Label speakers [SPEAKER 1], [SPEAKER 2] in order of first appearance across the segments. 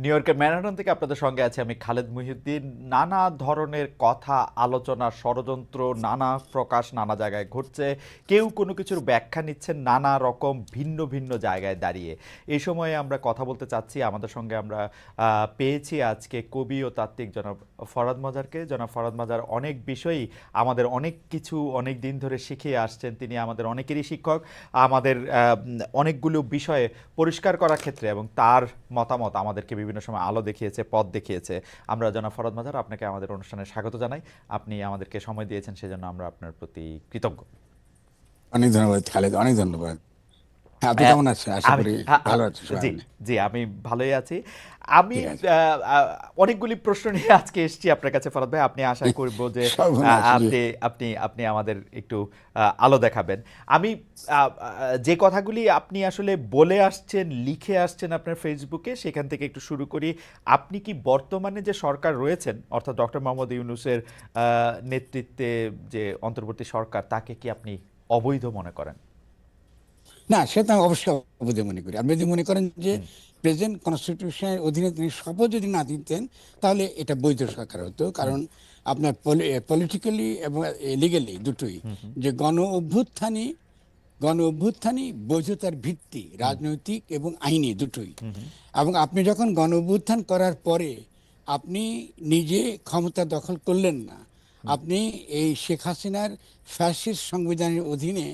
[SPEAKER 1] New ইয়র্কের Manhattan থেকে আপনাদের সঙ্গে আছে আমি খালেদ মুহিউদ্দিন। নানা ধরনের কথা, আলোচনা, ষড়যন্ত্র নানা প্রকাশ নানা জায়গায় ঘটছে। কেউ কোনো কিছুর ব্যাখ্যা নিচ্ছেন নানা রকম ভিন্ন ভিন্ন জায়গায় দাঁড়িয়ে। এই সময়ে আমরা কথা বলতে চাচ্ছি, আমাদের সঙ্গে আমরা পেয়েছি আজকে কবি ও তাত্ত্বিক জনাব ফরহাদ মাজারকে। জনাব ফরহাদ মাজার অনেক বিষয়ই আমাদের অনেক কিছু অনেক দিন ধরে শিখিয়ে আসছেন। তিনি আমাদের অনেকেরই শিক্ষক, আমাদের অনেকগুলো বিষয়ে পরিষ্কার করার ক্ষেত্রে এবং তার মতামত আমাদেরকে বিভিন্ন সময় আলো দেখিয়েছে, পথ দেখিয়েছে। আমরা জনাব ফরহাদ মাজার আপনাকে আমাদের অনুষ্ঠানে স্বাগত জানাই। আপনি আমাদেরকে সময় দিয়েছেন, সেজন্য আমরা আপনার প্রতি কৃতজ্ঞ।
[SPEAKER 2] অনেক ধন্যবাদ খালেদ, অনেক ধন্যবাদ। হ্যাঁ, আপনি কেমন আছেন? আশা
[SPEAKER 1] আমি
[SPEAKER 2] করি ভালো আছেন সবাই।
[SPEAKER 1] জি জি আমি ভালোই আছি। আমি
[SPEAKER 2] ঠিক আছে।
[SPEAKER 1] অনেকগুলি প্রশ্ন নিয়ে আজকে এসেছি আপনার কাছে ফরহাদ ভাই। আপনি আশা করব যে
[SPEAKER 2] সর্বনাশ, জি।
[SPEAKER 1] আপনি আপনি আপনি আমাদের একটু আলো দেখাবেন। আমি যে কথাগুলি আপনি আসলে বলে আসছেন, লিখে আসছেন আপনার ফেসবুকে, সেখান থেকে একটু শুরু করি। আপনি কি বর্তমানে যে সরকার রয়েছেন, অর্থাৎ ডক্টর মোহাম্মদ ইউনূসের নেতৃত্বে যে অন্তর্বর্তী সরকার, তাকে কি আপনি অবৈধ মনে করেন?
[SPEAKER 2] না, সেটা আমি অবশ্যই অবৈধ মনে করি। আপনি যদি মনে করেন যে প্রেজেন্ট কনস্টিটিউশনের অধীনে তিনি শপথ যদি না দিতেন, তাহলে এটা বৈধ সরকার হতো। কারণ আপনার পলিটিক্যালি এবং লিগালি দুটোই, যে গণ অভ্যুত্থানই বৈধতার ভিত্তি, রাজনৈতিক এবং আইনি দুটোই। এবং আপনি যখন গণ অভ্যুত্থান করার পরে আপনি নিজে ক্ষমতা দখল করলেন না, আপনি এই শেখ হাসিনার ফ্যাসিস্ট সংবিধানের অধীনে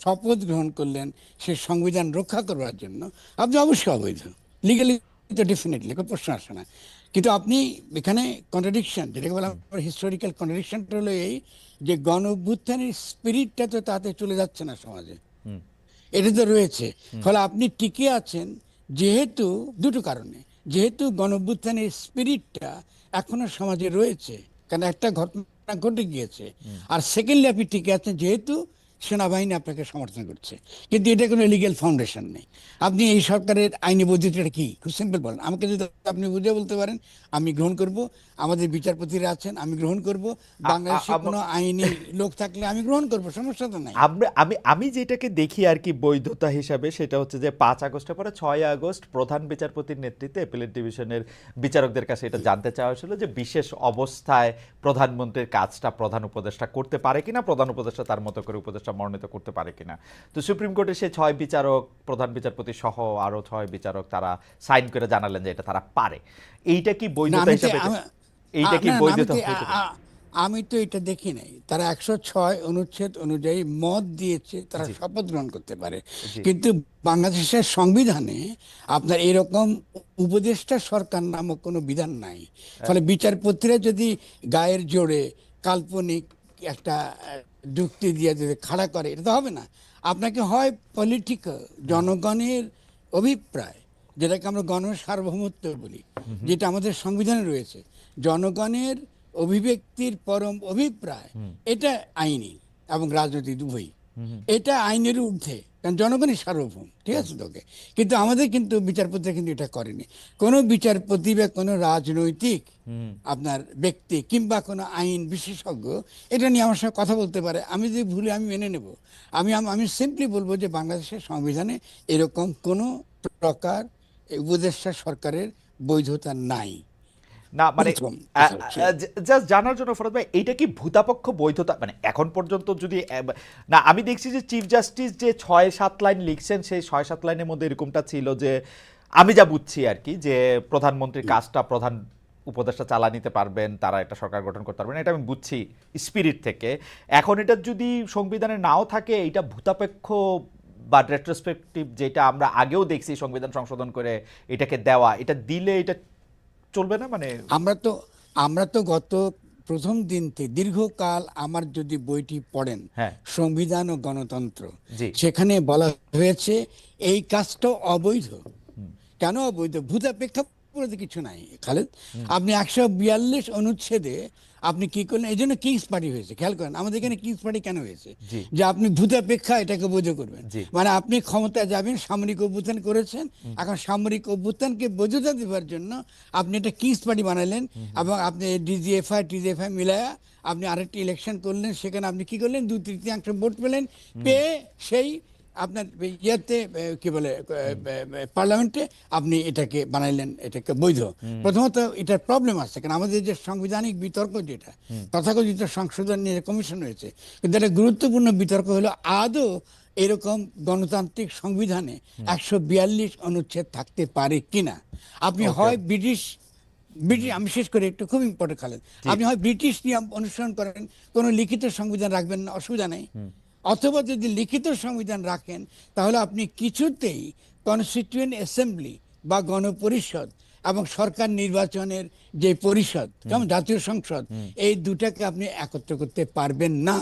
[SPEAKER 2] শপথ গ্রহণ করলেন সে সংবিধান রক্ষা করবার জন্য, আপনি অবশ্যই অবৈধ। লিগালি তো ডেফিনেটলি কোনো প্রশ্ন আসে না। কিন্তু আপনি এখানে কন্ট্রাডিকশন, যেটাকে বলা হিস্টোরিক্যাল কন্ট্রাডিকশনটা হলো এই, যে গণ অভ্যুত্থানের স্পিরিটটা তো তাতে চলে যাচ্ছে না সমাজে, এটা তো রয়েছে। ফলে আপনি টিকে আছেন যেহেতু দুটো কারণে, যেহেতু গণঅভ্যুত্থানের স্পিরিটটা এখনো সমাজে রয়েছে, কারণ একটা ঘটনা ঘটে গিয়েছে। আর সেকেন্ডলি আপনি টিকে আছেন যেহেতু সেনাবাহিনী আপনাকে সমর্থন করছে। কিন্তু এটা কোনো লিগ্যাল ফাউন্ডেশন নেই। আপনি এই সরকারের আইনি বৈধতাটা কি, খুব সিম্পল বলেন আমাকে। যদি আপনি বুঝে বলতে পারেন, আমি গ্রহণ করব। আমাদের বিচারপতিরা আছেন, আমি গ্রহণ করব। বাংলাদেশে কোনো আইনি লোক থাকলে আমি গ্রহণ করব, সমস্যা তো নাই।
[SPEAKER 1] আমি আমি যেটাকে দেখি আর কি বৈধতা হিসাবে, সেটা হচ্ছে যে 5 আগস্টের পরে 6 আগস্ট প্রধান বিচারপতির নেতৃত্বে অ্যাপিলেট ডিভিশনের বিচারকদের কাছে এটা জানতে চাওয়া হয়েছিল যে বিশেষ অবস্থায় প্রধানমন্ত্রীর কাজটা প্রধান উপদেষ্টা করতে পারে কিনা, প্রধান উপদেষ্টা তার মতো করে উপদেষ্টা মনোনীত করতে পারে কিনা। তো সুপ্রিম কোর্টে সেই 6 বিচারক, প্রধান বিচারপতি সহ আরো 6 বিচারক, তারা সাইন করে জানালেন যে এটা তারা পারে। এইটা কি
[SPEAKER 2] না,
[SPEAKER 1] বৈধতা হিসাবে, এইটা কি
[SPEAKER 2] না,
[SPEAKER 1] বৈধতা হতে পারে?
[SPEAKER 2] আমি তো এটা দেখি নাই। তারা 106 অনুচ্ছেদ অনুযায়ী মত দিয়েছে, তারা
[SPEAKER 1] জি
[SPEAKER 2] শপথ গ্রহণ করতে পারে।
[SPEAKER 1] জি
[SPEAKER 2] কিন্তু বাংলাদেশের সংবিধানে আপনার এরকম উপদেষ্টা সরকার নামক কোনো বিধান নাই। ফলে বিচারপতিরা যদি গায়ের জোরে কাল্পনিক একটা যুক্তি দিয়ে যদি খাড়া করে, এটা তো হবে না। আপনাকে হয় পলিটিক্যাল, জনগণের অভিপ্রায়, যেটাকে আমরা গণসার্বভৌমত্ব বলি, যেটা আমাদের সংবিধানে রয়েছে, জনগণের অভিব্যক্তির পরম অভিপ্রায়, এটা আইনি এবং রাজনৈতিক উভয়ই। এটা আইনের ঊর্ধ্বে, কারণ জনগণই সার্বভৌম, ঠিক আছে তোকে। কিন্তু আমাদের কিন্তু বিচারপতিরা কিন্তু এটা করেনি। কোনো বিচারপতি বা কোনো রাজনৈতিক আপনার ব্যক্তি কিংবা কোনো আইন বিশেষজ্ঞ এটা নিয়ে আমার সঙ্গে কথা বলতে পারে। আমি যদি ভুলে আমি মেনে নেব। আমি সিম্পলি বলবো যে বাংলাদেশের সংবিধানে এরকম কোনো প্রকার উপদেষ্টা সরকারের বৈধতা নাই।
[SPEAKER 1] না মানে
[SPEAKER 2] প্রথম
[SPEAKER 1] জাস্ট জানার জন্য ফরহাদ ভাই, এইটা কি ভূতাপক্ষ বৈধতা, মানে এখন পর্যন্ত যদি না, আমি দেখছি যে চিফ জাস্টিস যে 6-7 লাইন লিখছেন, সেই 6-7 লাইনের মধ্যে এরকমটা ছিল যে, আমি যা বুঝছি আর কি, যে প্রধানমন্ত্রীর কাজটা প্রধান উপদেষ্টা চালা নিতে পারবেন, তারা একটা সরকার গঠন করতে পারবেন, এটা আমি বুঝছি স্পিরিট থেকে। এখন এটা যদি সংবিধানে নাও থাকে, এটা ভূতাপেক্ষ বা রেট্রোস্পেক্টিভ, যেটা আমরা আগেও দেখছি সংবিধান সংশোধন করে এটাকে দেওয়া, এটা দিলে এটা চলবে না মানে?
[SPEAKER 2] আমরা তো গত প্রথম দিন থেকে দীর্ঘকাল আমার যদি বইটি পড়েন,
[SPEAKER 1] হ্যাঁ
[SPEAKER 2] সংবিধান ও গণতন্ত্র,
[SPEAKER 1] জি
[SPEAKER 2] সেখানে বলা হয়েছে এই কাজটা অবৈধ। কেন অবৈধ? ভূতাপেক্ষা বলতে কিছু নাই খালেদ। আপনি 142 অনুচ্ছেদে আপনি কি করলেন, এই জন্য কিংস পার্টি হয়েছে। খেয়াল করেন আমাদের এখানে কিংস পার্টি কেন হয়েছে,
[SPEAKER 1] জি
[SPEAKER 2] যে আপনি ভূতাপেক্ষা এটাকে বৈধ করবেন।
[SPEAKER 1] জি
[SPEAKER 2] মানে আপনি ক্ষমতায় যাবেন, সামরিক অভ্যুত্থান করেছেন, এখন সামরিক অভ্যুত্থানকে বৈধতা দেওয়ার জন্য আপনি একটা কিংস পার্টি বানালেন, এবং আপনি টিজিএফআই মিলায়া আপনি আরেকটি ইলেকশন করলেন। সেখানে আপনি কি করলেন, 2/3 ভোট পেলেন, পেয়ে সেই আপনার ইয়েতে কি বলে পার্লামেন্টে আপনি এটাকে বানাইলেন, এটাকে বৈধ। প্রথমত এটার প্রবলেম আছে, কারণ আমাদের যে সাংবিধানিক বিতর্ক যেটা তথাকথিত সংশোধন নিয়ে কমিশন হয়েছে, কিন্তু একটা গুরুত্বপূর্ণ বিতর্ক হলো আদৌ এরকম গণতান্ত্রিক সংবিধানে 142 অনুচ্ছেদ থাকতে পারে কিনা। আপনি হয় ব্রিটিশ ব্রিটিশ আমি শেষ করে একটু খুব ইম্পর্টেন্ট খালেদ, আপনি হয় ব্রিটিশ নিয়ম অনুসরণ করেন, কোনো লিখিত সংবিধান রাখবেন না, অসুবিধা নেই। অথবা যদি লিখিত সংবিধান রাখেন তাহলে আপনি কিছুতেই কনস্টিটিউয়েন্ট অ্যাসেম্বলি বা গণপরিষদ এবং সরকার নির্বাচনের যে পরিষদ, যেমন জাতীয় সংসদ, এই দুটাকে আপনি একত্র করতে পারবেন না।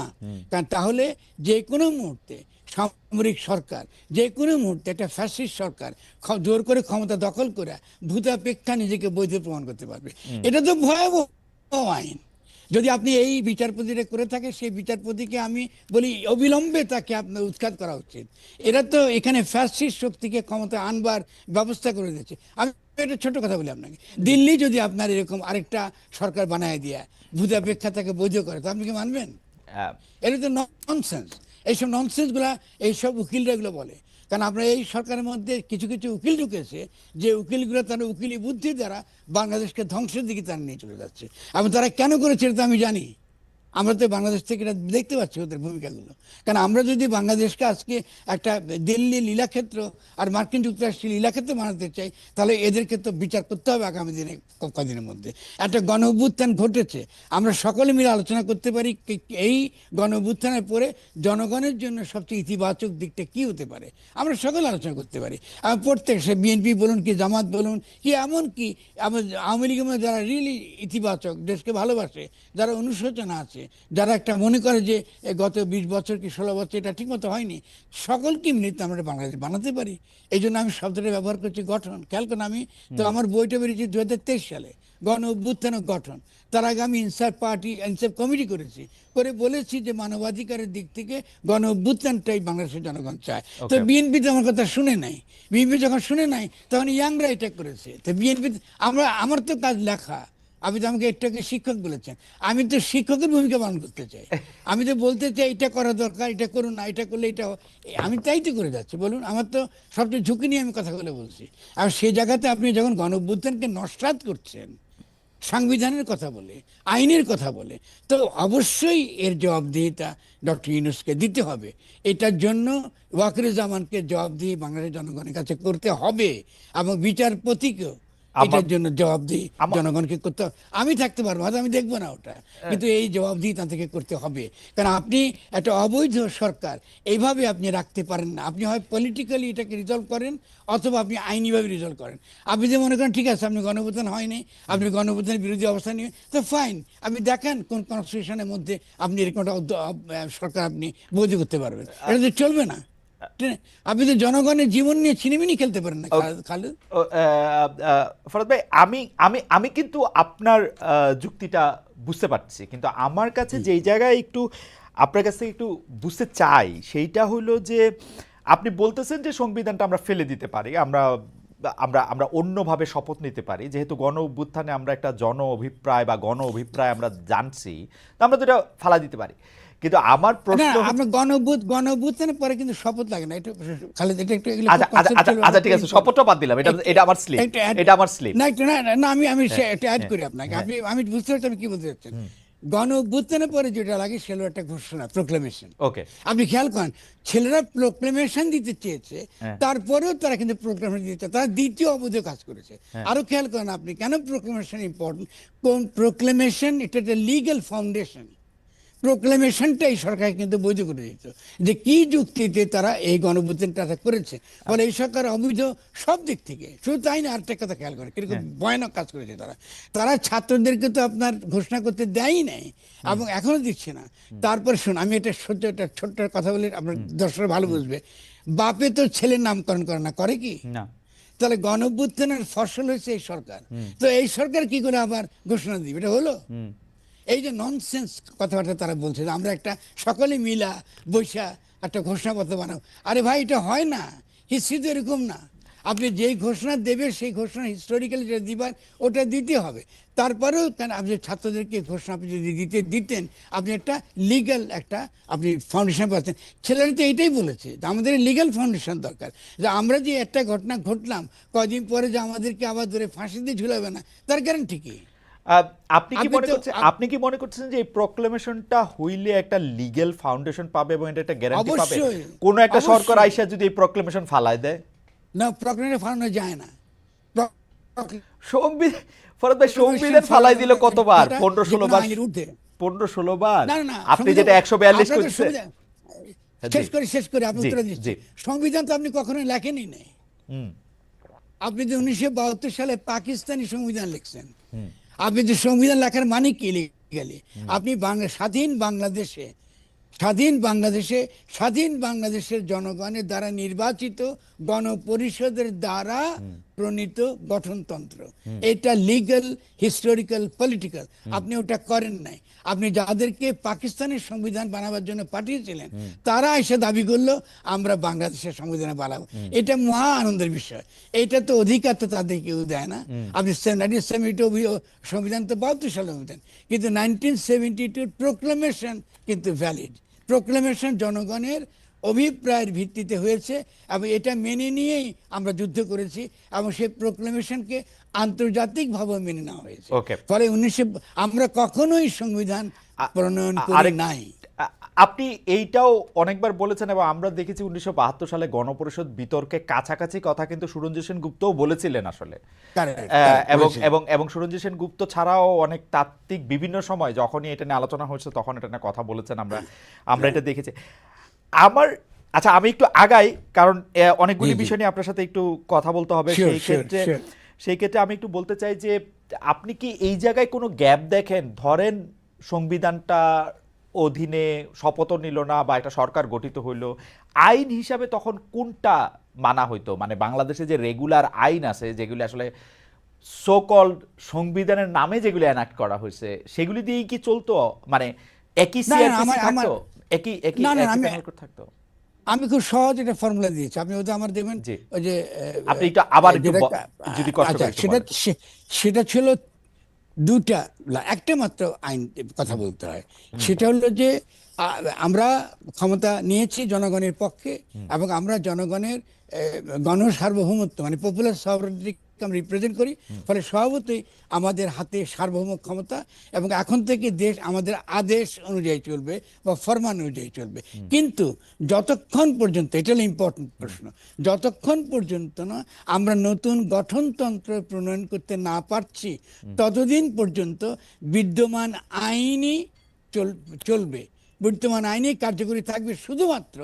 [SPEAKER 2] কারণ তাহলে যে কোনো মুহূর্তে সামরিক সরকার, যে কোনো মুহূর্তে একটা ফ্যাসিস্ট সরকার জোর করে ক্ষমতা দখল করে ভূতাপেক্ষা নিজেকে বৈধ প্রমাণ করতে পারবে। এটা তো ভয়াবহ আইন। যদি আপনি এই বিচারপতিটা করে থাকে, সেই বিচারপতিকে আমি বলি অবিলম্বে তাকে আপনার উৎখাত করা উচিত। এরা তো এখানে ফ্যাসিস্ট শক্তিকে ক্ষমতা আনবার ব্যবস্থা করে দিয়েছে। আমি একটা ছোট কথা বলি আপনাকে, দিল্লি যদি আপনার এরকম আরেকটা সরকার বানায় দিয়ে ভূতাপেক্ষা তাকে বৈধ করে, তো আপনি কি মানবেন? এটা তো ননসেন্স। এইসব ননসেন্সগুলা এইসব উকিলরা এগুলো বলে। কারণ আপনার এই সরকারের মধ্যে কিছু কিছু উকিল ঢুকেছে, যে উকিলগুলো তারা উকিলি বুদ্ধি দ্বারা বাংলাদেশকে ধ্বংসের দিকে তারা নিয়ে চলে যাচ্ছে। এবং তারা কেন করেছে এটা তো আমি জানি। আমরা তো বাংলাদেশ থেকে এটা দেখতে পাচ্ছি ওদের ভূমিকাগুলো। কারণ আমরা যদি বাংলাদেশকে আজকে একটা দিল্লি লীলাক্ষেত্র আর মার্কিন যুক্তরাষ্ট্রের লীলাক্ষেত্র বানাতে চাই, তাহলে এদেরকে তো বিচার করতে হবে আগামী দিনে, কদিনের মধ্যে। একটা গণ অভ্যুত্থান ঘটেছে, আমরা সকলে মিলে আলোচনা করতে পারি এই গণ অভ্যুত্থানের পরে জনগণের জন্য সবচেয়ে ইতিবাচক দিকটা কি হতে পারে, আমরা সকলে আলোচনা করতে পারি। প্রত্যেক, সে বিএনপি বলুন কি জামাত বলুন কি, এমনকি আওয়ামী লীগের মধ্যে যারা রিয়েলি ইতিবাচক, দেশকে ভালোবাসে, যারা অনুশোচনা আছে, যারা একটা মনে করে যে গত 20 বছর কি 16 বছর এটা ঠিকমতো হয়নি, সকলকে মিলিত আমরা বাংলাদেশ বানাতে পারি। এই জন্য আমি শব্দটা ব্যবহার করছি গঠন। খেয়াল করেন, আমি তো আমার বইটা বেরিয়েছি 2023 সালে, গণ অভ্যুত্থান ও গঠন। তার আগে আমি ইনসাফ পার্টি, ইনসাফ কমিটি করেছি, করে বলেছি যে মানবাধিকারের দিক থেকে গণ অভ্যুত্থানটাই বাংলাদেশের জনগণ চায়। তো বিএনপি তো আমার কথা শুনে নাই। বিএনপি যখন শুনে নাই তখন ইয়াংরা এটা করেছে। তো বিএনপি, আমার তো কাজ লেখা। আপনি তো আমাকে একটাকে শিক্ষক বলেছেন, আমি তো শিক্ষকের ভূমিকা পালন করতে চাই। আমি তো বলতে চাই এটা করা দরকার, এটা করুন না, এটা করলে এটা, আমি তাই তো করে যাচ্ছি। বলুন, আমার তো সবচেয়ে ঝুঁকি নিয়ে আমি কথা বলে বলছি। আর সেই জায়গাতে আপনি যখন গণ অভ্যুত্থানকে নস্যাৎ করছেন সংবিধানের কথা বলে, আইনের কথা বলে, তো অবশ্যই এর জবাবদিহিতা ডক্টর ইউনূসকে দিতে হবে। এটার জন্য ওয়াকরুজ্জামানকে জবাবদিহি বাংলাদেশের জনগণের কাছে করতে হবে, এবং বিচারপতিকেও এটার জন্য জবাবদিহি জনগণকে করতে হবে। আমি থাকতে পারবো, হয়তো আমি দেখবো না ওটা, কিন্তু এই জবাবদিহি তাদেরকে করতে হবে। কারণ আপনি একটা অবৈধ সরকার এইভাবে আপনি রাখতে পারেন না। আপনি হয় পলিটিক্যালি এটাকে রিজলভ করেন, অথবা আপনি আইনিভাবে রিজলভ করেন। আপনি যে মনে করেন ঠিক আছে আপনি গণঅভ্যুত্থান হয়নি, আপনি গণঅভ্যুত্থানের বিরোধী অবস্থান নিয়ে, তো ফাইন, আপনি দেখান কোন কনস্টিটিউশনের মধ্যে আপনি এরকম একটা সরকার আপনি বৈধ করতে পারবেন। এটা তো চলবে না। আপনি তো জনগণের জীবন নিয়ে ছিনিমিনি খেলতে পারেন না খালেদ।
[SPEAKER 1] ফরাদ ভাই, আমি আমি আমি কিন্তু আপনার যুক্তিটা বুঝতে পারছি, কিন্তু আমার কাছে যেই জায়গায় একটু আপনার কাছ থেকে একটু বুঝতে চাই সেইটা হলো যে আপনি বলতেছেন যে সংবিধানটা আমরা ফেলে দিতে পারি, আমরা আমরা আমরা অন্যভাবে শপথ নিতে পারি, যেহেতু গণ অভ্যুত্থানে আমরা একটা জন অভিপ্রায় বা গণ অভিপ্রায় আমরা জানছি, তো আমরা তো এটা ফালা দিতে পারি। কিন্তু আমার প্রশ্ন,
[SPEAKER 2] আপনার গণ অভ্যুত্থানের পরে কিন্তু শপথ লাগে না। এটা খালেদ, এটা একটু
[SPEAKER 1] আচ্ছা ঠিক আছে, শপথটা বাদ দিলাম, এটা আমার স্লিপ, এটা আমার স্লিপ।
[SPEAKER 2] না আমি একটা অ্যাড করি আপনাকে, আমি বুঝতে পারছি আমি কি বলতে চাচ্ছেন। গণ অভ্যুত্থানের পরে যেটা লাগে সেটা একটা ঘোষণা, প্রোক্লেমেশন।
[SPEAKER 1] ওকে,
[SPEAKER 2] আপনি খেয়াল করেন, ছেলেরা প্রোক্লেমেশন দিতে চেয়েছে, তারপরেও তারা কিন্তু প্রোক্লেমেশন দিতে, তারা দ্বিতীয় অবৈধ কাজ করেছে। আরো খেয়াল করেন আপনি, কেন প্রোক্লেমেশন ইম্পর্টেন্ট। কোন প্রোক্লেমেশন, এটা একটা লিগ্যাল ফাউন্ডেশন। প্রোক্লেমেশনটাই সরকার কিন্তু বৈধ করে দিত, যে কি যুক্তিতে তারা এই গণঅভ্যুত্থানটা করেছে। বলে এই সরকার অবৈধ সব দিক থেকে। শুধু তাই না, আরেকটা কথা খেয়াল করে কিরকম ভয়ানক কাজ করেছে তারা ছাত্রদেরকে তো আপনার ঘোষণা করতে দেয়ই নাই, এবং এখনো দিচ্ছে না। তারপর শুন, আমি এটা সত্য, একটা ছোট্ট কথা বলে আপনার দর্শক ভালো বুঝবে। বাপে তো ছেলের নামকরণ করে না, করে কি?
[SPEAKER 1] না।
[SPEAKER 2] তাহলে গণঅভ্যুত্থানের ফসল হয়েছে এই সরকার, তো এই সরকার কি করে আবার ঘোষণা দিবে? এটা হলো এই যে ননসেন্স কথাবার্তা তারা বলছে, আমরা একটা সকলে মিলা বৈশা একটা ঘোষণাপত্র বানাবো। আরে ভাই, এটা হয় না, হিস্ট্রি তো এরকম না। আপনি যেই ঘোষণা দেবে সেই ঘোষণা হিস্টোরিক্যালি যেটা দিবার ওটা দিতে হবে। তারপরেও কেন আপনি ছাত্রদেরকে ঘোষণা আপনি যদি দিতেন, আপনি একটা লিগ্যাল একটা আপনি ফাউন্ডেশন পাচ্ছেন। ছেলেরা তো এইটাই বলেছে যে আমাদের লিগ্যাল ফাউন্ডেশন দরকার, যে আমরা যে একটা ঘটনা ঘটলাম কদিন পরে যে আমাদেরকে আবার ধরে ফাঁসি দিয়ে ঝুলাবে না, তার গ্যারান্টি কি?
[SPEAKER 1] আপনি কি মনে করছেন যে এই প্রক্লেমেশনটা হইলে একটা লিগ্যাল ফাউন্ডেশন পাবে এবং এটা একটা গ্যারান্টি পাবে?
[SPEAKER 2] অবশ্যই,
[SPEAKER 1] কোন একটা সরকার
[SPEAKER 2] অবশ্যই।
[SPEAKER 1] আইসা যদি এই প্রক্লেমেশন ফালায় দেয়?
[SPEAKER 2] না, প্রক্লেমেশন ফালানো যায় না।
[SPEAKER 1] সংবিধান, ফরহাদ ভাই, সংবিধান ফালাই দিল কতবার? 15-16 বার।
[SPEAKER 2] আইনের ঊর্ধ্বে।
[SPEAKER 1] 15-16 বার।
[SPEAKER 2] না না না,
[SPEAKER 1] আপনি যেটা 142
[SPEAKER 2] আপনার তো
[SPEAKER 1] করছে।
[SPEAKER 2] শেষ করে আপনি
[SPEAKER 1] জি,
[SPEAKER 2] উত্তর
[SPEAKER 1] জি।
[SPEAKER 2] দিচ্ছি। সংবিধান তো আপনি কখনোই লেখেনই নাই।
[SPEAKER 1] হুম,
[SPEAKER 2] আপনি যে 1972 সালে পাকিস্তানি সংবিধান লিখছেন,
[SPEAKER 1] হুম,
[SPEAKER 2] আপনি যে সংবিধান লেখার মানে কি লিগালি? আপনি স্বাধীন বাংলাদেশের জনগণের দ্বারা নির্বাচিত গণপরিষদের দ্বারা প্রণীত গঠনতন্ত্র। এটা লিগ্যাল, হিস্টোরিক্যাল, পলিটিক্যাল। আপনি ওটা করেন নাই। আপনি যাদেরকে পাকিস্তানের সংবিধান বানাবার জন্য পাঠিয়েছিলেন, তারা এসে দাবি করলো আমরা বাংলাদেশের সংবিধানে বানাবো। এটা মহা আনন্দের বিষয়। এটা তো অধিকার তো তাদের কেউ দেয় না। আপনি 1972 সংবিধান তো 72 সালের সংবিধান, কিন্তু 1972 প্রোক্লামেশন কিন্তু ভ্যালিড। প্রোক্লামেশন জনগণের অভিপ্রায়ের ভিত্তিতে হয়েছে এবং এটা মেনে নিয়েই আমরা যুদ্ধ করেছি এবং সেই প্রোক্লামেশনকে আন্তর্জাতিকভাবে মেনে নেওয়া হয়েছে।
[SPEAKER 1] ওকে।
[SPEAKER 2] ফলে আমরা কখনোই সংবিধান প্রণয়ন করি নাই।
[SPEAKER 1] আ- আপনি এইটাও অনেকবার বলেছেন এবং আমরা দেখেছি 1972 সালে গণপরিষদ বিতর্কে কাছাকাছি কথা কিন্তু সুরঞ্জিত সেনগুপ্তও বলেছিলেন আসলে। এবং সুরঞ্জিত সেনগুপ্ত ছাড়াও অনেক তাত্ত্বিক বিভিন্ন সময় যখনই এটা নিয়ে আলোচনা হয়েছে তখন এটা নিয়ে কথা বলেছেন, আমরা এটা দেখেছি। আচ্ছা, আমি একটু আগাই, কারণ অনেকগুলি বিষয় নিয়ে আপনার সাথে একটু কথা বলতে হবে। সেই ক্ষেত্রে আমি একটু বলতে চাই যে আপনি কি এই জায়গায় কোনো গ্যাপ দেখেন? ধরেন সংবিধানটা অধীনে শপথ নিল না বা একটা সরকার গঠিত হইল, আইন হিসাবে তখন কোনটা মানা হইতো? মানে বাংলাদেশে যে রেগুলার আইন আছে, যেগুলি আসলে সো কল্ড সংবিধানের নামে যেগুলি এনাক্ট করা হয়েছে, সেগুলি দিয়েই কি চলতো? মানে একই সিআরপিসি থাকতো, একই একই প্যানেল কোড থাকতো?
[SPEAKER 2] আমি খুব সহজ একটা ফর্মুলা দিয়েছি, আপনি ওটা আমার দেবেন। ওই যে
[SPEAKER 1] আপনি একটু আবার একটু যদি কষ্ট
[SPEAKER 2] আচ্ছা,
[SPEAKER 1] করে বলেন।
[SPEAKER 2] সেটা ছিল দুটা, একটা মাত্র আইন কথা বলতে হয়। সেটা হলো যে আমরা ক্ষমতা নিয়েছি জনগণের পক্ষে এবং আমরা জনগণের গণসার্বভৌমত্ব মানে পপুলার সভারেন্টিকে আমরা রিপ্রেজেন্ট করি। ফলে স্বভাবতই আমাদের হাতে সার্বভৌম ক্ষমতা এবং এখন থেকে দেশ আমাদের আদেশ অনুযায়ী চলবে বা ফরমান অনুযায়ী চলবে। কিন্তু যতক্ষণ পর্যন্ত, এটা হলো ইম্পর্টেন্ট প্রশ্ন, যতক্ষণ পর্যন্ত না আমরা নতুন গঠনতন্ত্র প্রণয়ন করতে না পারছি ততদিন পর্যন্ত বিদ্যমান আইনই চলবে। বিদ্যমান আইনই কার্যকরী থাকবে শুধুমাত্র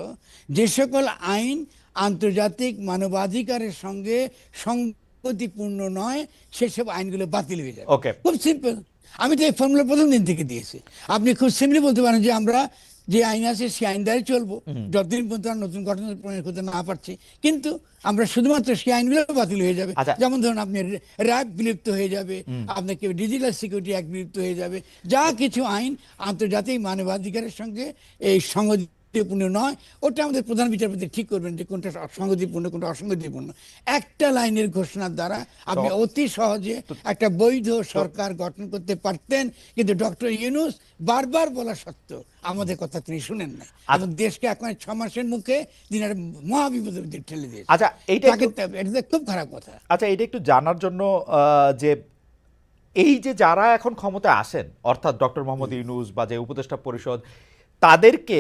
[SPEAKER 2] যে সকল আইন আন্তর্জাতিক মানবাধিকারের সঙ্গে সংগতিপূর্ণ নয় সেসব আইনগুলো বাতিল হয়ে যাবে। খুব সিম্পল। আমি তো এই ফর্মুলা প্রথম দিন থেকে দিয়েছি। আপনি খুব সিম্পলি বলতে পারেন যে আমরা যে আইন আছে সেই আইন দ্বারাই চলবো যতদিন পর্যন্ত নতুন গঠন প্রণয়ন করতে না পারছি। কিন্তু আমরা শুধুমাত্র সেই আইনগুলো বাতিল হয়ে যাবে। যেমন ধরুন আপনি র্যাব বিলুপ্ত হয়ে যাবে, আপনাকে ডিজিটাল সিকিউরিটি অ্যাক্ট বিলুপ্ত হয়ে যাবে। যা কিছু আইন আন্তর্জাতিক মানবাধিকারের সঙ্গে এই সংগতিপূর্ণ নয়, ওটা আমাদের প্রধান বিচারপতি ঠিক করবেন যে কোনটা সংগতিপূর্ণ কোনটা অসংগতিপূর্ণ। একটা লাইনের ঘোষণার দ্বারা আপনি অতি সহজে একটা বৈধ সরকার গঠন করতে পারতেন। কিন্তু ডক্টর ইউনূস বারবার বলা সত্ত্বেও আমাদের কথা তিনি শুনেন না এবং দেশকে এখন 6 মাসের মুখে তিনি একটা মহাবিপদের মধ্যে ঠেলে দিয়েছেন।
[SPEAKER 1] আচ্ছা, এটা
[SPEAKER 2] খুব খারাপ কথা।
[SPEAKER 1] আচ্ছা, এটা একটু জানার জন্য যে এই যে যারা এখন ক্ষমতায় আসেন, অর্থাৎ ডক্টর মোহাম্মদ ইউনূস বা যে উপদেষ্টা পরিষদ, তাদেরকে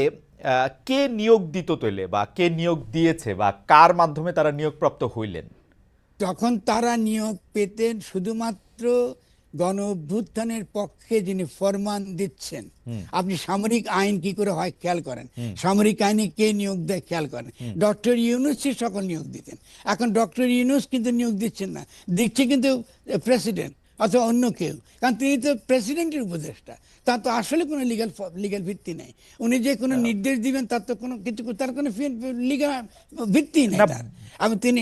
[SPEAKER 1] কে নিয়োগ দিত তৈলে, বা কে নিয়োগ দিয়েছে, বা কার মাধ্যমে তারা নিয়োগপ্রাপ্ত হইলেন?
[SPEAKER 2] তখন তারা নিয়োগ পেতেন শুধুমাত্র গণ অভ্যুত্থানের পক্ষে যিনি ফরমান দিচ্ছেন। আপনি সামরিক আইন কি করে হয় খেয়াল করেন, সামরিক আইনে কে নিয়োগ দেয় খেয়াল করেন। ডক্টর ইউনূস সকল নিয়োগ দিতেন। এখন ডক্টর ইউনূস কিন্তু নিয়োগ দিচ্ছেন না, দিচ্ছে কিন্তু প্রেসিডেন্ট অথবা অন্য কেউ, কারণ তিনি তো প্রেসিডেন্টের উপদেষ্টা। তার তো আসলে কোনো লিগ্যাল ভিত্তি নেই। উনি যে কোনো নির্দেশ দিবেন তার তো কোনো কিছু, তার কোনো লিগ্যাল ভিত্তি নেই তার। আমি তিনি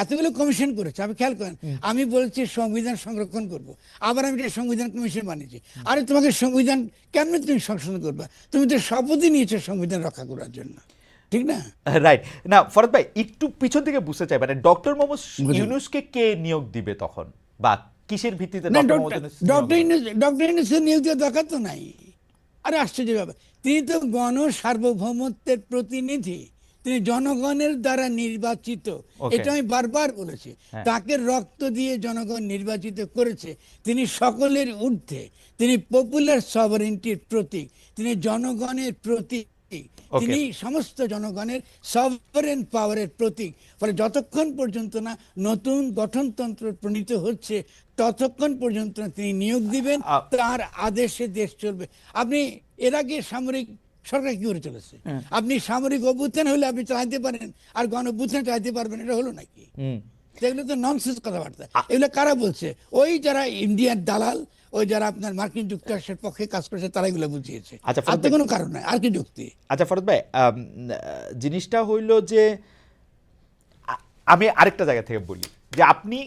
[SPEAKER 2] এতগুলো কমিশন করেছে, আমি খেয়াল করেন। আমি বলছি সংবিধান সংরক্ষণ করব, আবার আমি সংবিধান কমিশন বানিয়েছি। আরে তোমাকে সংবিধান কেমনে তুমি সংশোধন করবা? তুমি তো শপথই নিয়েছো সংবিধান রক্ষা করার জন্য, ঠিক না?
[SPEAKER 1] রাইট। না ফরহাদ ভাই, একটু পিছন থেকে বুঝতে চাই, মানে ডক্টর মোহাম্মদ ইউনূসকে কে নিয়োগ দিবে তখন, বা কিসের ভিত্তিতে
[SPEAKER 2] না,
[SPEAKER 1] ডক্টর মোহাম্মদ ইউনূস নিয়োগ হলো?
[SPEAKER 2] ডক্টর ইউনূসের নিয়োগ দেওয়ার দরকার তো নাই। আরে আশ্চর্য ব্যাপার, তিনি তো গণ সার্বভৌমত্বের প্রতিনিধি, তিনি জনগণের দ্বারা নির্বাচিত।
[SPEAKER 1] ওকে।
[SPEAKER 2] এটা আমি বারবার বলেছি,
[SPEAKER 1] হ্যাঁ।
[SPEAKER 2] তাকে রক্ত দিয়ে জনগণ নির্বাচিত করেছে। তিনি সকলের ঊর্ধ্বে, তিনি পপুলার সভারেন্টির প্রতীক, তিনি জনগণের প্রতীক,
[SPEAKER 1] ওকে।
[SPEAKER 2] তিনি সমস্ত জনগণের সভারেন পাওয়ারের প্রতীক। ফলে যতক্ষণ পর্যন্ত না নতুন গঠনতন্ত্র প্রণীত হচ্ছে ততক্ষণ পর্যন্ত না তিনি নিয়োগ দিবেন, তার আদেশে দেশ চলবে। আপনি এর আগে সামরিক সরকার কি করে চলেছে? আপনি সামরিক অভ্যুত্থান হলে আপনি চালাইতে পারেন, আর গণ অভ্যুত্থান চালাইতে পারবেন, এটা হলো নাকি? এগুলো তো ননসেন্স কথাবার্তা। এগুলো কারা বলছে? ওই যারা ইন্ডিয়ার দালাল, ওই যারা আপনার মার্কিন যুক্তরাষ্ট্রের পক্ষে কাজ করেছে, তারা এগুলো বুঝিয়েছে।
[SPEAKER 1] আচ্ছা,
[SPEAKER 2] আর তো কোনো কারণ নাই, আর কি যুক্তি?
[SPEAKER 1] আচ্ছা ফরদ ভাই, জিনিসটা হইল যে আমি আরেকটা জায়গা থেকে বলি যে আপনি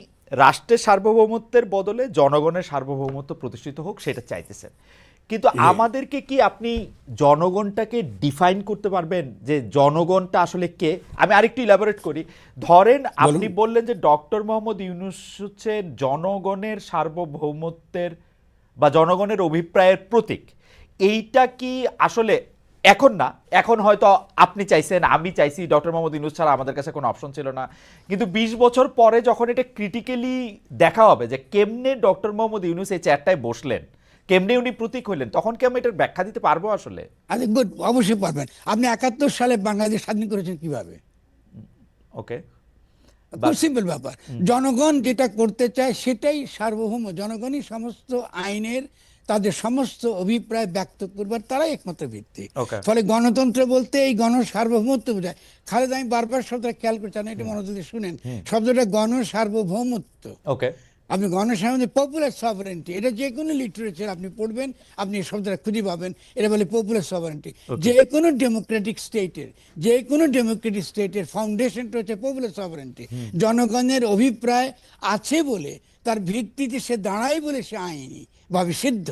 [SPEAKER 1] রাষ্ট্রের সার্বভৌমত্বের বদলে জনগণের সার্বভৌমত্ব প্রতিষ্ঠিত হোক সেটা চাইতেছেন, কিন্তু আমাদেরকে কি আপনি জনগণটাকে ডিফাইন করতে পারবেন যে জনগণটা আসলে কে? আমি আরেকটু ইলাবোরেট করি। ধরেন আপনি বললেন যে ডক্টর মোহাম্মদ ইউনূস হচ্ছে জনগণের সার্বভৌমত্বের বা জনগণের অভিপ্রায়ের প্রতীক। এইটা কি আসলে এখন না, এখন হয়তো আপনি চাইছেন, আমি চাইছি, ডক্টর মোহাম্মদ ইউনূস ছাড়া আমাদের কাছে কোনো অপশন ছিল না, কিন্তু 20 বছর পরে যখন এটা ক্রিটিক্যালি দেখা হবে যে কেমনে ডক্টর মোহাম্মদ ইউনূস এই চেয়ারটায় বসলেন, কেমনে উনি প্রতীক হইলেন, তখন কি আমি এটার ব্যাখ্যা দিতে পারবো আসলে?
[SPEAKER 2] আরে গুড, অবশ্যই পারবেন। আপনি 71 সালে বাংলাদেশ স্বাধীন করেছেন কিভাবে?
[SPEAKER 1] ওকে,
[SPEAKER 2] খুব সিম্পল ব্যাপার। জনগণ যেটা করতে চায় সেটাই সার্বভৌম। জনগণই সমস্ত আইনের, তাদের সমস্ত অভিপ্রায় ব্যক্ত করবার তারাই একমাত্র ভিত্তি। ফলে গণতন্ত্র বলতে এই গণ সার্বভৌমত্ব বোঝায়। খালেদ, আমি বারবার শব্দটা খেয়াল করছি না, এটা মনোযোগ দিয়ে শুনেন, শব্দটা গণ সার্বভৌমত্ব।
[SPEAKER 1] ওকে।
[SPEAKER 2] আপনি গণসাধারণ পপুলার সভারেন্টি, এটা যে কোনো লিটারেচার আপনি পড়বেন, আপনি এই শব্দটা খুঁজে পাবেন। এটা বলে পপুলার সভারেন্টি। যে কোনো ডেমোক্রেটিক স্টেটের ফাউন্ডেশনটা হচ্ছে পপুলার সভারেন্টি। জনগণের অভিপ্রায় আছে বলে, তার ভিত্তিতে সে দাঁড়ায় বলে সে আইনি ভাবে সিদ্ধ,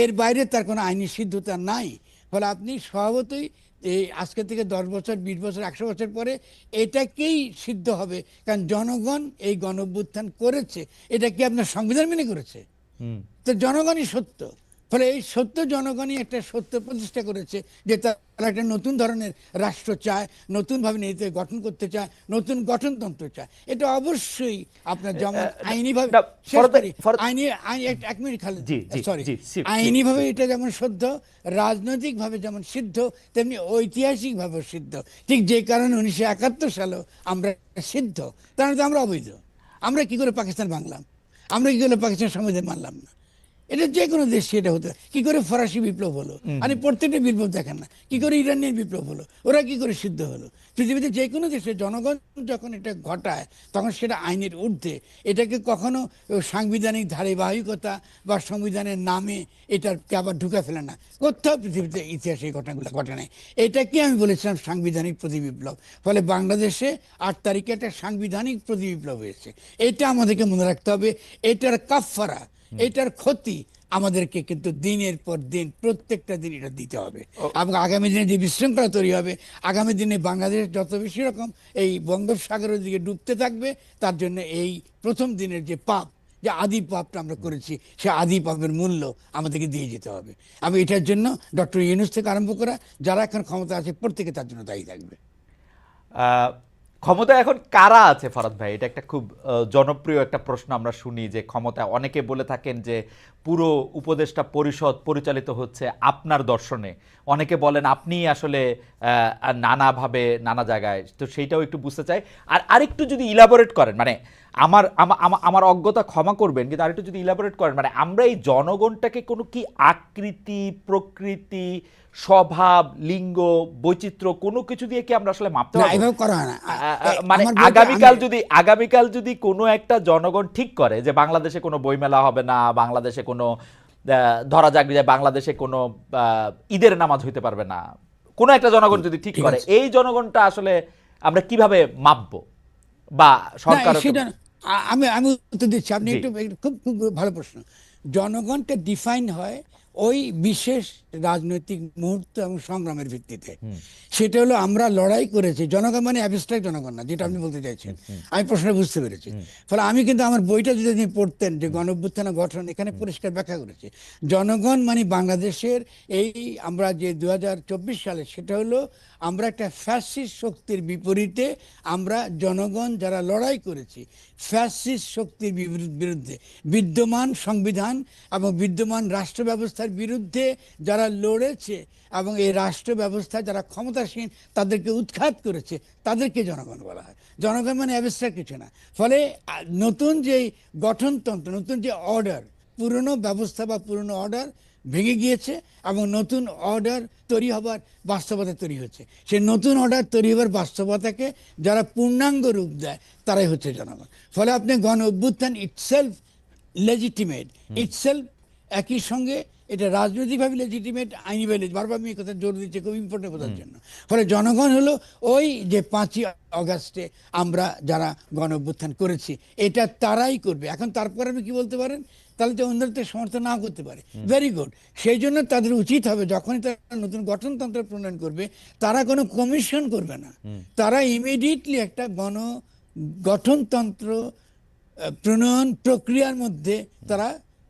[SPEAKER 2] এর বাইরে তার কোনো আইনি সিদ্ধতা নাই। ফলে আপনি স্বভাবতই এই আজকে থেকে 10 বছর, 20 বছর, 100 বছর পরে এটাকেই সিদ্ধ হবে, কারণ জনগণ এই গণ অভ্যুত্থান করেছে। এটা কি আপনার সংবিধান মেনে করেছে? তো জনগণই সত্য। ফলে এই সত্য জনগণই একটা সত্য প্রতিষ্ঠা করেছে যে তারা একটা নতুন ধরনের রাষ্ট্র চায়, নতুনভাবে নিজেদের গঠন করতে চায়, নতুন গঠনতন্ত্র চায়। এটা অবশ্যই আপনার যেমন আইনিভাবে, এক মিনিট খালেদ, সরি, আইনিভাবে এটা যেমন শুদ্ধ, রাজনৈতিকভাবে যেমন সিদ্ধ, তেমনি ঐতিহাসিকভাবে সিদ্ধ। ঠিক যে কারণে 1971 সালেও আমরা সিদ্ধ, তার মানে আমরা অবৈধ। আমরা কি করে পাকিস্তান ভাঙলাম? আমরা কি করে পাকিস্তান সংবিধান মানলাম না? এটা যে কোনো দেশ সেটা হতো। কি করে ফরাসি বিপ্লব হলো? আপনি প্রত্যেকটা বিপ্লব দেখেন না, কি করে ইরানের বিপ্লব হলো, ওরা কি করে সিদ্ধ হলো? পৃথিবীতে যে কোনো দেশে জনগণ যখন এটা ঘটায় তখন সেটা আইনের ঊর্ধ্বে। এটাকে কখনো সাংবিধানিক ধারাবাহিকতা বা সংবিধানের নামে এটাকে আবার ঢুকে ফেলে না। কোথাও পৃথিবীতে ইতিহাসে এই ঘটনাগুলো ঘটে নাই। এটাকে আমি বলেছিলাম সাংবিধানিক প্রতিবিপ্লব। ফলে বাংলাদেশে 8 তারিখে একটা সাংবিধানিক প্রতিবিপ্লব হয়েছে। এটা আমাদেরকে মনে রাখতে হবে। এটার কাফফারা, এটার ক্ষতি আমাদেরকে কিন্তু দিনের পর দিন, প্রত্যেকটা দিন এটা দিতে হবে। এবং আগামী দিনে যে বিশৃঙ্খলা তৈরি হবে, আগামী দিনে বাংলাদেশ যত বেশি রকম এই বঙ্গোপসাগরের দিকে ডুবতে থাকবে, তার জন্য এই প্রথম দিনের যে পাপ, যে আদি পাপটা আমরা করেছি, সে আদি পাপের মূল্য আমাদেরকে দিয়ে যেতে হবে। আমি এটার জন্য ডক্টর ইউনূস থেকে আরম্ভ করা যারা এখন ক্ষমতা আছে প্রত্যেকে তার জন্য দায়ী থাকবে।
[SPEAKER 1] ক্ষমতা এখন কারা আছে ফরাদ ভাই? এটা একটা খুব জনপ্রিয় একটা প্রশ্ন আমরা শুনি যে ক্ষমতা, অনেকে বলে থাকেন যে পুরো উপদেষ্টা পরিষদ পরিচালিত হচ্ছে আপনার দর্শনে, অনেকে বলেন আপনি আসলে নানাভাবে নানা জায়গায়, তো সেইটাও একটু বুঝতে চাই। আর আরেকটু যদি ইলাবোরেট করেন, মানে আমার অজ্ঞতা ক্ষমা করবেন, কিন্তু আরেকটু যদি ইলাবোরেট করেন, মানে আমরা এই জনগণটাকে কোনো কি আকৃতি, প্রকৃতি, স্বভাব, লিঙ্গ, বৈচিত্র্য কোনো কিছু দিয়ে কি আমরা আসলে মাপতে পারবো? মানে আগামীকাল যদি কোনো একটা জনগণ ঠিক করে যে বাংলাদেশে কোনো বইমেলা হবে না, বাংলাদেশে কোনো ধরা যাক যে বাংলাদেশে কোনো ঈদের নামাজ হইতে পারবে না, কোনো একটা জনগণ যদি ঠিক করে, এই জনগণটা আসলে আমরা কিভাবে মাপবো? বা সরকার,
[SPEAKER 2] আমি উত্তর দিচ্ছি, আপনি একটু খুব খুব ভালো প্রশ্ন। জনগণটা ডিফাইন হয় ওই বিশেষ রাজনৈতিক মুহূর্ত এবং সংগ্রামের ভিত্তিতে। সেটা হলো আমরা লড়াই করেছি, জনগণ মানে অ্যাবস্ট্রাক্ট জনগণ না, যেটা আপনি বলতে চাইছেন। আমি প্রশ্নটা বুঝতে পেরেছি। ফলে আমি কিন্তু আমার বইটা যদি আপনি পড়তেন যে গণ অভ্যুত্থান ও গঠন, এখানে পরিষ্কার ব্যাখ্যা করেছি জনগণ মানে বাংলাদেশের এই আমরা যে 2024 সালে, সেটা হলো আমরা একটা ফ্যাসিস্ট শক্তির বিপরীতে আমরা জনগণ যারা লড়াই করেছি ফ্যাসিস্ট শক্তির বিরুদ্ধে, বিদ্যমান সংবিধান এবং বিদ্যমান রাষ্ট্র ব্যবস্থার বিরুদ্ধে যারা লড়েছে এবং এই রাষ্ট্র ব্যবস্থা যারা ক্ষমতাসীন তাদেরকে উৎখাত করেছে, তাদেরকে জনগণ বলা হয়। জনগণ মানে অ্যাবস্ট্রাক্ট কিছু না। ফলে নতুন যে গঠনতন্ত্র, নতুন যে অর্ডার, পুরনো ব্যবস্থা বা পুরনো অর্ডার ভেঙে গিয়েছে এবং নতুন অর্ডার তৈরি হবার বাস্তবতা তৈরি হচ্ছে। সেই নতুন অর্ডার তৈরি হবার বাস্তবতাকে যারা পূর্ণাঙ্গ রূপ দেয় তারাই হচ্ছে জনগণ। ফলে আপনি গণ অভ্যুত্থান ইটসেলফ লেজিটিমেট, ইটসেলফ একই সঙ্গে এটা রাজনৈতিকভাবে লেজিটিমেট, আইনিভাবে, বারবার আমি এই কথা জোর দিচ্ছি খুব ইম্পর্টেন্ট বোঝার জন্য। ফলে জনগণ হলো ওই যে 5ই আগস্টে আমরা যারা গণ অভ্যুত্থান করেছি এটা তারাই করবে। এখন তারপরে আপনি কি বলতে পারেন, তাহলে তো অন্যদের সমর্থন নাও করতে পারে, ভেরি গুড। সেই জন্য তাদের উচিত হবে যখনই তারা নতুন গঠনতন্ত্র প্রণয়ন করবে তারা কোনো কমিশন করবে না, তারা ইমিডিয়েটলি একটা গঠনতন্ত্র প্রণয়ন প্রক্রিয়ার মধ্যে তারা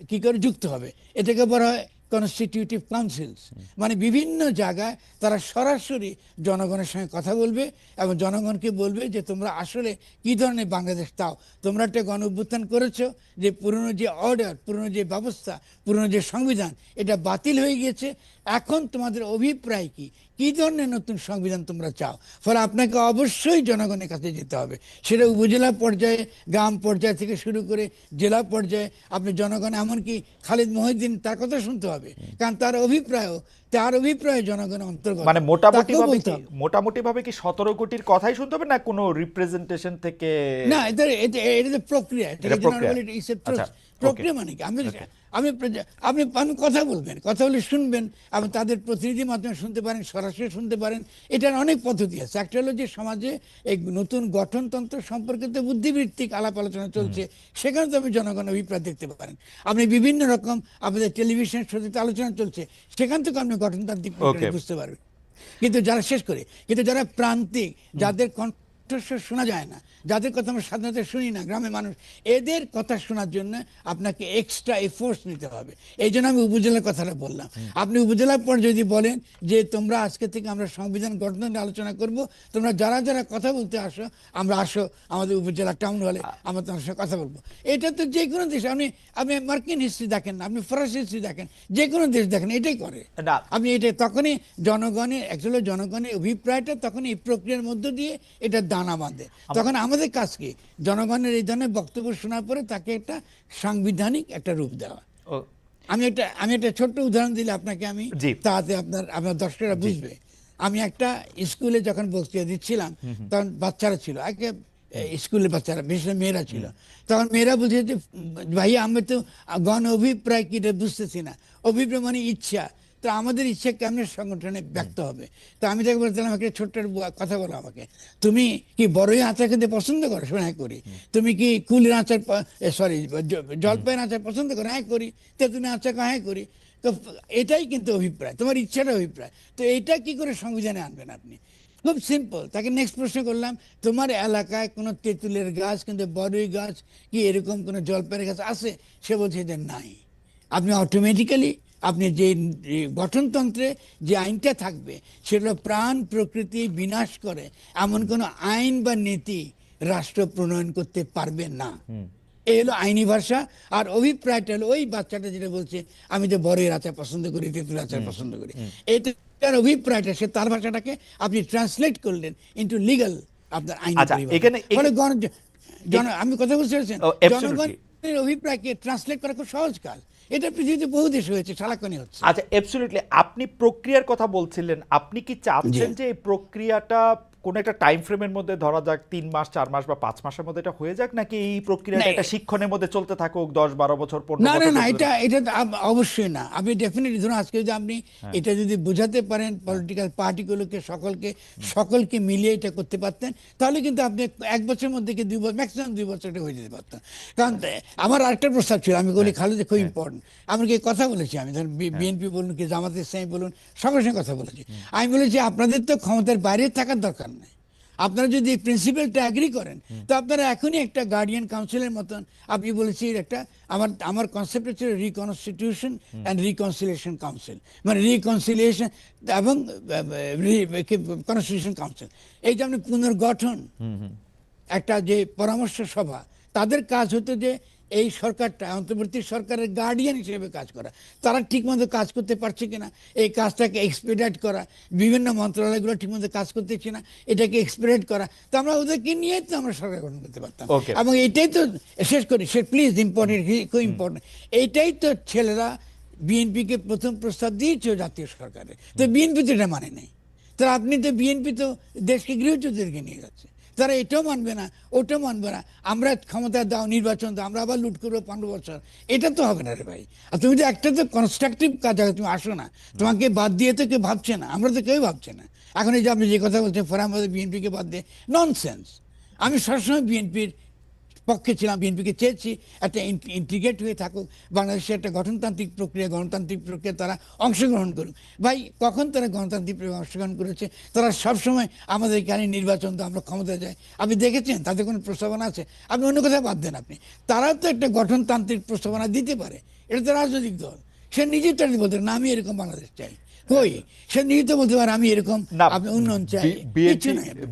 [SPEAKER 2] কি করে যুক্ত হবে। এটাকে বলা হয় কনস্টিটিউটিভ কাউন্সিলস, মানে বিভিন্ন জায়গায় তারা সরাসরি জনগণের সঙ্গে কথা বলবে এবং জনগণকে বলবে যে তোমরা আসলে কি ধরনের বাংলাদেশ চাও। তোমরা একটা গণ অভ্যুত্থান করেছো, যে পুরনো যে অর্ডার, পুরনো যে ব্যবস্থা, পুরনো যে সংবিধান এটা বাতিল হয়ে গিয়েছে, এখন তোমাদের অভিপ্রায় কি, কি ধরনের নতুন সংবিধান তোমরা চাও। ফলে আপনাকে অবশ্যই জনগণের কাছে যেতে হবে, সেটা উপজেলা পর্যায়ে, গ্রাম পর্যায় থেকে শুরু করে জেলা পর্যায়ে। আপনি জনগণ, এমনকি খালিদ মহিউদ্দিন, তার কথা শুনতে হবে, কারণ তার অভিপ্রায় জনগণের অন্তর্গত।
[SPEAKER 1] মানে মোটামুটি ভাবে কি 17 কোটির কথাই শুনতে হবে, না কোনো রিপ্রেজেন্টেশন থেকে?
[SPEAKER 2] না, এটা এটা এটা প্রক্রিয়া,
[SPEAKER 1] আচ্ছা,
[SPEAKER 2] প্রক্রিয়া মানে কি, আমি আপনি কথা বলবেন, কথা বলে শুনবেন এবং তাদের প্রতিনিধি মাধ্যমে শুনতে পারেন, সরাসরি শুনতে পারেন। এটার অনেক পদ্ধতি আছে। একটা হলো যে সমাজে এই নতুন গঠনতন্ত্র সম্পর্কিত বুদ্ধিবৃত্তিক আলাপ আলোচনা চলছে, সেখানে তো আপনি জনগণের অভিপ্রায় দেখতে পারেন। আপনি বিভিন্ন রকম আপনাদের টেলিভিশন শোতে আলোচনা চলছে, সেখান থেকে আপনি গঠনতান্ত্রিক প্রক্রিয়া বুঝতে পারবেন। কিন্তু যারা প্রান্তিক, যাদের কণ্ঠস্বর শোনা যায় না, যাদের কথা আমরা সাধারণত শুনি না, গ্রামের মানুষ, এদের কথা শোনার জন্য আপনাকে এক্সট্রা এফোর্টস নিতে হবে। এই জন্য আমি উপজেলার কথাটা বললাম। আপনি উপজেলার পর যদি বলেন যে তোমরা আজকে থেকে আমরা সংবিধান গঠন নিয়ে আলোচনা করব, তোমরা যারা যারা কথা বলতে আসো আমাদের উপজেলা টাউন হলে, আমরা তোমার সাথে কথা বলবো। এটা তো যে কোনো দেশ, আপনি মার্কিন হিস্ট্রি দেখেন, আপনি ফরাসি হিস্ট্রি দেখেন, যে কোনো দেশ দেখেন, এটাই করে। আপনি এটা তখনই জনগণের অভিপ্রায়টা তখন এই প্রক্রিয়ার মধ্য দিয়ে এটা দানা বাঁধে। তখন আমাদের কাজ কি, জনগণের এই ধরনের বক্তব্য শোনার পরে তাকে একটা সাংবিধানিক একটা রূপ দেওয়া। আমি একটা ছোট্ট উদাহরণ দিলে আপনাকে, তাতে আপনার দর্শকরা বুঝবে। আমি একটা স্কুলে যখন বক্তৃতা দিচ্ছিলাম, তখন বাচ্চারা ছিল, স্কুলের বাচ্চারা, বিশেষ করে মেয়েরা ছিল। তখন মেয়েরা বলছে যে ভাইয়া, আমি তো গণ অভিপ্রায় কি বুঝতেছি না। অভিপ্রায় মানে ইচ্ছা, তো আমাদের ইচ্ছা কেমন সংগঠনে ব্যক্ত হবে। তো আমি তাকে বলছিলাম, একটা ছোট্ট কথা বলো আমাকে, তুমি কি বড়ই আচার খেতে পছন্দ করো? হ্যাঁ করি। তুমি কি কুলের আচার, জলপাইয়ের আচার পছন্দ করো? হ্যাঁ করি। তেঁতুলের আচার? হ্যাঁ করি। তো এটাই কিন্তু অভিপ্রায়, তোমার ইচ্ছাটা অভিপ্রায়। তো এটা কি করে সংবিধানে আনবেন আপনি? খুব সিম্পল। তাকে নেক্সট প্রশ্ন করলাম, তোমার এলাকায় কোনো তেঁতুলের গাছ, কিন্তু বড়ই গাছ কি এরকম কোনো জলপাইয়ের গাছ আছে? সে বলছে যে নাই। আপনি অটোমেটিক্যালি আপনি যে গঠনতন্ত্রে যে আইনটা থাকবে সেটা প্রাণ প্রকৃতি বিনাশ করে এমন কোনো আইন বা নীতি রাষ্ট্র প্রণয়ন করতে পারবে না। এই হলো আইনি ভাষা। আর অভিপ্রায়টা হলো ওই বাচ্চাটা যেটা বলছে, আমি তো বড়ের আচার পছন্দ করি, তেঁতুল আচার পছন্দ করি, এটার অভিপ্রায়টা, সে তার ভাষাটাকে আপনি ট্রান্সলেট করলেন ইন্টু লিগাল আপনার আইন। আমি কথা বুঝতে পারছেন, জনগণের অভিপ্রায়কে ট্রান্সলেট করা খুব সহজ কাজ। এটা পৃথিবীতে বহু দেশ হয়েছে, সারাক্ষণই হচ্ছে।
[SPEAKER 1] আচ্ছা, অ্যাবসলিউটলি। আপনি প্রক্রিয়ার কথা বলছিলেন, আপনি কি চাচ্ছেন যে এই প্রক্রিয়াটা কোন একটা টাইম ফ্রেমের মধ্যে ধরা যাক 3 মাস 4 মাস বা 5 মাসের মধ্যে এটা হয়ে যাক, নাকি এই প্রক্রিয়াটা একটা শিক্ষণের মধ্যে চলতে থাকুক 10-12 বছর 15
[SPEAKER 2] না না
[SPEAKER 1] বছর
[SPEAKER 2] না,
[SPEAKER 1] পর্যন্ত?
[SPEAKER 2] এটা তো অবশ্যই না। আপনি ডেফিনেটলি ধরুন আজকে যদি আপনি এটা যদি বোঝাতে পারেন পলিটিক্যাল পার্টিগুলোকে, সকলকে মিলিয়ে এটা করতে পারতেন, তাহলে কিন্তু আপনি 1 বছরের মধ্যে কি 2 বছর, ম্যাক্সিমাম 2 বছর এটা হয়ে যেতে পারতেন। কারণ আমার আরেকটা প্রস্তাব ছিল, আমি বলি খালেদা খুব ইম্পর্টেন্ট, আমি কি কথা বলেছি, আমি ধরেন বিএনপি বলুন কি জামাত ইসলামী বলুন, সকলের সঙ্গে কথা বলেছি। আমি বলেছি আপনাদের তো ক্ষমতার বাইরে থাকার দরকার নেই, আপনারা যদি প্রিন্সিপালটা অ্যাগ্রি করেন তো আপনারা এখনই একটা গার্ডিয়ান কাউন্সিলের মতন, আপনি বলেছি একটা, আমার কনসেপ্ট হচ্ছে রিকনস্টিটিউশন অ্যান্ড রিকনসিলিয়েশন কাউন্সিল, মানে রিকনসিলিয়েশন এবং কনস্টিটিউশন কাউন্সিল, এই যে আপনি পুনর্গঠন একটা যে পরামর্শ সভা, তাদের কাজ হতো যে এই সরকারটা অন্তর্বর্তী সরকারের গার্ডিয়ান হিসেবে কাজ করা, তারা ঠিকমতো কাজ করতে পারছে কিনা এই কাজটাকে এক্সপেডিট করা, বিভিন্ন মন্ত্রণালয়গুলো ঠিকমতো কাজ করতেছে না এটাকে এক্সপেডিট করা, তো আমরা ওদেরকে নিয়ে তো আমরা সরকার গঠন করতে পারতাম। এবং এটাই তো শেষ করি, সে প্লিজ ইম্পর্টেন্ট, খুব ইম্পর্টেন্ট, এইটাই তো ছেলেরা বিএনপিকে প্রথম প্রস্তাব দিয়েছে জাতীয় সরকারে, তো বিএনপি তো এটা মানে নেই। তো আপনি তো বিএনপি তো দেশকে গৃহযুদ্ধেরকে নিয়ে যাচ্ছে, তারা এটাও মানবে না ওটাও মানবে না, আমরা ক্ষমতা দাও, নির্বাচন দাও, আমরা আবার লুট করবো 15 বছর, এটা তো হবে না রে ভাই। আর তুমি তো একটা তো কনস্ট্রাকটিভ কাজ, তুমি আসো না, তোমাকে বাদ দিয়ে তো কেউ ভাবছে না, আমরা তো কেউ ভাবছে না। এখন এই যে আপনি যে কথা বলছেন ফোরাম বিএনপিকে বাদ দিয়ে, ননসেন্স। আমি সবসময় বিএনপির পক্ষে ছিলাম, বিএনপিকে চেয়েছি একটা ইন্টিগ্রেট হয়ে থাকুক, বাংলাদেশে একটা গঠনতান্ত্রিক প্রক্রিয়া তারা অংশগ্রহণ করুক। ভাই কখন তারা গণতান্ত্রিক প্রক্রিয়া অংশগ্রহণ করেছে? তারা সবসময় আমাদের এখানে নির্বাচন তো আমরা ক্ষমতা যাই, আপনি দেখেছেন তাদের কোনো প্রস্তাবনা আছে? আপনি অন্য কোথায় বাদ দেন, আপনি তারাও তো একটা গঠনতান্ত্রিক প্রস্তাবনা দিতে পারে, এটা তো রাজনৈতিক দল, সে নিজের তো বলতে না আমি এরকম বাংলাদেশ চাই, কই সে নিজে তো বলতে পারে আমি এরকম উন্নয়ন চাই।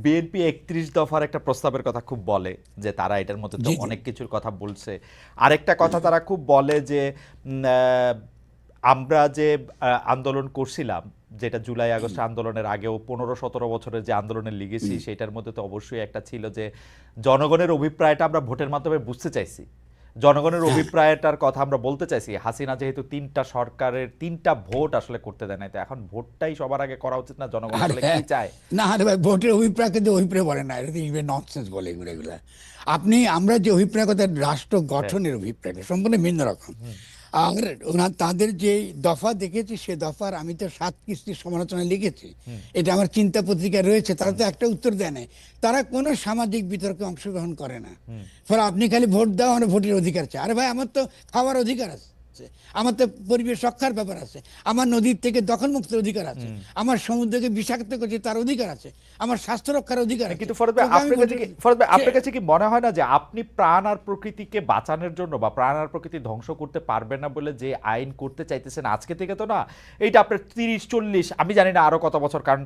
[SPEAKER 1] বিএনপি 31 দফার একটা প্রস্তাবের কথা খুব বলে যে তারা এটার মধ্যে তো অনেক কিছুর কথা বলছে। আরেকটা কথা তারা খুব বলে যে আমরা যে আন্দোলন করছিলাম, যেটা জুলাই আগস্ট আন্দোলনের আগেও 15-17 বছরের যে আন্দোলনের লিগেসি, সেটার মধ্যে তো অবশ্যই একটা ছিল যে জনগণের অভিপ্রায়টা আমরা ভোটের মাধ্যমে বুঝতে চাইছি, জনগণের অভিপ্রায়টার কথা আমরা বলতে চাইছি। হাসিনা যেহেতু 3টা সরকারের 3টা ভোট আসলে করতে দেয় নাই, তো এখন ভোটটাই সবার আগে করা উচিত না? জনগণ আসলে কি চায়?
[SPEAKER 2] না আরে ভাই, ভোটের অভিপ্রায় কিন্তু অভিপ্রায় বলে না, এটা ননসেন্স বলে এগুলো। আমরা যে অভিপ্রায় কথা, রাষ্ট্র গঠনের অভিপ্রায়টা সম্পূর্ণ ভিন্ন রকম। আর তাদের যে দফা দেখেছি, সে দফার আমি তো 7 কিস্তির সমালোচনা লিখেছি, এটা আমার চিন্তা পত্রিকায় রয়েছে। তারা তো একটা উত্তর দেয় না, তারা কোনো সামাজিক বিতর্কে অংশগ্রহণ করে না। ফলে আপনি খালি ভোট দাও, আমার ভোটের অধিকার চাই। আরে ভাই আমার তো খাওয়ার অধিকার আছে, আমার তো পরিবেশ রক্ষার ব্যাপার আছে, আমার নদীর থেকে দখল মুক্তের অধিকার আছে, আমার সমুদ্রকে বিষাক্ত করছে তার অধিকার আছে, আমার স্বাস্থ্য রক্ষার অধিকার আছে।
[SPEAKER 1] কিন্তু ফরদ ভাই আপনার কাছে কি মনে হয় না যে আপনি প্রাণ আর প্রকৃতিকে বাঁচানোর জন্য বা প্রাণ আর প্রকৃতি ধ্বংস করতে পারবেন না বলে যে আইন করতে চাইতেছেন আজকে থেকে, তো না এইটা আপনার 30-40, আমি জানি না আরো কত বছর, কারণ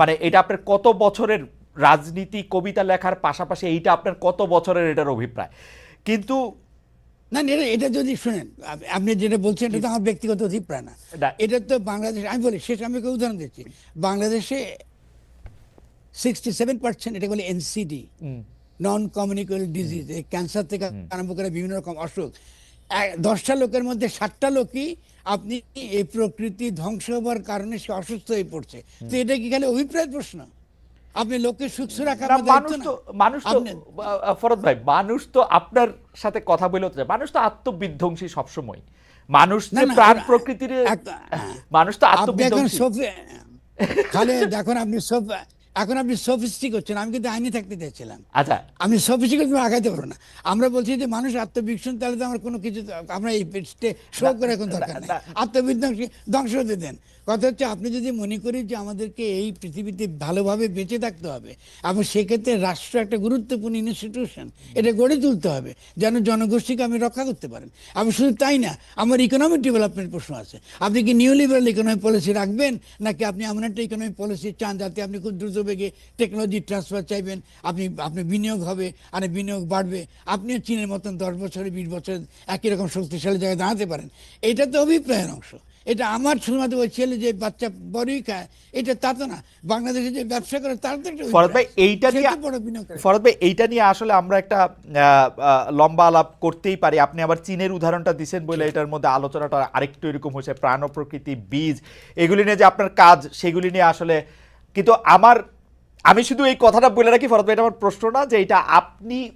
[SPEAKER 1] মানে এটা আপনার কত বছরের রাজনীতি কবিতা লেখার পাশাপাশি এইটা আপনার কত বছরের এটার অভিপ্রায়। কিন্তু
[SPEAKER 2] না এটা যদি শুনেন, আপনি যেটা বলছেন এটা তো আমার ব্যক্তিগত অভিপ্রায় না, এটা তো বাংলাদেশ, আমি বলি শেষ, আমি একটা উদাহরণ দিচ্ছি। বাংলাদেশে 67% এটা বলে NCD, non communicable disease, cancer থেকে আরম্ভ করে বিভিন্ন রকম অসুখ, 10টা লোকের মধ্যে 7টা লোকই আপনি এই প্রকৃতি ধ্বংস হওয়ার কারণে সে অসুস্থ হয়ে পড়ছে। তো এটা কি খালি অভিপ্রায় প্রশ্ন? আপনি লোককে সুস্থ রাখা
[SPEAKER 1] মানুষ তো ফরদ ভাই, মানুষ তো আপনার সাথে কথা বলে হতে চায়, মানুষ তো আত্মবিধ্বংসী সবসময়, মানুষ যে প্রাণ প্রকৃতির, মানুষ তো আত্মবিধ্বংসী।
[SPEAKER 2] খালি এখন আপনি সফিস্টিক হচ্ছেন, আমি কিন্তু আইনি থাকতে চাইছিলাম।
[SPEAKER 1] আচ্ছা,
[SPEAKER 2] আমি সফিস্টিক আগাইতে পারবো না। আমরা বলছি যে মানুষ আত্মবিধ্বংসী, তাহলে তো আমরা কোনো কিছু আমরা এই শো করে এখন দরকার নেই, আত্মবিধ্বংসী ধ্বংস হতে দেন। কথা হচ্ছে আপনি যদি মনে করি যে আমাদেরকে এই পৃথিবীতে ভালোভাবে বেঁচে থাকতে হবে, এবং সেক্ষেত্রে রাষ্ট্র একটা গুরুত্বপূর্ণ ইনস্টিটিউশন, এটা গড়ে তুলতে হবে যেন জনগোষ্ঠীকে আমি রক্ষা করতে পারেন। আমি শুধু তাই না, আমার ইকোনমিক ডেভেলপমেন্ট প্রশ্ন আছে। আপনি কি নিউ লিবারাল ইকোনমিক পলিসি রাখবেন, নাকি আপনি এমন একটা ইকোনমিক পলিসি চান যাতে আপনি খুব দ্রুত বেগে টেকনোলজি ট্রান্সফার চাইবেন, আপনি বিনিয়োগ হবে আর বিনিয়োগ বাড়বে, আপনিও চীনের মতন 10 বছরে 20 বছর একই রকম শক্তিশালী জায়গায় দাঁড়াতে পারেন। এটা তো অভিপ্রায়ের অংশ। এটা আমার শুধুমাত্র ওই ছেলে যে বাচ্চা বড়ই খায় এটা তা তো না, বাংলাদেশে যে ব্যবসা করে তার তো
[SPEAKER 1] ফরদ ভাই এইটা নিয়ে আসলে আমরা একটা লম্বা আলাপ করতেই পারি। আপনি আবার চীনের উদাহরণটা দিচ্ছেন বলে এটার মধ্যে আলোচনাটা আরেকটু এরকম হয়েছে, প্রাণ প্রকৃতি, বীজ, এগুলি নিয়ে যে আপনার কাজ, সেগুলি নিয়ে আসলে। কিন্তু আমার আমি শুধু এই কথাটা বলে রাখি ফরহাদ ভাই, এটা আমার প্রশ্ন না যে এটা আপনি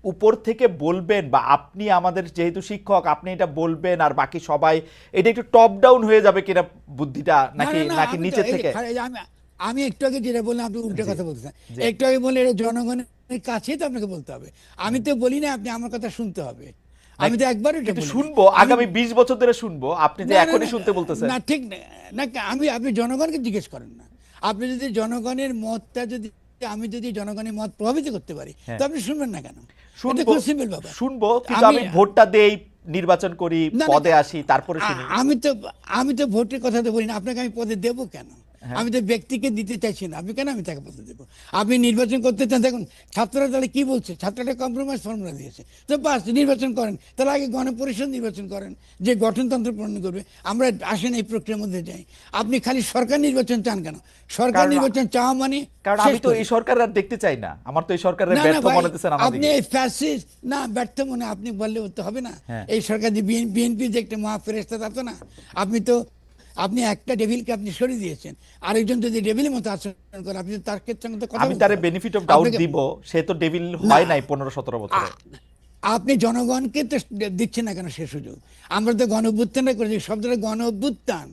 [SPEAKER 1] উপর থেকে বলবেন বা আপনি আমাদের যেহেতু শিক্ষক আপনি এটা বলবেন আর বাকি সবাই, এটা একটু টপ ডাউন হয়ে যাবে কিনা বুদ্ধিটা,
[SPEAKER 2] না
[SPEAKER 1] নাকি
[SPEAKER 2] না না,
[SPEAKER 1] নাকি
[SPEAKER 2] আমি তো
[SPEAKER 1] নিচের
[SPEAKER 2] এই যে
[SPEAKER 1] থেকে?
[SPEAKER 2] আমি আমি একটু আগে যেটা বললাম আপনি উল্টো
[SPEAKER 1] জি
[SPEAKER 2] কথা বলতেছেন।
[SPEAKER 1] জি
[SPEAKER 2] একটু আগে বলে এটা জনগণের কাছেই তো আপনাকে বলতে হবে। আমি তো বলি না আপনি আমার কথা শুনতে হবে, আমি
[SPEAKER 1] না-
[SPEAKER 2] তো একবার এটা
[SPEAKER 1] কিন্তু
[SPEAKER 2] বলি নাই।
[SPEAKER 1] শুনবো,
[SPEAKER 2] আমি
[SPEAKER 1] আগামী 20 বছর ধরে শুনবো, আপনি যে
[SPEAKER 2] না না
[SPEAKER 1] এখনই
[SPEAKER 2] না
[SPEAKER 1] শুনতে বলতেছেন।
[SPEAKER 2] না, ঠিক না। না, আপনি জনগণকে জিজ্ঞেস করেন না। আপনি যদি জনগণের মতটা যদি আমি যদি জনগণের মত প্রভাবিত করতে পারি তো
[SPEAKER 1] হ্যাঁ,
[SPEAKER 2] আপনি শুনবেন না কেন? এটা
[SPEAKER 1] শুনবো
[SPEAKER 2] খুব সিম্পল ব্যাপার।
[SPEAKER 1] শুনবো, কিন্তু
[SPEAKER 2] আমি
[SPEAKER 1] আমি ভোটটা দেই, নির্বাচন করি,
[SPEAKER 2] না না,
[SPEAKER 1] পদে আসি, তারপরে শুনি।
[SPEAKER 2] আমি তো ভোটের কথা তো বলি না, আপনাকে আমি পদে দেবো কেন?
[SPEAKER 1] হ্যাঁ,
[SPEAKER 2] আমি তো ব্যক্তিকে দিতে চাইছি না, আমি কেন আমি তাকে পদে দেবো? আপনি নির্বাচন করতে চান, দেখুন ছাত্ররা তাহলে কি বলছে, ছাত্ররা কম্প্রোমাইজ ফর্মুলা দিয়েছে, তো বাস নির্বাচন করেন। তাহলে আগে গণপরিষদ নির্বাচন করেন, যে গঠনতন্ত্র প্রণয়ন করবে। আমরা আসেন এই প্রক্রিয়ার মধ্যে যাই। আপনি খালি সরকার নির্বাচন চান কেন? সরকার
[SPEAKER 1] কারণ
[SPEAKER 2] নির্বাচন চাওয়া মানে
[SPEAKER 1] কারণ
[SPEAKER 2] শেষ
[SPEAKER 1] আমি তো
[SPEAKER 2] করি।
[SPEAKER 1] এই সরকার আর দেখতে চাই না, আমার তো এই সরকারের
[SPEAKER 2] না না
[SPEAKER 1] ব্যর্থ
[SPEAKER 2] ভাই,
[SPEAKER 1] মনে হচ্ছে নানা
[SPEAKER 2] আপনি
[SPEAKER 1] দিকে।
[SPEAKER 2] এই ফ্যাসিস্ট না ব্যর্থ মনে আপনি বললে তো হবে না।
[SPEAKER 1] হ্যাঁ,
[SPEAKER 2] এই সরকার যে বিএনপি যে একটা মহা ফেরেস্তা তা তো না। আপনি তো আপনি একটা ডেভিলকে আপনি সরিয়ে দিয়েছেন, আরেকজন যদি ডেভিলের মতো আচরণ করে আপনি তো তার সঙ্গে তো কথা
[SPEAKER 1] আমি
[SPEAKER 2] বলতে
[SPEAKER 1] তারে
[SPEAKER 2] হবে
[SPEAKER 1] বেনিফিট অফ ডাউট
[SPEAKER 2] আপনাকে।
[SPEAKER 1] দিব, সে তো ডেভিল
[SPEAKER 2] না,
[SPEAKER 1] হয় নাই 15-17 বছরে।
[SPEAKER 2] আ- আপনি জনগণকে তো দিচ্ছেন না কেন সে সুযোগ? আমরা তো গণ অভ্যুত্থানটা করেছি, শব্দটা গণ অভ্যুত্থান,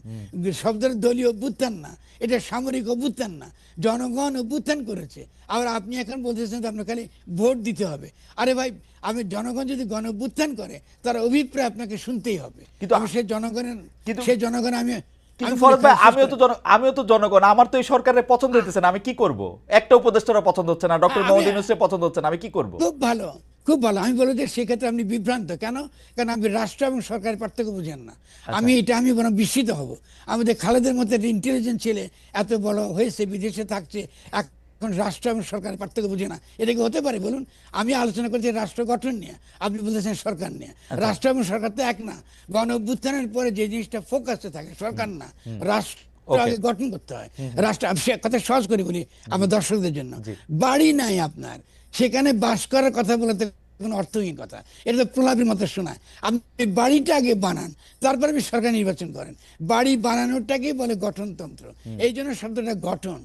[SPEAKER 2] শব্দটা দলীয় অভ্যুত্থান না, এটা সামরিক অভ্যুত্থান না, জনগণ অভ্যুত্থান করেছে। আবার আপনি এখন বলতেছেন যে আপনার খালি ভোট দিতে হবে। আরে ভাই, আমি জনগণ যদি গণ অভ্যুত্থান করে তার অভিপ্রায় আপনাকে শুনতেই হবে।
[SPEAKER 1] কিন্তু
[SPEAKER 2] আমি সেই জনগণের
[SPEAKER 1] কিন্তু
[SPEAKER 2] সেই জনগণ আমি
[SPEAKER 1] কিন্তু
[SPEAKER 2] আমি বলি
[SPEAKER 1] ফরহাদ ভাই,
[SPEAKER 2] খালি শেষ
[SPEAKER 1] আমিও
[SPEAKER 2] করে
[SPEAKER 1] তো আমিও তো জনগণ, আমার তো এই সরকারের পছন্দ হইতেছে না, আমি কি করব? একটা উপদেষ্টারও পছন্দ হচ্ছে না, ডক্টর
[SPEAKER 2] আমি
[SPEAKER 1] মোহাম্মদ ইউনূসের পছন্দ হচ্ছে না, আমি কি করব?
[SPEAKER 2] খুব ভালো, খুব ভালো। আমি বলবো যে সেক্ষেত্রে আপনি বিভ্রান্ত কেন? কারণ আপনি রাষ্ট্র এবং সরকারের পার্থক্য বুঝেন না।
[SPEAKER 1] আচ্ছা,
[SPEAKER 2] আমি বরং বিস্মিত হব। আমাদের খালেদের মতো একটা ইন্টেলিজেন্ট ছেলে এত বড় হয়েছে, বিদেশে থাকছে, এখন রাষ্ট্র এবং সরকারের পার্থক্য বুঝে না। এটা কি হতে পারে বলুন? আমি আলোচনা করছি রাষ্ট্র গঠন নিয়ে, আপনি বলতেছেন সরকার নিয়ে।
[SPEAKER 1] আচ্ছা,
[SPEAKER 2] রাষ্ট্র এবং সরকার তো এক না। গণ অভ্যুত্থানের পরে যে জিনিসটা ফোকাসে থাকে সরকার না, রাষ্ট্র
[SPEAKER 1] ওকে,
[SPEAKER 2] আগে গঠন করতে হয়। রাষ্ট্র আমি সে কথা সহজ করে বলি আমার দর্শকদের জন্য।
[SPEAKER 1] জি,
[SPEAKER 2] বাড়ি নাই আপনার, সেখানে বাস করার কথা বলতে কোনো অর্থহীন কথা। এটা তো প্রলাপের মতো শোনায়। আপনি বাড়িটা আগে বানান, তারপরে আপনি সরকার নির্বাচন করেন। বাড়ি বানানোটাকেই বলে গঠনতন্ত্র। এই জন্য শব্দটা গঠন।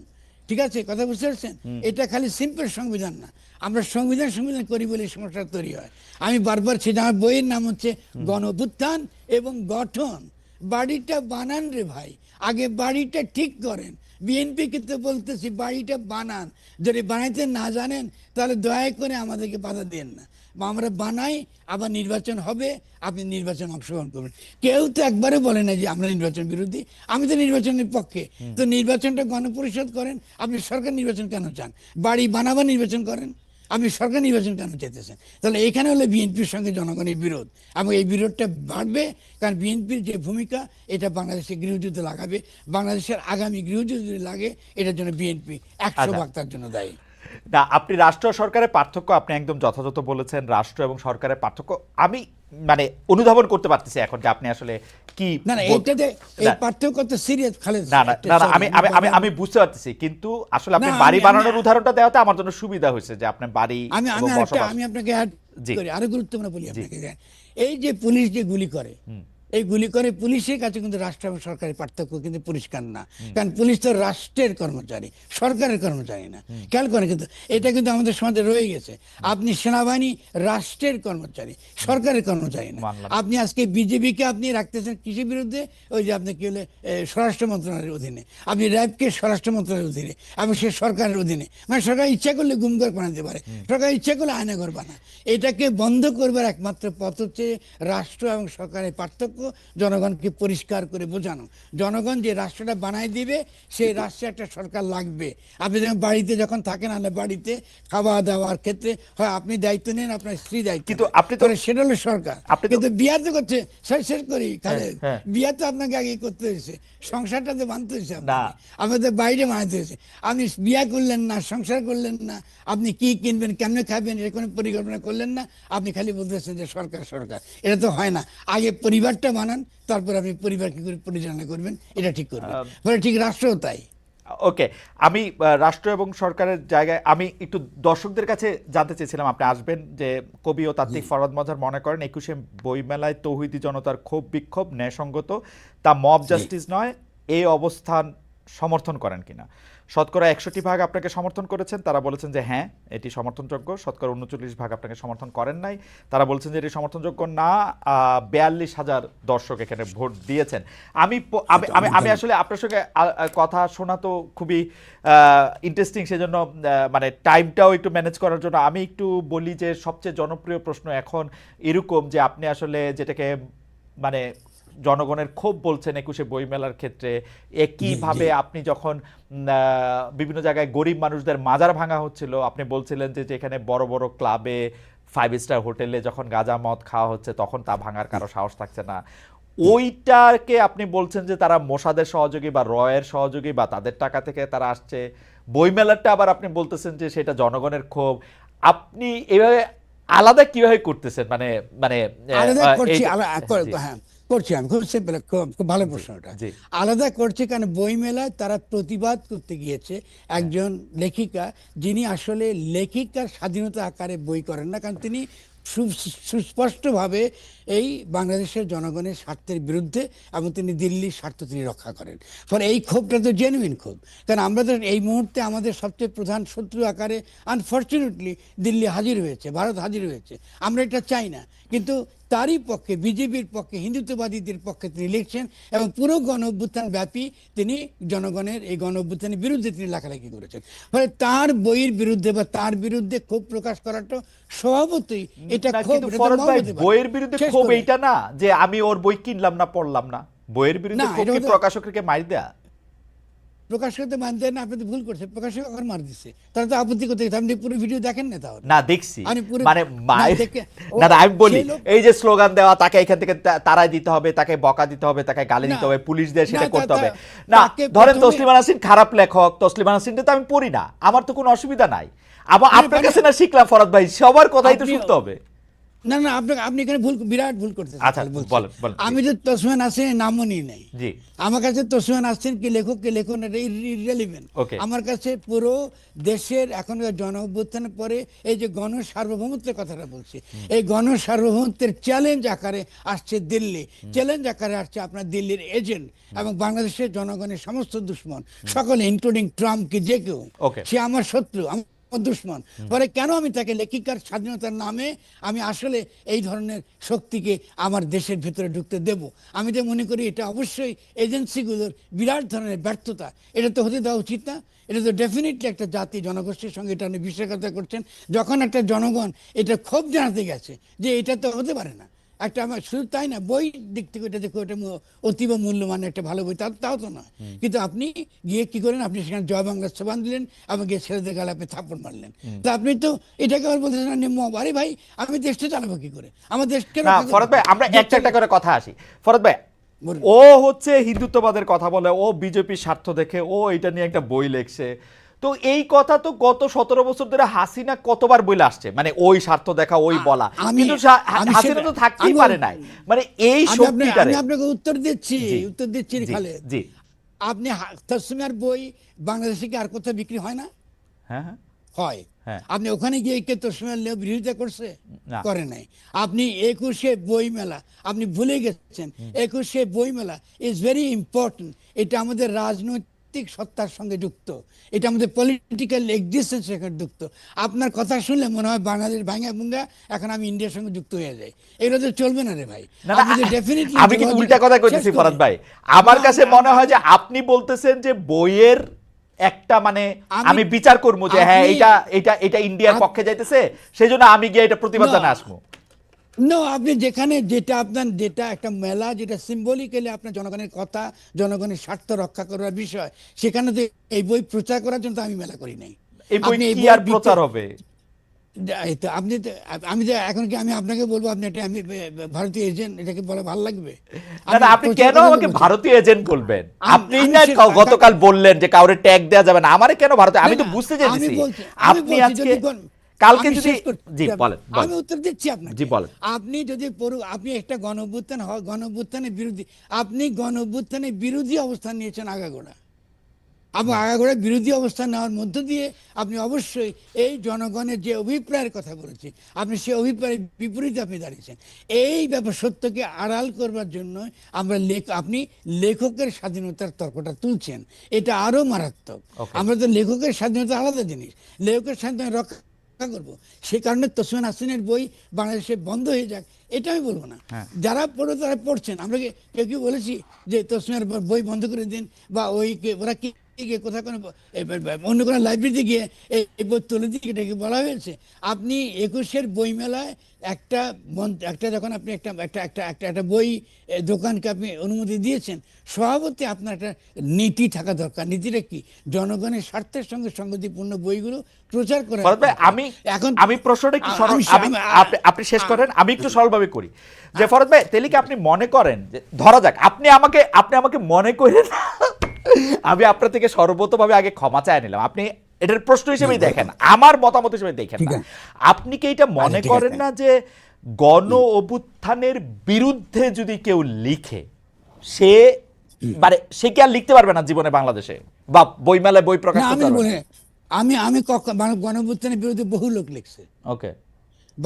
[SPEAKER 2] ঠিক আছে, কথা বুঝতে পারছেন? এটা খালি সিম্পল সংবিধান না। আমরা সংবিধান সংবিধান করি বলে এই সমস্যা তৈরি হয়। আমি বারবার সেটা, আমার বইয়ের নাম হচ্ছে গণ অভ্যুত্থান এবং গঠন। বাড়িটা বানান রে ভাই, আগে বাড়িটা ঠিক করেন। বিএনপি কিন্তু বলতেছি বাড়িটা বানান, যদি বানাইতে না জানেন তাহলে দয়া করে আমাদেরকে বাধা দেন না। বা আমরা বানাই, আবার নির্বাচন হবে, আপনি নির্বাচন অংশগ্রহণ করবেন। কেউ তো একবারে বলে না যে আমরা নির্বাচন বিরোধী, আমি তো নির্বাচনের পক্ষে। তো নির্বাচনটা গণপরিষদ করেন, আপনি সরকার নির্বাচন কেন চান? বাড়ি বানাবার নির্বাচন করেন, আপনি সরকার নির্বাচন কেন চাইতেছেন? তাহলে এখানে হলে বিএনপির সঙ্গে জনগণের বিরোধ, এবং এই বিরোধটা বাড়বে। কারণ বিএনপির যে ভূমিকা, এটা বাংলাদেশে গৃহযুদ্ধ লাগাবে। বাংলাদেশের আগামী গৃহযুদ্ধ যদি লাগে, এটার জন্য বিএনপি 100 ভাগ তার জন্য দায়ী।
[SPEAKER 1] না, আপনি রাষ্ট্র ও সরকারের পার্থক্য আপনি একদম যথাযথ বলেছেন। রাষ্ট্র এবং সরকারের পার্থক্য আমি মানে অনুধাবন করতে পারতেছি এখন যে আপনি আসলে কি
[SPEAKER 2] না না, এইটাতে এই
[SPEAKER 1] না
[SPEAKER 2] পার্থক্য তো সিরিয়াস খালেদ।
[SPEAKER 1] না না
[SPEAKER 2] একটা
[SPEAKER 1] না না,
[SPEAKER 2] sorry,
[SPEAKER 1] আমি আমি আমি
[SPEAKER 2] বারবার-
[SPEAKER 1] আমি বুঝতে পারতেছি, কিন্তু আসলে আপনি
[SPEAKER 2] না,
[SPEAKER 1] বাড়ি
[SPEAKER 2] আমি
[SPEAKER 1] বানানোর উদাহরণটা দেওয়াতে আমার জন্য সুবিধা হয়েছে যে আপনি বাড়ি
[SPEAKER 2] আমি
[SPEAKER 1] এবং
[SPEAKER 2] আমি আরেকটা
[SPEAKER 1] বসবাস।
[SPEAKER 2] আমি আপনাকে অ্যাড
[SPEAKER 1] জি
[SPEAKER 2] করি, আরো গুরুত্বপূর্ণ বলি
[SPEAKER 1] জি
[SPEAKER 2] আপনাকে। এই যে পুলিশ যে গুলি করে, এই গুলি করে পুলিশের কাছে কিন্তু রাষ্ট্র এবং সরকারের পার্থক্য কিন্তু পরিষ্কার না। কারণ পুলিশ তো রাষ্ট্রের কর্মচারী, সরকারের কর্মচারী না। খেয়াল করেন, কিন্তু এটা কিন্তু আমাদের সমাজে রয়ে গেছে। আপনি সেনাবাহিনী রাষ্ট্রের কর্মচারী, সরকারের কর্মচারী না।
[SPEAKER 1] মানলাম।
[SPEAKER 2] আপনি আজকে বিজেপিকে আপনি রাখতেছেন কৃষির বিরুদ্ধে, ওই যে আপনি কি হলে স্বরাষ্ট্র মন্ত্রণালয়ের অধীনে, আপনি র্যাবকে স্বরাষ্ট্র মন্ত্রণালয়ের অধীনে, এবং সে সরকারের অধীনে। মানে সরকার ইচ্ছা করলে গুমঘর বানাতে পারে, সরকার ইচ্ছা করলে আয়নাঘর বানায়। এটাকে বন্ধ করবার একমাত্র পথ হচ্ছে রাষ্ট্র এবং সরকারের পার্থক্য জনগণকে পরিষ্কার করে বোঝানো। জনগণ যে রাষ্ট্রটা বানায় দিবে, সেই রাষ্ট্রে একটা সরকার লাগবে। আপনি যখন বাড়িতে যখন থাকেন, আলে বাড়িতে খাওয়া দাওয়ার ক্ষেত্রে হয় আপনি দায়িত্ব নেন, আপনার স্ত্রী দায়িত্ব
[SPEAKER 1] কিন্তু
[SPEAKER 2] নেন,
[SPEAKER 1] আপনি তো
[SPEAKER 2] তাহলে সেটা হলো সরকার।
[SPEAKER 1] আপনি তো
[SPEAKER 2] কিন্তু বিয়া তো করছে, শেষ করি খালেদ,
[SPEAKER 1] হ্যাঁ।
[SPEAKER 2] বিয়া তো আপনাকে আগে করতে হয়েছে, সংসারটা তো বাঁধতে হয়েছে
[SPEAKER 1] না।
[SPEAKER 2] আপনাকে, আমাদের বাইরে বানাতে হয়েছে। আপনি বিয়া করলেন না, সংসার করলেন না, আপনি কি কিনবেন, কেমনে খাবেন, এর কোনো পরিকল্পনা করলেন না। আপনি খালি বলতেছেন যে সরকার সরকার, এটা তো হয় না। আগে পরিবারটা বানান, তারপর আপনি পরিবার কি করে পরিচালনা করবেন এটা ঠিক করবেন। ফলে ঠিক রাষ্ট্রও তাই।
[SPEAKER 1] ওকে, আমি রাষ্ট্র এবং সরকারের জায়গায় আমি একটু দর্শকদের কাছে জানতে চেয়েছিলাম, আপনি আসবেন, যে কবি ও তাত্ত্বিক ফরহাদ মজহার মনে করেন 21শে বইমেলায় তৌহিদি জনতার ক্ষোভ বিক্ষোভ ন্যায়সঙ্গত, তা মব জাস্টিস নয়, এই অবস্থান সমর্থন করেন কিনা? শতকরা 61 ভাগ আপনাকে সমর্থন করেছেন, তারা বলেছেন যে হ্যাঁ এটি সমর্থনযোগ্য। শতকরা 39 ভাগ আপনাকে সমর্থন করেন নাই, তারা বলছেন যে এটি সমর্থনযোগ্য না। 42,000 দর্শক এখানে ভোট দিয়েছেন। আমি আমি আসলে আপনার সঙ্গে কথা শোনা তো খুবই ইন্টারেস্টিং, সেজন্য মানে টাইমটাও একটু ম্যানেজ করার জন্য আমি একটু বলি যে সবচেয়ে জনপ্রিয় প্রশ্ন এখন এরকম যে আপনি আসলে যেটাকে মানে জনগণের ক্ষোভ বলছেন 21শে বইমেলার ক্ষেত্রে, একইভাবে আপনি যখন বিভিন্ন জায়গায় গরিব মানুষদের মাজার ভাঙা হচ্ছিল, আপনি বলছিলেন যে এখানে বড় বড় ক্লাবে 5 স্টার হোটেলে যখন গাঁজা মদ খাওয়া হচ্ছে তখন তা ভাঙার কারো সাহস থাকছে না। ওইটাকে আপনি বলছেন যে তারা মোসাদের সহযোগী বা রয়ের সহযোগী বা তাদের টাকা থেকে তারা আসছে। বইমেলাটা আবার আপনি বলতেছেন যে সেটা জনগণের ক্ষোভ। আপনি এভাবে আলাদা কিভাবে করতেছেন? মানে মানে
[SPEAKER 2] আলাদা করছি,
[SPEAKER 1] জি
[SPEAKER 2] হ্যাঁ করছি আমি, খুব সিম্পল, খুব ভালো প্রশ্ন ওটা।
[SPEAKER 1] জি
[SPEAKER 2] আলাদা করছি কারণ বইমেলায় তারা প্রতিবাদ করতে গিয়েছে একজন লেখিকা, যিনি আসলে লেখিকার স্বাধীনতা আকারে বই করেন না, কারণ তিনি সুস্পষ্টভাবে এই বাংলাদেশের জনগণের স্বার্থের বিরুদ্ধে, এবং তিনি দিল্লির স্বার্থ তিনি রক্ষা করেন। ফলে এই ক্ষোভটা তো জেনুইন ক্ষোভ, কারণ আমরা তো এই মুহূর্তে আমাদের সবচেয়ে প্রধান শত্রু আকারে আনফর্চুনেটলি দিল্লি হাজির হয়েছে, ভারত হাজির হয়েছে। আমরা এটা চাই না, কিন্তু তারই পক্ষে, বিজেপির পক্ষে, হিন্দুত্ববাদীদের পক্ষে তিনি লিখছেন, এবং পুরো গণ অভ্যুত্থান ব্যাপী তিনি জনগণের এই গণ অভ্যুত্থানের বিরুদ্ধে তিনি লেখালেখি করেছেন। ফলে তার বইয়ের বিরুদ্ধে বা তার বিরুদ্ধে ক্ষোভ প্রকাশ করাটা স্বভাবতই এটা ক্ষোভ।
[SPEAKER 1] কিন্তু ফরদ ভাই, বইয়ের বিরুদ্ধে ক্ষোভ এইটা না যে আমি ওর বই কিনলাম না, পড়লাম না। বইয়ের বিরুদ্ধে ক্ষোভ কি প্রকাশককে মার দেয়া?
[SPEAKER 2] প্রকাশককে মানতে না, আপনি তো ভুল করছেন। প্রকাশক আবার মার দিচ্ছে, তারা তো আপত্তি করতে, আপনি পুরো ভিডিও দেখেন না? তাহলে
[SPEAKER 1] না দেখছি, মানে না আমি বলি এই যে স্লোগান দেওয়া, তাকে এখান থেকে তারাই দিতে হবে, তাকে বকা দিতে হবে, তাকে গালি দিতে হবে, পুলিশ দিয়ে সেটা করতে হবে না। ধরেন তসলিমা নাসরিন খারাপ লেখক, তসলিমা নাসরিনটা তো আমি পড়ি না, আমার তো কোনো অসুবিধা নাই। আবার আপনার কাছে না শিখলাম ফরদ ভাই, সবার কথাই তো শুনতে হবে।
[SPEAKER 2] না না, আপনি এখানে বিরাট ভুল করতেছেন।
[SPEAKER 1] আচ্ছা বলেন বলেন।
[SPEAKER 2] আমি তো তসলিমা নাসরিনের নামও নিই নাই।
[SPEAKER 1] জি,
[SPEAKER 2] আমার কাছে তসলিমা নাসরিন কি লেখক কি লেখক না, ইররিলেভেন্ট। আমার কাছে পুরো দেশের এখনকার জন অভ্যুত্থানের পরে এই যে গণ সার্বভৌমত্বের কথাটা বলছি, এই গণ সার্বভৌমত্বের চ্যালেঞ্জ আকারে আসছে দিল্লি, চ্যালেঞ্জ আকারে আসছে আপনার দিল্লির এজেন্ট এবং বাংলাদেশের জনগণের সমস্ত দুশ্মন সকলে, ইনক্লুডিং ট্রাম্প কি যে কেউ, সে আমার শত্রু, দুশ্মন। পরে কেন আমি তাকে লেখিকার স্বাধীনতার নামে আমি আসলে এই ধরনের শক্তিকে আমার দেশের ভিতরে ঢুকতে দেব? আমি তো মনে করি এটা অবশ্যই এজেন্সিগুলোর বিরাট ধরনের ব্যর্থতা। এটা তো হতে দেওয়া উচিত না। এটা তো ডেফিনেটলি একটা জাতি জনগোষ্ঠীর সঙ্গে এটা নিয়ে বিশ্বাসঘাতকতা করছেন, যখন একটা জনগণ এটা ক্ষোভ জানাতে গেছে যে এটা তো হতে পারে না। একটা আমার শুধু তাই না, বই দিক থেকে এটা দেখো, এটা অতীব মূল্যবান একটা ভালো বই, তাও তো নয়। কিন্তু আপনি গিয়ে কি করেন, আপনি সেখানে জয় বাংলা স্লোগান দিলেন এবং গিয়ে ছেলেদের গালে আপনি থাপ্পড় মারলেন। তা আপনি তো এটাকে আবার বলতেছেন আরে ভাই আমি দেশটা চালাবো কি করে, আমার দেশকে।
[SPEAKER 1] ফরদ ভাই আমরা একটা একটা করে কথা আসি। ফরদ ভাই, ও হচ্ছে হিন্দুত্ববাদের কথা বলে, ও বিজেপির স্বার্থ দেখে ও এটা নিয়ে একটা বই লেখছে। তো এই কথা তো গত 17 বছর ধরে হাসিনা কতবার বলে আসছে, মানে ওই স্বার্থ দেখা, ওই বলা, কিন্তু হাসিনা তো থাকতেই পারে নাই। মানে এই শক্তিটারে
[SPEAKER 2] আমি আপনাকে উত্তর দিচ্ছি খালেদ।
[SPEAKER 1] জি,
[SPEAKER 2] আপনি তসলিমার বই বাংলাদেশে কি আর কোথাও বিক্রি হয় না?
[SPEAKER 1] হ্যাঁ হ্যাঁ
[SPEAKER 2] হয়।
[SPEAKER 1] হ্যাঁ।
[SPEAKER 2] আপনি ওখানে গিয়ে কে তসলিমার বিরোধিতা করছে? করে নাই। আপনি 21শে বই মেলা আপনি ভুলে গেছেন। 21শে বই মেলা ইজ ভেরি ইম্পর্টেন্ট। এটা আমাদের রাজনৈতিক সত্তার সঙ্গে যুক্ত, এটা আমাদের পলিটিক্যাল এক্সিস্টেন্সের সঙ্গে যুক্ত। আপনার কথা শুনলে মনে হয় বাংলাদেশ ভাঙা ভুঙ্গা এখন আমি ইন্ডিয়ার সঙ্গে যুক্ত হয়ে যাই। এগুলো তো চলবে না রে ভাই।
[SPEAKER 1] আমি কিন্তু উল্টা কথা কইতেছি ফরদ ভাই। আমার কাছে মনে হয় যে আপনি বলতেছেন যে বইয়ের একটা মানে আমি বিচার করবো যে হ্যাঁ এটা এটা এটা ইন্ডিয়ার পক্ষে যাইতেছে, সেই জন্য আমি গিয়ে এটা প্রতিবাদ জানাই আসবো।
[SPEAKER 2] না, আপনি যেখানে যেটা আপনার যেটা একটা মেলা, যেটা সিম্বলিক্যালি আপনার জনগণের কথা, জনগণের স্বার্থ রক্ষা করার বিষয়, সেখানে তো এই বই প্রচার করার জন্য আমি মেলা করি নাই।
[SPEAKER 1] এই বই কি আর প্রচার হবে?
[SPEAKER 2] আপনি আমি যে এখন কি আমি আপনাকে বলবো আপনি এটা আমি ভারতীয় এজেন্ট, এটাকে বলে ভালো লাগবে?
[SPEAKER 1] না আপনি কেন আমাকে ভারতীয় এজেন্ট বলবেন? আপনি না গতকাল বললেন যে কাউরে ট্যাগ দেয়া যাবে না, আমারে কেন ভারতীয়? আমি তো বুঝতে চাইছি আপনি আজকে কালকে যদি জি বলেন।
[SPEAKER 2] আমি উত্তর দিচ্ছি আপনাকে।
[SPEAKER 1] জি বলেন।
[SPEAKER 2] আপনি যদি আপনি একটা গণ অভ্যুত্থানের বিরোধী, আপনি গণ অভ্যুত্থানের বিরোধী অবস্থান নিয়েছেন আগাগোড়া। আপনি আগাগোড়া বিরোধী অবস্থান নেওয়ার মধ্য দিয়ে আপনি অবশ্যই এই জনগণের যে অভিপ্রায়ের কথা বলেছি, আপনি সেই অভিপ্রায়ের বিপরীতে আপনি দাঁড়িয়েছেন। এই ব্যাপার সত্যকে আড়াল করবার জন্য আপনি লেখকের স্বাধীনতার তর্কটা তুলছেন, এটা আরো মারাত্মক।
[SPEAKER 1] ওকে।
[SPEAKER 2] আমরা তো লেখকের স্বাধীনতা আলাদা জিনিস, লেখকের স্বাধীনতা রক্ষা করবো, সেই কারণে তসলিমা নাসরিনের বই বাংলাদেশে বন্ধ হয়ে যাক এটা আমি বলবো না।
[SPEAKER 1] হ্যাঁ।
[SPEAKER 2] যারা পড়ে তারা পড়ছেন, আমরা কেউ কেউ বলেছি যে তসলিমার বই বন্ধ করে দিন, বা ওরা কি গিয়ে কোথাও কোনো অন্য কোনো লাইব্রেরিতে গিয়ে এই বই তুলে দিয়ে এটাকে বলা হয়েছে। আপনি 21-এর বইমেলায় একটা যখন আপনি একটা বই দোকানকে আপনি অনুমতি দিয়েছেন, স্বভাবতই আপনার একটা নীতি থাকা দরকার। নীতিটা কি? জনগণের স্বার্থের সঙ্গে সংগতিপূর্ণ বইগুলো প্রচার করা।
[SPEAKER 1] ফরহাদ ভাই, আমি প্রশ্নটা একটু সরল, আপনি শেষ করেন, আমি একটু সরলভাবে করি যে ফরহাদ ভাই, তাহলে কি আপনি মনে করেন যে ধরা যাক আপনি আমাকে মনে করেন, আমি আপনার থেকে সর্বতভাবে আগে ক্ষমা চাই নিলাম, আপনি এটার প্রশ্ন হিসেবেই দেখেন, আমার মতামত হিসেবে দেখেন না। আপনি কি এটা মনে করেন না যে গণ অভ্যুত্থানের বিরুদ্ধে যদি কেউ লিখে, সে সে কি আর লিখতে পারবে না জীবনে বাংলাদেশে, বা বইমেলায় বই প্রকাশ করতে পারবে না?
[SPEAKER 2] আমি গণঅভ্যুত্থানের বিরুদ্ধে বহু লোক লিখছে,
[SPEAKER 1] ওকে,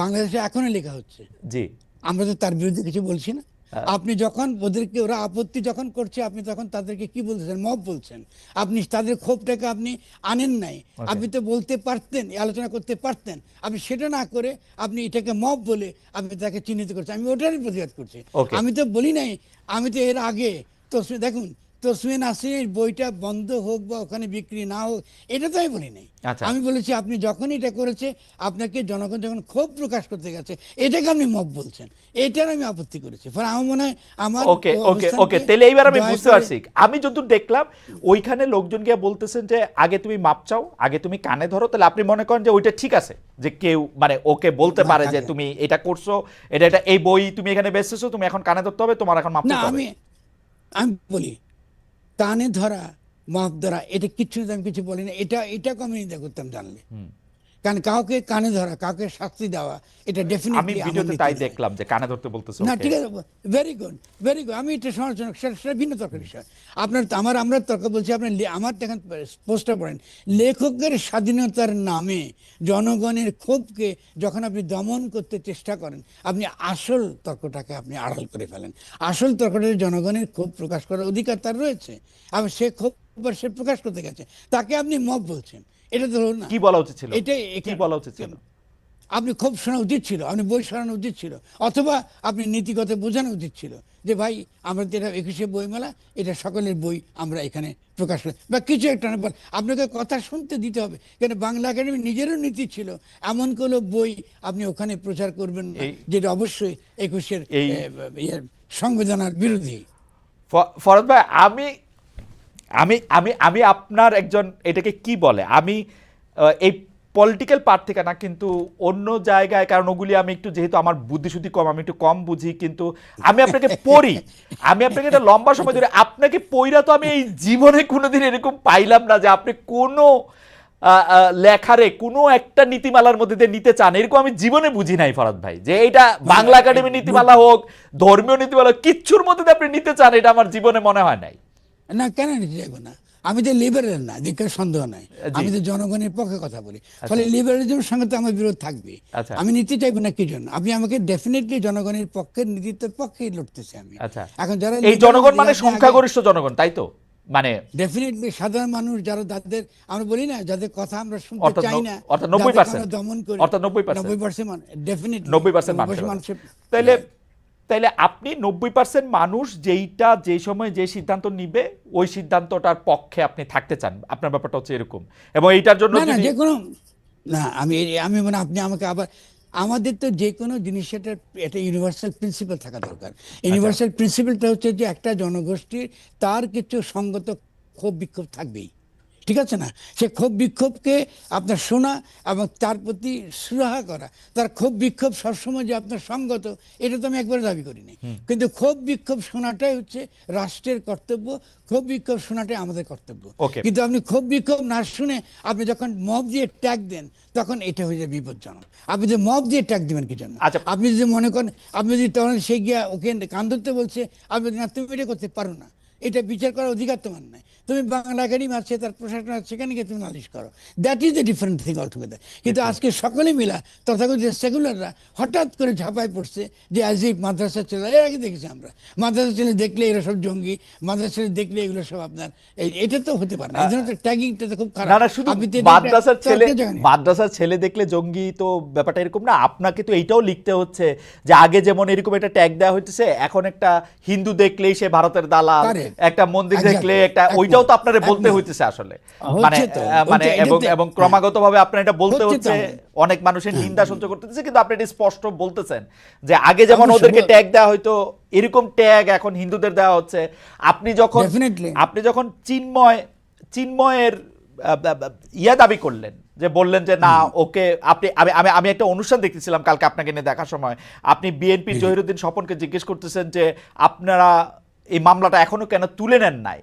[SPEAKER 2] বাংলাদেশে এখনো লেখা হচ্ছে।
[SPEAKER 1] জি,
[SPEAKER 2] আমরা তো তার বিরুদ্ধে কিছু বলছি না। আপনি যখন ওদেরকে, ওরা আপত্তি যখন করছে, আপনি তখন তাদেরকে কি বলতেছেন? মব বলছেন। আপনি তাদের ক্ষোভটাকে আপনি আনেন নাই। আপনি তো বলতে পারতেন, আলোচনা করতে পারতেন, আপনি সেটা না করে আপনি এটাকে মব বলে আপনি তাকে চিহ্নিত করছেন। আমি ওটারই প্রতিবাদ করছি। আমি তো বলি নাই, আমি তো এর আগে দেখুন, তসলিমা নাসরিনের বইটা বন্ধ হোক বা ওখানে বিক্রি না হোক, এটা তো আমি বলি নাই। আমি বলেছি আপনি যখন এটা করেছে, আপনাকে জনগণ যখন ক্ষোভ প্রকাশ করতে গেছে, এটাকে আপনি মব বলছেন, এটার আমি আপত্তি করেছি। ফলে আমার মনে হয় আমার
[SPEAKER 1] ওকে ওকে ওকে, তাহলে এইবার আমি বুঝতে পারছি। আমি যতদূর দেখলাম ওইখানে লোকজন গিয়ে বলতেছেন যে আগে তুমি মাপ চাও, আগে তুমি কানে ধরো, তাহলে আপনি মনে করেন যে ওইটা ঠিক আছে, যে কেউ ওকে বলতে পারে যে তুমি এটা করছো, এটা এই বই তুমি এখানে বেচতেছো, তুমি এখন কানে ধরতে হবে, তোমার এখন মাপ দিতে হবে।
[SPEAKER 2] আমি বলি কানে ধরা, মাপ ধরা, এটা কিচ্ছু আমি কিছু বলি না। এটাকে আমি নিন্দা করতাম জানলে। কারণ কাউকে কানে ধরা, কাউকে শাস্তি দেওয়া, এটা ডেফিনেটলি
[SPEAKER 1] আমি ভিডিওতে তাই দেখলাম যে কানে ধরতে বলতেছে।
[SPEAKER 2] না, ঠিক আছে, ভেরি গুড, ভেরি গুড। আমি এটা সমালোচনা, সেটা ভিন্ন তর্কের বিষয়। আমরা তর্ক বলছি, আপনি আমার দেখেন পোস্টটা পড়েন, লেখকের স্বাধীনতার নামে জনগণের ক্ষোভকে যখন আপনি দমন করতে চেষ্টা করেন, আপনি আসল তর্কটাকে আপনি আড়াল করে ফেলেন। আসল তর্কটা জনগণের ক্ষোভ প্রকাশ করার অধিকার তার রয়েছে, আবার সে ক্ষোভ সে প্রকাশ করতে গেছে, তাকে আপনি মব বলছেন। এটা তো না,
[SPEAKER 1] কি বলা উচিত ছিল?
[SPEAKER 2] এটাই
[SPEAKER 1] কি বলা উচিত ছিল?
[SPEAKER 2] আপনি খুব শোনা উচিত ছিল, আপনি বই শোনানো উচিত ছিল, অথবা আপনি নীতিগত বোঝানো উচিত ছিল যে ভাই আমরা তো এটা 21শে বইমেলা, এটা সকলের বই আমরা এখানে প্রকাশ করি, বা কিছু একটা। আপনাকে কথা শুনতে দিতে হবে, কেন বাংলা একাডেমি নিজেরও নীতি ছিল এমন কোনো বই আপনি ওখানে প্রচার করবেন না যেটা অবশ্যই 21-এর সংবিধানের বিরোধী।
[SPEAKER 1] ফরহাদ ভাই, আমি আমি আমি আমি আপনার একজন, এটাকে কি বলে, আমি এই পলিটিক্যাল পার্ট থেকে না, কিন্তু অন্য জায়গায়, কারণ ওগুলি আমি একটু, যেহেতু আমার বুদ্ধিশুদ্ধি কম, আমি একটু কম বুঝি, কিন্তু আমি আপনাকে পড়ি, আমি আপনাকে একটা লম্বা সময় ধরে আপনাকে পড়া, তো আমি এই জীবনে কোনোদিন এরকম পাইলাম না যে আপনি কোনো লেখারে কোনো একটা নীতিমালার মধ্যে দিয়ে নিতে চান, এরকম আমি জীবনে বুঝি নাই ফরহাদ ভাই, যে এটা বাংলা একাডেমি নীতিমালা হোক, ধর্মীয় নীতিমালা, কিচ্ছুর মধ্যে দিয়ে আপনি নিতে চান, এটা আমার জীবনে মনে হয় নাই।
[SPEAKER 2] না, কেন নিতে যাবো না? আমি তো লিবারেল না, দীক্ষার সন্দেহ নাই, আমি তো জনগণের পক্ষে কথা বলি। ফলে লিবারেলিজমের সঙ্গে তো আমার বিরোধ থাকবে। আমি নিতে চাইবো না কি জন্য? আপনি আমাকে ডেফিনেটলি জনগণের পক্ষের নীতিত্বের পক্ষেই লড়তেছি আমি।
[SPEAKER 1] এখন যারা এই জনগণ সংখ্যাগরিষ্ঠ জনগণ, তাই তো
[SPEAKER 2] ডেফিনেটলি সাধারণ মানুষ, যারা যাদের আমরা বলি না, যাদের কথা আমরা শুনতে চাই না,
[SPEAKER 1] অর্থাৎ 90%,
[SPEAKER 2] দমন করি,
[SPEAKER 1] অর্থাৎ
[SPEAKER 2] 90% ডেফিনেটলি
[SPEAKER 1] 90% মানুষ। তাইলে আপনি 90% মানুষ যেইটা যে সময় যে সিদ্ধান্ত নিবে, ওই সিদ্ধান্তটার পক্ষে আপনি থাকতে চান, আপনার ব্যাপারটা হচ্ছে এরকম। এবং এইটার জন্য
[SPEAKER 2] যে কোনো না, আমি আপনি আমাকে আবার, আমাদের তো যে কোনো জিনিসের একটা ইউনিভার্সাল প্রিন্সিপাল থাকা দরকার। ইউনিভার্সাল প্রিন্সিপালটা হচ্ছে যে একটা জনগোষ্ঠীর তার কিছু সঙ্গত ক্ষোভ বিক্ষোভ থাকবেই, ঠিক আছে না? সে ক্ষোভ বিক্ষোভকে আপনার শোনা এবং তার প্রতি সুরাহা করা, তার ক্ষোভ বিক্ষোভ সবসময় যে আপনার সঙ্গত, এটা তো আমি একবারে দাবি করিনি। কিন্তু ক্ষোভ বিক্ষোভ শোনাটাই হচ্ছে রাষ্ট্রের কর্তব্য, ক্ষোভ বিক্ষোভ শোনাটাই আমাদের কর্তব্য। কিন্তু আপনি ক্ষোভ বিক্ষোভ না শুনে আপনি যখন মব দিয়ে ট্যাগ দেন, তখন এটা হয়ে যায় বিপজ্জনক। আপনি যে মব দিয়ে ট্যাগ দিবেন কি জন্য? আপনি যদি মনে করেন, আপনি যদি তখন সে গিয়া ওকে কান ধরতে বলছে, আপনি না তুমি এটা করতে পারো না, এটা বিচার করার অধিকার তোমার নাই। তুমি বাংলা একাডেমি আছে, তার প্রশাসন আছে, সেখানে গিয়ে তুমি নালিশ করো। That is the different thing altogether. কিন্তু আজকে সকলে মিলা তথাকথিত সেকুলাররা হঠাৎ করে ঝাঁপায় পড়ছে যে আজ এই মাদ্রাসার ছেলে, এর আগে দেখেছি আমরা মাদ্রাসার ছেলে দেখলে এরা সব জঙ্গি, মাদ্রাসার ছেলে দেখলে এগুলো সব আপনার এটা তো হতে পারে না। এই ধরনের ট্যাগিংটা তো খুব খারাপ।
[SPEAKER 1] না না, শুধু
[SPEAKER 2] আপনি তো এটা
[SPEAKER 1] মাদ্রাসার ছেলে,
[SPEAKER 2] তর্কের জায়গা নেই।
[SPEAKER 1] মাদ্রাসার ছেলে দেখলে জঙ্গি তো ব্যাপারটা এরকম না। আপনাকে তো এইটাও লিখতে হচ্ছে যে আগে যেমন এরকম একটা ট্যাগ দেওয়া হইতেছে, এখন একটা হিন্দু দেখলেই সে ভারতের দালাল,
[SPEAKER 2] Correct.
[SPEAKER 1] একটা মন্দির দেখলে
[SPEAKER 2] Exactly.
[SPEAKER 1] একটা,
[SPEAKER 2] একমত,
[SPEAKER 1] ওইটাও তো আপনারে বলতে
[SPEAKER 2] একমত।
[SPEAKER 1] হইতেছে আসলে।
[SPEAKER 2] হচ্ছে
[SPEAKER 1] মানে
[SPEAKER 2] তো,
[SPEAKER 1] মানে
[SPEAKER 2] হচ্ছে,
[SPEAKER 1] এবং
[SPEAKER 2] এটাতে-
[SPEAKER 1] এবং ক্রমাগতভাবে আপনার এটা বলতে
[SPEAKER 2] হচ্ছে তো
[SPEAKER 1] হচ্ছে,
[SPEAKER 2] আমার।
[SPEAKER 1] অনেক মানুষের নিন্দা সহ্য করতেছে, কিন্তু আপনি এটা স্পষ্ট বলতেছেন যে আগে যেমন
[SPEAKER 2] অবশ্যই,
[SPEAKER 1] ওদেরকে ট্যাগ দেওয়া হয়তো, এরকম ট্যাগ এখন হিন্দুদের দেওয়া হচ্ছে। আপনি যখন
[SPEAKER 2] Definitely.
[SPEAKER 1] আপনি যখন চিন্ময়ের ইয়া দাবি করলেন, যে বললেন যে না ওকে, আপনি আমি আমি আমি একটা অনুষ্ঠান দেখতেছিলাম কালকে আপনাকে নিয়ে দেখার সময়, আপনি বিএনপির জহিরুদ্দিন স্বপনকে জিজ্ঞেস করতেছেন যে আপনারা এই মামলাটা এখনো কেন তুলে নেন নাই,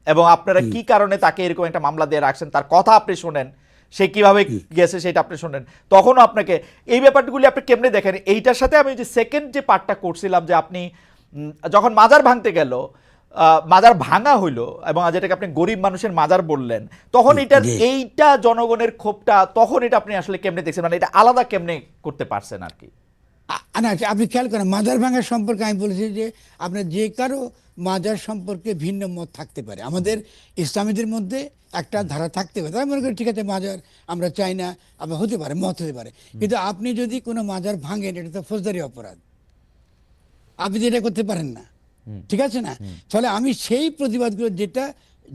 [SPEAKER 1] এবং আপনারা কি কারণে তাকে এরকম একটা মামলা দিয়ে রাখছেন, তার কথা আপনি শোনেন, সে কিভাবে গেছে সেটা আপনি শোনেন, তখনও আপনাকে এই ব্যাপারগুলি আপনি কেমনে দেখেন? এইটার সাথে আমি যে সেকেন্ড যে পার্টটা করছিলাম, যে আপনি যখন মাজার ভাঙতে গেল, মাজার ভাঙা হইলো, এবং যেটাকে আপনি গরিব মানুষের মাজার বললেন, তখন এটার
[SPEAKER 2] জি।
[SPEAKER 1] এইটা জনগণের ক্ষোভটা, তখন এটা আপনি আসলে কেমনে দেখছেন, মানে এটা আলাদা কেমনে করতে পারছেন আর কি?
[SPEAKER 2] না, আপনি খেয়াল করেন মাজার ভাঙার সম্পর্কে আমি বলেছি যে আপনার যে কারো মাজার সম্পর্কে ভিন্ন মত থাকতে পারে। আমাদের ইসলামীদের মধ্যে একটা ধারা থাকতে পারে, তারা মনে করি ঠিক আছে মাজার আমরা চাই না, আবার হতে পারে, মত হতে পারে। কিন্তু আপনি যদি কোনো মাজার ভাঙেন, এটা তো ফৌজদারি অপরাধ, আপনি তো এটা করতে পারেন না, ঠিক আছে না? ফলে আমি সেই প্রতিবাদগুলো যেটা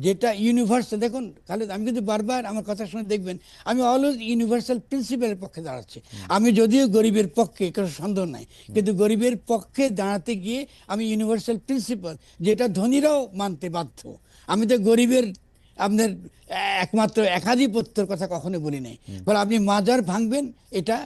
[SPEAKER 2] যেটা ইউনিভার্সাল, দেখুন খালেদ, আমি কিন্তু বারবার আমার কথা শুনে দেখবেন আমি অলওয়েজ ইউনিভার্সাল প্রিন্সিপালের পক্ষে দাঁড়াচ্ছি। আমি যদিও গরিবের পক্ষে, কোনো সন্দেহ নাই, কিন্তু গরিবের পক্ষে দাঁড়াতে গিয়ে আমি ইউনিভার্সাল প্রিন্সিপাল যেটা ধনীরাও মানতে বাধ্য। আমি তো গরিবের আপনার একমাত্র একাধিপত্যের কথা কখনো বলি নাই। বলে আপনি মাজার ভাঙবেন, এটা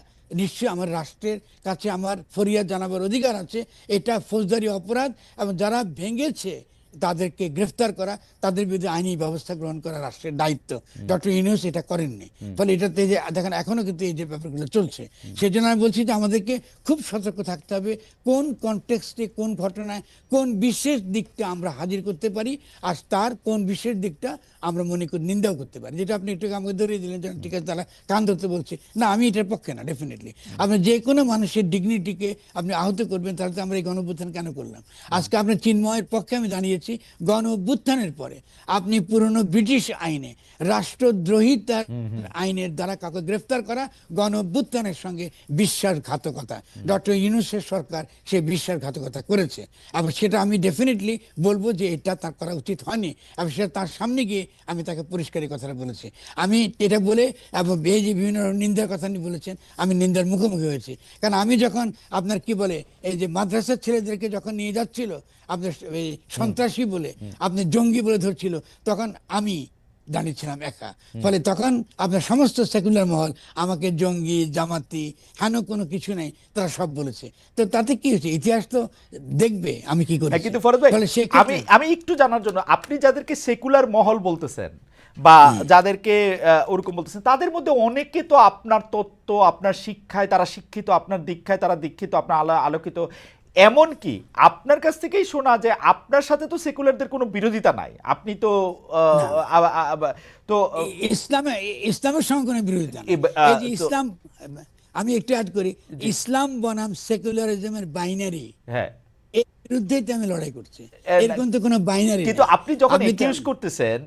[SPEAKER 2] নিশ্চয়ই আমার রাষ্ট্রের কাছে আমার ফরিয়াদ জানাবার অধিকার আছে, এটা ফৌজদারি অপরাধ, এবং যারা ভেঙেছে তাদেরকে গ্রেফতার করা, তাদের বিরুদ্ধে আইনি ব্যবস্থা গ্রহণ করা রাষ্ট্রের দায়িত্ব। ডক্টর ইউনূস এটা করেননি, ফলে এটাতে যে দেখেন এখনো কিন্তু এই যে ব্যাপারগুলো চলছে, সেই জন্য আমি বলছি যে আমাদেরকে খুব সতর্ক থাকতে হবে কোন কনটেক্সটে, কোন ঘটনায়, কোন বিশেষ দিকটা আমরা হাজির করতে পারি, আর তার কোন বিশেষ দিকটা আমরা মনে করি নিন্দাও করতে পারি। যেটা আপনি একটু আমাকে ধরিয়ে দিলেন, যেন ঠিক আছে তারা কান ধরতে বলছে, না আমি এটার পক্ষে না। ডেফিনেটলি আপনি যে কোনো মানুষের ডিগনিটিকে আপনি আহত করবেন, তাহলে তো আমরা এই গণ অভ্যুত্থান কেন করলাম? আজকে আপনার চিন্ময়ের পক্ষে আমি দাঁড়িয়েছি। গণ অভ্যুত্থানের পরে আপনি পুরনো ব্রিটিশ আইনে, রাষ্ট্রদ্রোহিতার আইনের দ্বারা কাউকে গ্রেফতার করা গণ অভ্যুত্থানের সঙ্গে বিশ্বাসঘাতকতা। ডক্টর ইউনূসের সরকার সে বিশ্বাসঘাতকতা করেছে, এবং সেটা আমি ডেফিনেটলি বলবো যে এটা তার করা উচিত হয়নি, এবং সেটা তার সামনে গিয়ে আমি তাকে পরিষ্কারই কথাটা বলেছি। আমি এটা বলে, এবং এই যে বিভিন্ন নিন্দার কথা নিয়ে বলেছেন, আমি নিন্দার মুখোমুখি হয়েছি। কারণ আমি যখন আপনার কি বলে এই যে মাদ্রাসার ছেলেদেরকে যখন নিয়ে যাচ্ছিল আপনার এই সন্ত্রাসী বলে, আপনি জঙ্গি বলে ধরছিল, তখন আমি দাঁড়িয়েছিলাম একা। ফলে তখন আপনার সমস্ত সেকুলার মহল আমাকে জঙ্গি, জামাতি, হেন কোনো কিছু নেই, তারা সব বলেছে। তো তাতে কি হয়েছে? ইতিহাস তো দেখবে আমি কি করি।
[SPEAKER 1] কিন্তু ফরদ ভাই,
[SPEAKER 2] ফলে
[SPEAKER 1] আমি
[SPEAKER 2] সেক্ষেত্রে
[SPEAKER 1] আমি একটু জানার জন্য, আপনি যাদেরকে সেকুলার মহল বলতেছেন বা যাদেরকে ওরকম বলতেছেন, তাদের মধ্যে অনেকে তো আপনার তত্ত্ব, আপনার শিক্ষায় তারা শিক্ষিত, আপনার দীক্ষায় তারা দীক্ষিত, আপনার আলোকিত। এমন কি আপনার কাছ থেকেই শোনা যে আপনার সাথে তো সেকুলারদের কোনো বিরোধিতা নাই, আপনি তো
[SPEAKER 2] না,
[SPEAKER 1] তো
[SPEAKER 2] ইসলামে ইসলামের সঙ্গে কোনো বিরোধিতা নেই। এই যে ইসলাম, আমি একটু অ্যাড করি, ইসলাম বনাম সেকুলারিজমের বাইনারি,
[SPEAKER 1] হ্যাঁ,
[SPEAKER 2] এর বিরুদ্ধেই তো আমি লড়াই করছি।
[SPEAKER 1] না,
[SPEAKER 2] এরকম তো কোনো বাইনারি
[SPEAKER 1] কিন্তু
[SPEAKER 2] নেই।
[SPEAKER 1] আপনি যখন
[SPEAKER 2] আপনি তো
[SPEAKER 1] একিউজ করতেছেন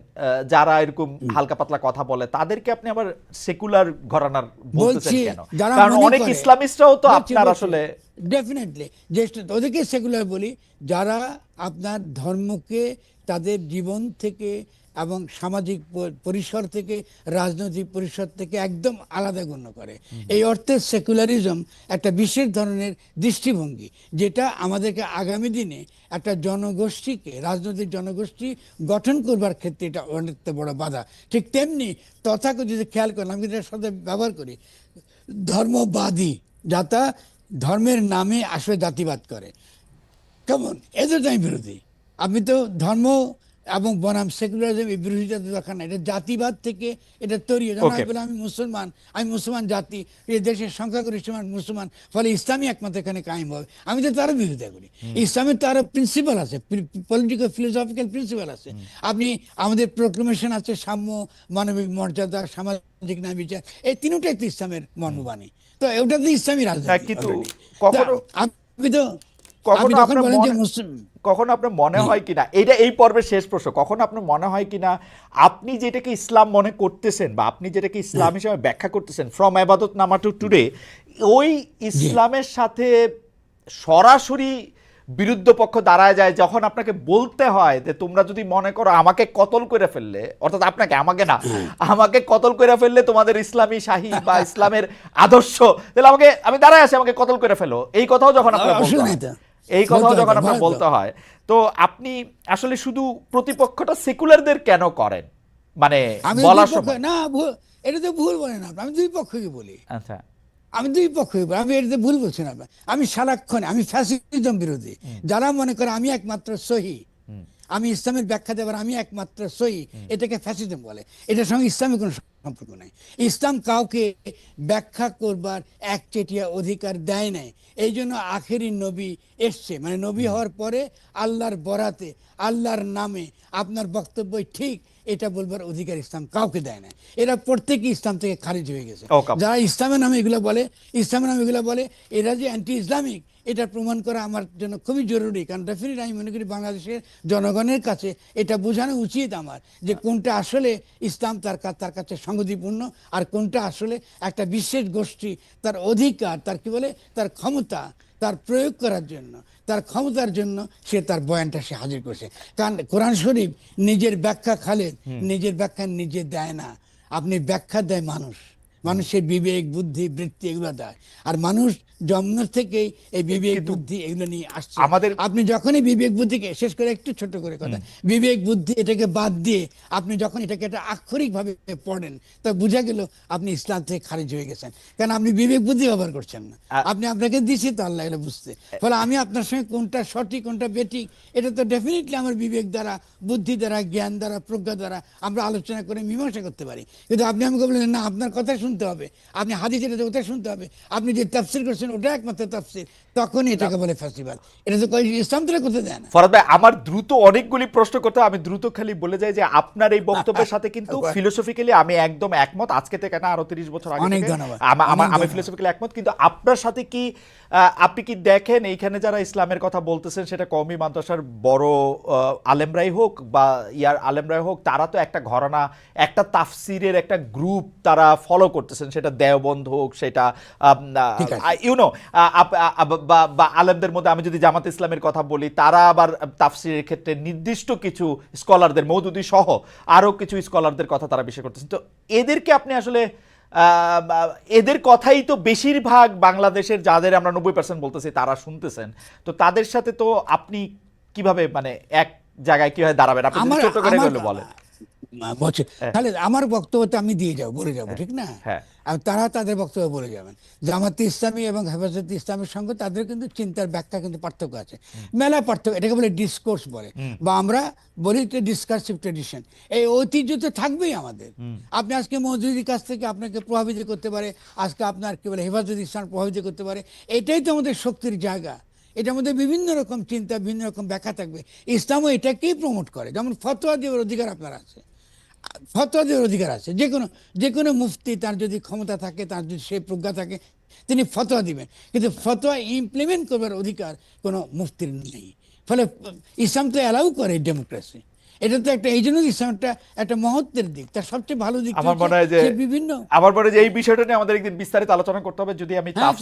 [SPEAKER 1] যারা এরকম হালকা পাতলা কথা বলে, তাদেরকে আপনি আবার সেকুলার ঘরানার বলতেছেন
[SPEAKER 2] বলছি
[SPEAKER 1] কেন?
[SPEAKER 2] যারা
[SPEAKER 1] কারণ
[SPEAKER 2] মনে
[SPEAKER 1] অনেক
[SPEAKER 2] করে,
[SPEAKER 1] ইসলামিস্টরাও তো আপনার আসলে
[SPEAKER 2] ডেফিনেটলি জ্যেষ্ঠ, ওদেরকে সেকুলার বলি যারা আপনার ধর্মকে তাদের জীবন থেকে এবং সামাজিক পরিসর থেকে, রাজনৈতিক পরিসর থেকে একদম আলাদা গণ্য করে। এই অর্থে সেকুলারিজম একটা বিশেষ ধরনের দৃষ্টিভঙ্গি, যেটা আমাদেরকে আগামী দিনে একটা জনগোষ্ঠীকে, রাজনৈতিক জনগোষ্ঠী গঠন করবার ক্ষেত্রে এটা অনেক বড় বাধা। ঠিক তেমনি তথাকথিত, খেয়াল করলাম আমি এটার সাথে ব্যবহার করি, ধর্মবাদী, যারা ধর্মের নামে আসলে জাতিবাদ করে, কেমন, এদের তো আমি বিরোধী। আপনি তো ধর্ম এবং বনাম সেকুলারিজম এই বিরোধিতা তো দরকার নাই, এটা জাতিবাদ থেকে এটা তৈরি। যেমন
[SPEAKER 1] ওকে,
[SPEAKER 2] বলে আমি মুসলমান জাতি, এই দেশের সংখ্যাগরিষ্ঠ মানুষ মুসলমান, ফলে ইসলামই একমাত্র এখানে কায়েম হবে, আমি তো তারও বিরোধিতা করি। ইসলামের তো আরো প্রিন্সিপাল আছে, পলিটিক্যাল ফিলোসফিক্যাল প্রিন্সিপাল আছে। আপনি আমাদের প্রোক্লেমেশন আছে সাম্য, মানবিক মর্যাদা, সামাজিক ন্যায় বিচার, এই তিনটাই তো ইসলামের মর্মবাণী। তো ওটা তো ইসলামী
[SPEAKER 1] না
[SPEAKER 2] রাজনীতি
[SPEAKER 1] কিন্তু
[SPEAKER 2] অলরেডি।
[SPEAKER 1] কখনো
[SPEAKER 2] আপনি তো আপনি
[SPEAKER 1] কখনো
[SPEAKER 2] যখন
[SPEAKER 1] আপনার
[SPEAKER 2] বলেন যে
[SPEAKER 1] মনে
[SPEAKER 2] মুসলিম,
[SPEAKER 1] কখনো আপনার মনে
[SPEAKER 2] জি
[SPEAKER 1] হয় কিনা, এইটা এই পর্বের শেষ প্রশ্ন, কখনো আপনার মনে হয় কিনা আপনি যেটাকে ইসলাম মনে করতেছেন বা আপনি যেটাকে ইসলাম হিসেবে ব্যাখ্যা করতেছেন ফ্রম আবাদত নামা টু টুডে, ওই
[SPEAKER 2] জি
[SPEAKER 1] ইসলামের সাথে সরাসরি বিরুদ্ধ পক্ষ দাঁড়ায় যায় যখন আপনাকে বলতে হয় যে তোমরা যদি মনে করো আমাকে কতল করে ফেললে, অর্থাৎ আপনাকে, আমাকে না, আমাকে কতল করে ফেললে তোমাদের ইসলামী শাহী বা ইসলামের আদর্শ, তাহলে আমি দাঁড়ায় আছি, আমাকে কতল করে ফেলো, এই কথাও যখন আপনার বলতে
[SPEAKER 2] অসুবিধা
[SPEAKER 1] হয়,
[SPEAKER 2] নেই তো,
[SPEAKER 1] এই
[SPEAKER 2] বলতে
[SPEAKER 1] কথাও
[SPEAKER 2] হয়
[SPEAKER 1] যখন
[SPEAKER 2] তো,
[SPEAKER 1] আপনার
[SPEAKER 2] বলেন তো।
[SPEAKER 1] বলতে হয়, তো আপনি আসলে শুধু প্রতিপক্ষটা সেকুলারদের কেন করেন মানে
[SPEAKER 2] আমি দুই
[SPEAKER 1] বলার
[SPEAKER 2] পক্ষ
[SPEAKER 1] সময়?
[SPEAKER 2] না, এটা তো ভুল বলেন আপনি, আমি দুই পক্ষকে বলি,
[SPEAKER 1] আচ্ছা।
[SPEAKER 2] আমি দুই পক্ষই বলি, আমি এটাতে ভুল বলছি না। আমি সারাক্ষণ আমি ফ্যাসিজম বিরোধী।
[SPEAKER 1] হুম,
[SPEAKER 2] যারা মনে করে আমি একমাত্র সহি,
[SPEAKER 1] হুম,
[SPEAKER 2] আমি ইসলামের ব্যাখ্যা দেবার আমি একমাত্র সহি, এটাকে ফ্যাসিজম বলে। এটার সঙ্গে ইসলামের কোনো সম্পর্ক নাই। ইসলাম কাউকে ব্যাখ্যা করবার একচেটিয়া অধিকার দেয় নাই। এই জন্য আখেরি নবী এসছে, মানে নবী হওয়ার পরে আল্লাহর বরাতে, আল্লাহর নামে আপনার বক্তব্য ঠিক এটা বলবার অধিকার ইসলাম কাউকে দেয় না। এরা প্রত্যেকেই ইসলাম থেকে খারিজ হয়ে গেছে।
[SPEAKER 1] ওকে।
[SPEAKER 2] যারা ইসলামের নামে এগুলো বলে, ইসলামের নামে এগুলো বলে, এরা যে অ্যান্টি ইসলামিক এটা প্রমাণ করা আমার জন্য খুবই জরুরি। কারণ ডেফিনেট আমি মনে করি বাংলাদেশের জনগণের কাছে এটা বোঝানো উচিত আমার, যে কোনটা আসলে ইসলাম তার কাছে সংগতিপূর্ণ, আর কোনটা আসলে একটা বিশেষ গোষ্ঠী তার অধিকার, তার কি বলে, তার ক্ষমতা, তার প্রয়োগ করার জন্য, তার ক্ষমতার জন্য সে তার বয়ানটা সে হাজির করছে। কারণ কোরআন শরীফ নিজের ব্যাখ্যা খালেদ নিজের ব্যাখ্যা নিজে দেয় না, আপনি ব্যাখ্যা দেয় মানুষ, মানুষের বিবেক বুদ্ধি বৃত্তি এগুলো দেয়। আর মানুষ জন্ম থেকেই এই বিবেক
[SPEAKER 1] কিন্তু
[SPEAKER 2] বুদ্ধি এগুলো নিয়ে আসছে।
[SPEAKER 1] আমাদের
[SPEAKER 2] আপনি যখনই বিবেক বুদ্ধিকে, শেষ করে একটু ছোট করে কথা, বিবেক বুদ্ধি এটাকে বাদ দিয়ে আপনি যখন এটাকে একটা আক্ষরিক ভাবে পড়েন, তা বোঝা গেল আপনি ইসলাম থেকে খারিজ হয়ে গেছেন। কারণ আপনি বিবেক বুদ্ধি ব্যবহার করছেন না, আপনি আপনাকে দিচ্ছি তো আল্লাহ এটা বুঝতে। ফলে আমি আপনার সঙ্গে কোনটা সঠিক কোনটা বেঠিক এটা তো ডেফিনেটলি আমার বিবেক দ্বারা, বুদ্ধি দ্বারা, জ্ঞান দ্বারা, প্রজ্ঞা দ্বারা আমরা আলোচনা করে মীমাংসা করতে পারি। কিন্তু আপনি আমাকে বললেন না আপনার কথা শুনতে হবে, আপনি হাদিসের ওটা শুনতে হবে, আপনি যে তাফসির করছেন ওটা একমাত্র তাফসির, তখন এটাকে বলে ফ্যাসিবাদ। এটা তো ইসলাম তো করতে দেয় না।
[SPEAKER 1] ফরাদ ভাই, আমার দ্রুত অনেকগুলি প্রশ্ন করতে হয়, আমি দ্রুত খালি বলে যাই যে আপনার এই বক্তব্যের সাথে কিন্তু ফিলোসফিক্যালি আমি একদম একমত, আজকে থেকে না আরো 30 বছর আগে
[SPEAKER 2] অনেক
[SPEAKER 1] থেকে
[SPEAKER 2] ধন্যবাদ,
[SPEAKER 1] আমি
[SPEAKER 2] অনেক ধন্যবাদ।
[SPEAKER 1] ফিলোসফিক্যালি একমত। কিন্তু আপনার সাথে কি আপনি কি দেখেন এইখানে যারা ইসলামের কথা বলতেছেন, সেটা কওমি মাদ্রাসার বড় আলেমরাই হোক বা ইয়ার আলেমরাই হোক, তারা তো একটা ঘরানা, একটা তাফসিরের একটা গ্রুপ তারা ফলো করতেছেন, সেটা দেওবন্দ হোক, সেটা
[SPEAKER 2] ঠিক আছে,
[SPEAKER 1] ইউনো বা আলেমদের মধ্যে আমি যদি জামাত ইসলামের কথা বলি, তারা আবার তাফসিরের ক্ষেত্রে নির্দিষ্ট কিছু স্কলারদের, মওদুদি সহ আরো কিছু স্কলারদের কথা তারা বিষয় করতেছেন। তো এদেরকে আপনি আসলে এদের কথাই তো বেশিরভাগ বাংলাদেশের, যাদের আমরা 90% বলতেছি, তারা শুনতেছেন। তো তাদের সাথে তো আপনি কিভাবে মানে এক জায়গায় কিভাবে দাঁড়াবেন, আপনি যদি
[SPEAKER 2] আমার
[SPEAKER 1] ছোট করে
[SPEAKER 2] আমার
[SPEAKER 1] গেলে বলেন।
[SPEAKER 2] বলছে,
[SPEAKER 1] হ্যাঁ,
[SPEAKER 2] তাহলে আমার বক্তব্যটা আমি দিয়ে যাবো, বলে যাবো,
[SPEAKER 1] হ্যাঁ,
[SPEAKER 2] ঠিক না?
[SPEAKER 1] হ্যাঁ,
[SPEAKER 2] আর তারা তাদের বক্তব্য বলে যাবেন। জামাতে ইসলামী এবং হেফাজতে ইসলামের সঙ্গে তাদের কিন্তু চিন্তার ব্যাখ্যা কিন্তু পার্থক্য আছে, মেলা পার্থক্য। এটাকে বলে ডিসকোর্স বলে,
[SPEAKER 1] হুম,
[SPEAKER 2] বা আমরা বলি ডিসকার্সিভ ট্রেডিশন। এই ঐতিহ্য তো থাকবেই আমাদের।
[SPEAKER 1] হুম,
[SPEAKER 2] আপনি আজকে মওদুদির কাছ থেকে আপনাকে প্রভাবিত করতে পারে, আজকে আপনার কি বলে হেফাজতে ইসলাম প্রভাবিত করতে পারে। এটাই তো আমাদের শক্তির জায়গা। এটার মধ্যে বিভিন্ন রকম চিন্তা, বিভিন্ন রকম ব্যাখ্যা থাকবে। ইসলামও এটাকেই প্রমোট করে। যেমন ফতোয়া দেওয়ার অধিকার আপনার আছে, ফতোয়া দেওয়ার অধিকার আছে। যে কোনো মুফতি, তার যদি ক্ষমতা থাকে, তার যদি সেই প্রজ্ঞা থাকে, তিনি ফতোয়া দিবেন। কিন্তু ফতোয়া ইমপ্লিমেন্ট করবার অধিকার কোনো মুফতির নেই। ফলে ইসলাম তো অ্যালাউ করে ডেমোক্রেসি। এটা তো একটা, এই জন্য ইসলাম একটা মহত্বের দিক। তার সবচেয়ে ভালো দিক
[SPEAKER 1] আমার
[SPEAKER 2] হচ্ছে
[SPEAKER 1] মনে হয় যে
[SPEAKER 2] সে বিভিন্ন,
[SPEAKER 1] এই বিষয়টা নিয়ে আমাদের একদিন বিস্তারিত আলোচনা করতে হবে। যদি আমি
[SPEAKER 2] হ্যাঁ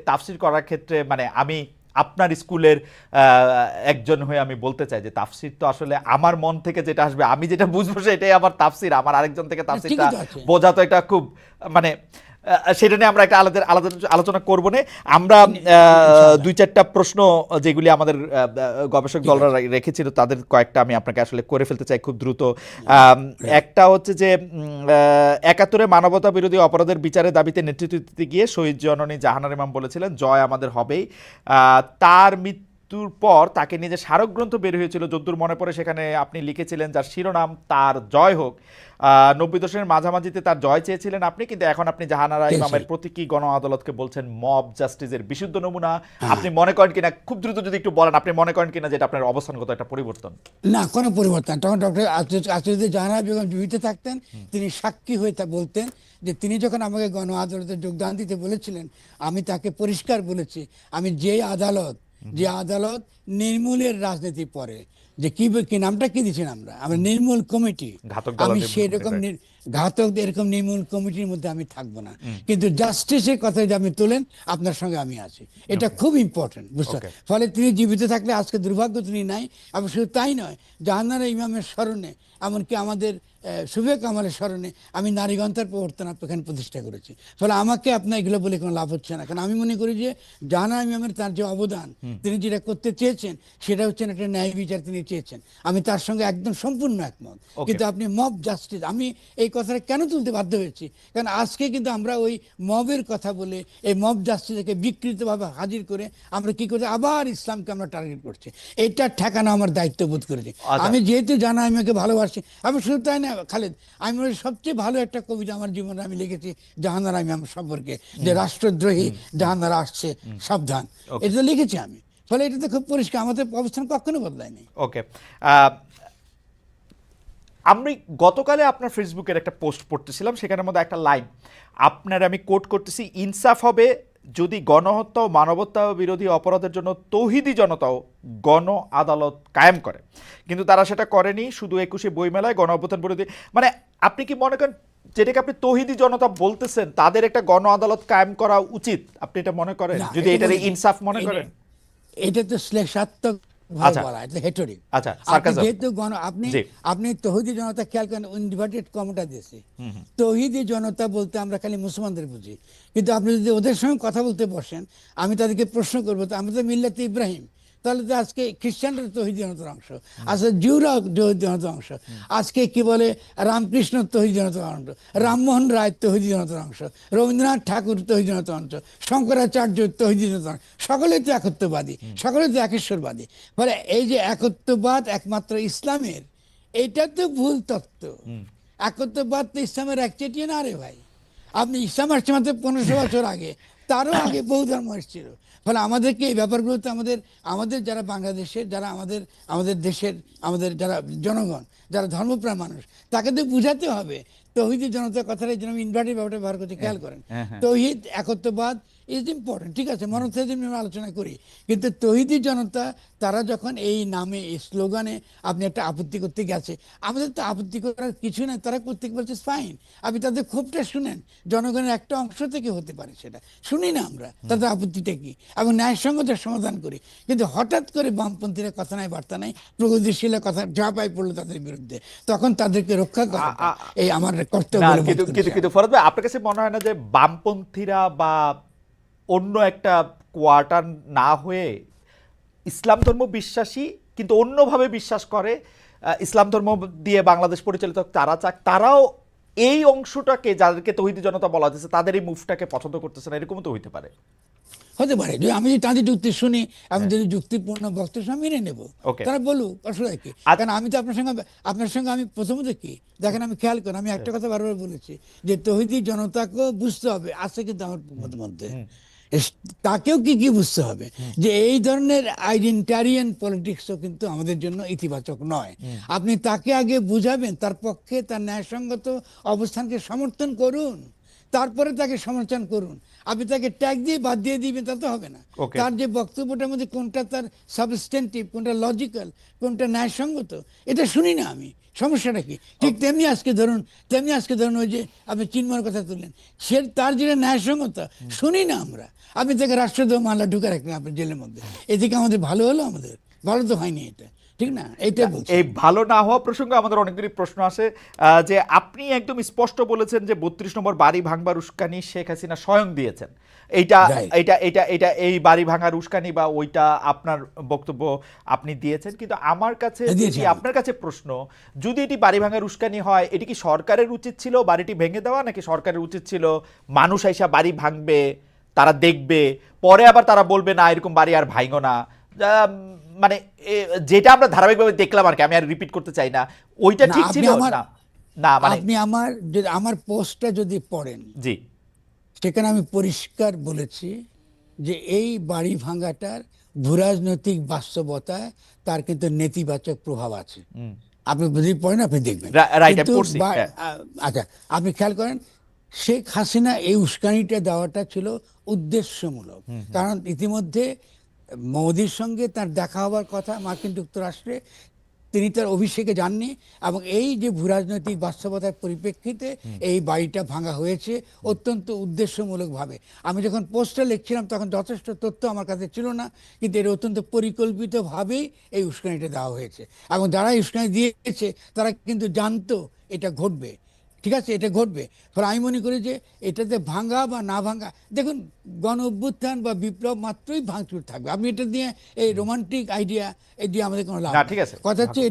[SPEAKER 1] তাফসির করার ক্ষেত্রে মানে আমি আপনার স্কুলের একজন হয়ে আমি বলতে চাই যে তাফসির তো আসলে আমার মন থেকে যেটা আসবে, আমি যেটা বুঝবো সেটাই আমার তাফসির। আমার আরেকজন থেকে তাফসিরটা
[SPEAKER 2] ঠিকই তো আছে।
[SPEAKER 1] বোঝা তো এটা খুব মানে সেটা নিয়ে আমরা একটা আলাদা আলাদা আলোচনা করবো না। আমরা
[SPEAKER 2] ইনশাআল্লাহ,
[SPEAKER 1] 2-4টা প্রশ্ন যেগুলি আমাদের গবেষক
[SPEAKER 2] ঠিক
[SPEAKER 1] দলরা
[SPEAKER 2] আছে।
[SPEAKER 1] রেখেছিল, তাদের কয়েকটা আমি আপনাকে আসলে করে ফেলতে চাই খুব দ্রুত।
[SPEAKER 2] Right.
[SPEAKER 1] একটা হচ্ছে যে 71-এ মানবতা বিরোধী অপরাধের বিচারের দাবিতে নেতৃত্ব দিতে গিয়ে শহীদ জননী জাহানারা ইমাম বলেছিলেন, জয় আমাদের হবেই। তার মৃত্যু মৃত্যুর পর তাকে নিয়ে যে স্মারকগ্রন্থ বের হয়েছিল, যদ্দূর মনে পড়ে সেখানে আপনি লিখেছিলেন যার শিরোনাম তার জয় হোক। 90 দশকের মাঝামাঝিতে তার জয় চেয়েছিলেন আপনি, কিন্তু এখন আপনি জাহানারা ইমামের প্রতীকী গণ আদালতকে বলছেন মব জাস্টিসের বিশুদ্ধ নমুনা। আপনি মনে করেন কিনা, খুব দ্রুত যদি একটু বলেন, আপনি মনে করেন কিনা যেটা আপনার অবস্থানগত একটা পরিবর্তন?
[SPEAKER 2] না, কোনো পরিবর্তন। তখন ডক্টর আচার্য জাহানারা বেগম জীবিত থাকতেন, তিনি সাক্ষী হয়ে তা বলতেন যে তিনি যখন আমাকে গণ আদালতে যোগদান দিতে বলেছিলেন, আমি তাকে পরিষ্কার বলেছি, আমি যে আদালত নির্মূলের রাজনীতি পরে, যে কি নামটা কি দিয়েছেন আমরা নির্মূল কমিটি, আমি সেরকম ঘাতক এরকম নির্মূল কমিটির মধ্যে আমি থাকবো না। কিন্তু জাস্টিসের কথা যদি আপনি তোলেন, আপনার সঙ্গে আমি আছি, এটা খুব ইম্পর্টেন্ট, বুঝতে। ফলে তিনি জীবিত থাকলে, আজকে দুর্ভাগ্য তিনি নাই। এবং শুধু তাই নয়, জাহানারা ইমামের স্মরণে, এমনকি আমাদের সুফিয়া কামালের স্মরণে আমি নারী গ্রন্থের প্রবর্তন এখানে প্রতিষ্ঠা করেছি। ফলে আমাকে আপনার এগুলো বলে কোনো লাভ হচ্ছে না, কারণ আমি মনে করি যে জাহানারা ইমামের তার যে অবদান, তিনি যেটা করতে চেয়েছেন সেটা হচ্ছে একটা ন্যায় বিচার তিনি চেয়েছেন, আমি তার সঙ্গে একদম সম্পূর্ণ একমত। কিন্তু আপনি মব জাস্টিস, আমি এই কথাটা কেন তুলতে বাধ্য হয়েছি, কারণ আজকে কিন্তু আমরা ওই মবের কথা বলে, এই মব জাস্টিসকে বিকৃতভাবে হাজির করে আমরা কি করছি, আবার ইসলামকে আমরা টার্গেট করছি। এটা ঠেকানো আমার দায়িত্ব বোধ করেছি। আমি যেহেতু জাহানারা ইমামকে ভালোবাসি, আমি শুধু তাই না খালেদ, আমি সবচেয়ে ভালো একটা কবিতা আমার জীবনে আমি লিখেছি জাহানারা ইমাম সম্পর্কে, যে রাষ্ট্রদ্রোহী জাহানারা আসছে সাবধান, এটা লিখেছি আমি। ফলে এটা তো খুব পরিষ্কার, আমাদের অবস্থান কখনো বদলায়নি।
[SPEAKER 1] ওকে, আমি গতকালে আপনার ফেসবুকের একটা পোস্ট পড়তেছিলাম, সেখানের মধ্যে একটা লাইন আপনার আমি কোট করতেছি, ইনসাফ হবে যদি গণহত্যা ও মানবতা বিরোধী অপরাধের জন্য তৌহিদি জনতাও গণ আদালত কায়েম করে, কিন্তু তারা সেটা করেনি, শুধু 21শে বইমেলায় গণ অভ্যুত্থান বিরোধী। মানে আপনি কি মনে করেন যেটাকে আপনি তৌহিদি জনতা বলতেছেন, তাদের একটা গণ আদালত কায়েম করা উচিত? আপনি এটা মনে করেন, যদি এটার ইনসাফ মনে করেন?
[SPEAKER 2] এটা তো শ্লেষাত্মক বলা, এটা হেটরিক। যেহেতু আপনি তৌহিদি জনতা খেয়াল করেন, ইনভার্টেড কমাটা দিয়েছে, তৌহিদি জনতা বলতে আমরা খালি মুসলমানদের বুঝি, কিন্তু আপনি যদি ওদের সঙ্গে কথা বলতে বসেন, আমি তাদেরকে প্রশ্ন করবো, তো আমরা তো মিল্লাতে ইব্রাহিম, তাহলে তো আজকে খ্রিস্টানরা তৌহিদি জনতার অংশ, আজকে জিউরা তৌহিদি জনতার অংশ, আজকে কি বলে রামকৃষ্ণ তৌহিদি জনতার অংশ, রামমোহন রায় তৌহিদি জনতার অংশ, রবীন্দ্রনাথ ঠাকুর তৌহিদি জনতার অংশ, শঙ্করাচার্য তৌহিদি জনতার, সকলে তো একত্ববাদী, সকলে তো একেশ্বরবাদী। ফলে এই যে একত্ববাদ একমাত্র ইসলামের, এটা তো ভুল তত্ত্ব। একত্ববাদ তো ইসলামের একচেটিয়া না রে ভাই। আপনি ইসলাম আসছে মাত্র 1500 বছর আগে, তারও আগে বহু ধর্ম এসেছিল। ফলে আমাদেরকে এই ব্যাপারগুলোতে আমাদের যারা বাংলাদেশের, যারা আমাদের দেশের, আমাদের যারা জনগণ, যারা ধর্মপ্রাণ মানুষ, তাকে তো বুঝাতে হবে তৌহিদি জনতার কথাটা। যেন আমি ইনভার্টেড ব্যাপারটা ব্যবহার করতে খেয়াল করেন, তৌহিদ একত্ববাদ ইজ ইম্পর্টেন্ট, ঠিক আছে, মনোথেইজম নিয়ে আলোচনা করি, কিন্তু তৌহিদি জনতা তারা যখন এই নামে, এই স্লোগানে আপনি একটা আপত্তি করতে গেছে, আমাদের তো আপত্তি করার কিছু নেই, তারা করতে পারছে ফাইন। আপনি তাদের ক্ষোভটা শুনেন, জনগণের একটা অংশ থেকে হতে পারে, সেটা শুনি না আমরা, তাদের আপত্তিটা কি, এবং ন্যায়সঙ্গতার সমাধান করি। কিন্তু হঠাৎ করে বামপন্থীরা কথা নাই বার্তা নাই, প্রগতিশীলের কথা ঝাঁপাই পড়লো তাদের বিরুদ্ধে, তখন তাদেরকে রক্ষা করা এই আমার কর্তব্য।
[SPEAKER 1] কিন্তু ফরাদ ভাই, আপনার কাছে মনে হয় না যে বামপন্থীরা বা অন্য একটা কোয়ার্টার না হয়ে ইসলাম ধর্ম বিশ্বাসী কিন্তু অন্যভাবে বিশ্বাস করে, ইসলাম ধর্ম দিয়ে বাংলাদেশ পরিচালিত তারাও এই অংশটাকে, যাদেরকে তৌহিদি জনতা বলা হচ্ছে, তাদের এই মুভটাকে পছন্দ করতেছে না, এরকমও তো হইতে পারে?
[SPEAKER 2] হতে পারে, আমি যদি তাদের যুক্তি শুনি, আমি যদি যুক্তিপূর্ণ বক্তব্য মেনে নেব, তারা বলুক, অসুবিধা কি? কারণ আমি তো আপনার সঙ্গে আমি প্রথমত কি দেখেন, আমি খেয়াল করেন, আমি একটা কথা বারবার বলেছি যে তৌহিদি জনতাকেও বুঝতে হবে, আছে কিন্তু আমার মধ্যে তাকেও কি বুঝতে হবে যে এই ধরনের আইডেন্টারিয়ান পলিটিক্সও কিন্তু আমাদের জন্য ইতিবাচক নয়। আপনি তাকে আগে বুঝাবেন, তার পক্ষে তার ন্যায়সঙ্গত অবস্থানকে সমর্থন করুন, তারপরে তাকে সমালোচনা করুন। আপনি তাকে ট্যাগ দিয়ে বাদ দিয়ে দিবেন, তা তো হবে না। তার যে বক্তব্যটার মধ্যে কোনটা তার সাবস্টেন্টিভ, কোনটা লজিক্যাল, কোনটা ন্যায়সঙ্গত, এটা শুনি না আমি, সমস্যাটা কি? ঠিক তেমনি আজকে ধরুন ওই যে আপনি চিন্ময়ের কথা তুললেন, তার যেটা ন্যায়সঙ্গতা শুনি না আমরা। আপনি তাকে রাষ্ট্রদ্রোহ মামলা ঢুকে রাখলেন আপনার জেলের মধ্যে, এদিকে আমাদের ভালো হলো? আমাদের ভালো তো হয়নি, এটা ঠিক না। এইটা
[SPEAKER 1] এই ভালো না হওয়া প্রসঙ্গে আমাদের অনেকগুলি প্রশ্ন আসে, যে আপনি একদম স্পষ্ট বলেছেন যে 32 নম্বর বাড়ি ভাঙবার উস্কানি শেখ হাসিনা স্বয়ং দিয়েছেন। এই বাড়ি ভাঙার উস্কানি বা ওইটা আপনার বক্তব্য আপনি দিয়েছেন, কিন্তু আমার কাছে আপনার কাছে প্রশ্ন, যদি এটি বাড়ি ভাঙার উস্কানি হয়, এটি কি সরকারের উচিত ছিল বাড়িটি ভেঙে দেওয়া, নাকি সরকারের উচিত ছিল মানুষ আইসা বাড়ি ভাঙবে, তারা দেখবে, পরে আবার তারা বলবে না এরকম বাড়ি আর ভাঙো না, মানে যেটা আমরা ধারাবাহিকভাবে দেখলাম আর কি, আমি আর রিপিট করতে চাই না, ওইটা
[SPEAKER 2] না
[SPEAKER 1] ঠিক
[SPEAKER 2] আপনি
[SPEAKER 1] ছিল
[SPEAKER 2] আমার
[SPEAKER 1] না? না মানে
[SPEAKER 2] আপনি আমার যদি আমার পোস্টটা যদি পড়েন,
[SPEAKER 1] জি
[SPEAKER 2] সেখানে আমি পরিষ্কার বলেছি যে এই বাড়ি ভাঙাটার ভূরাজনৈতিক বাস্তবতায় তার কিন্তু নেতিবাচক প্রভাব আছে। আপনি যদি পড়েন আপনি দেখবেন।
[SPEAKER 1] রাইট, আমি
[SPEAKER 2] কিন্তু
[SPEAKER 1] পড়ছি, হ্যাঁ।
[SPEAKER 2] আচ্ছা, আপনি খেয়াল করেন শেখ হাসিনা এই উস্কানিটা দেওয়াটা ছিল উদ্দেশ্যমূলক। কারণ ইতিমধ্যে মোদির সঙ্গে তার দেখা হওয়ার কথা মার্কিন যুক্তরাষ্ট্রে, তিনি তার অভিষেকে যাননি, এবং এই যে ভূরাজনৈতিক বাস্তবতার পরিপ্রেক্ষিতে এই বাড়িটা ভাঙা হয়েছে অত্যন্ত উদ্দেশ্যমূলকভাবে। আমি যখন পোস্টটা লিখছিলাম তখন যথেষ্ট তথ্য আমার কাছে ছিল না, কিন্তু এটা অত্যন্ত পরিকল্পিতভাবেই এই উস্কানিটা দেওয়া হয়েছে, এবং যারা এই উস্কানি দিয়েছে তারা কিন্তু জানতো এটা ঘটবে। ঠিক আছে, এটা ঘটবে। ফলে আমি মনে করি যে এটাতে ভাঙা বা না ভাঙা, দেখুন গণ অভ্যুত্থান বা বিপ্লব মাত্রই ভাঙচুর থাকবে। আমি এটা দিয়ে এই রোমান্টিক আইডিয়া এই দিয়ে আমাদের কোনো লাভ
[SPEAKER 1] না
[SPEAKER 2] নেই।
[SPEAKER 1] ঠিক আছে,
[SPEAKER 2] কথা হচ্ছে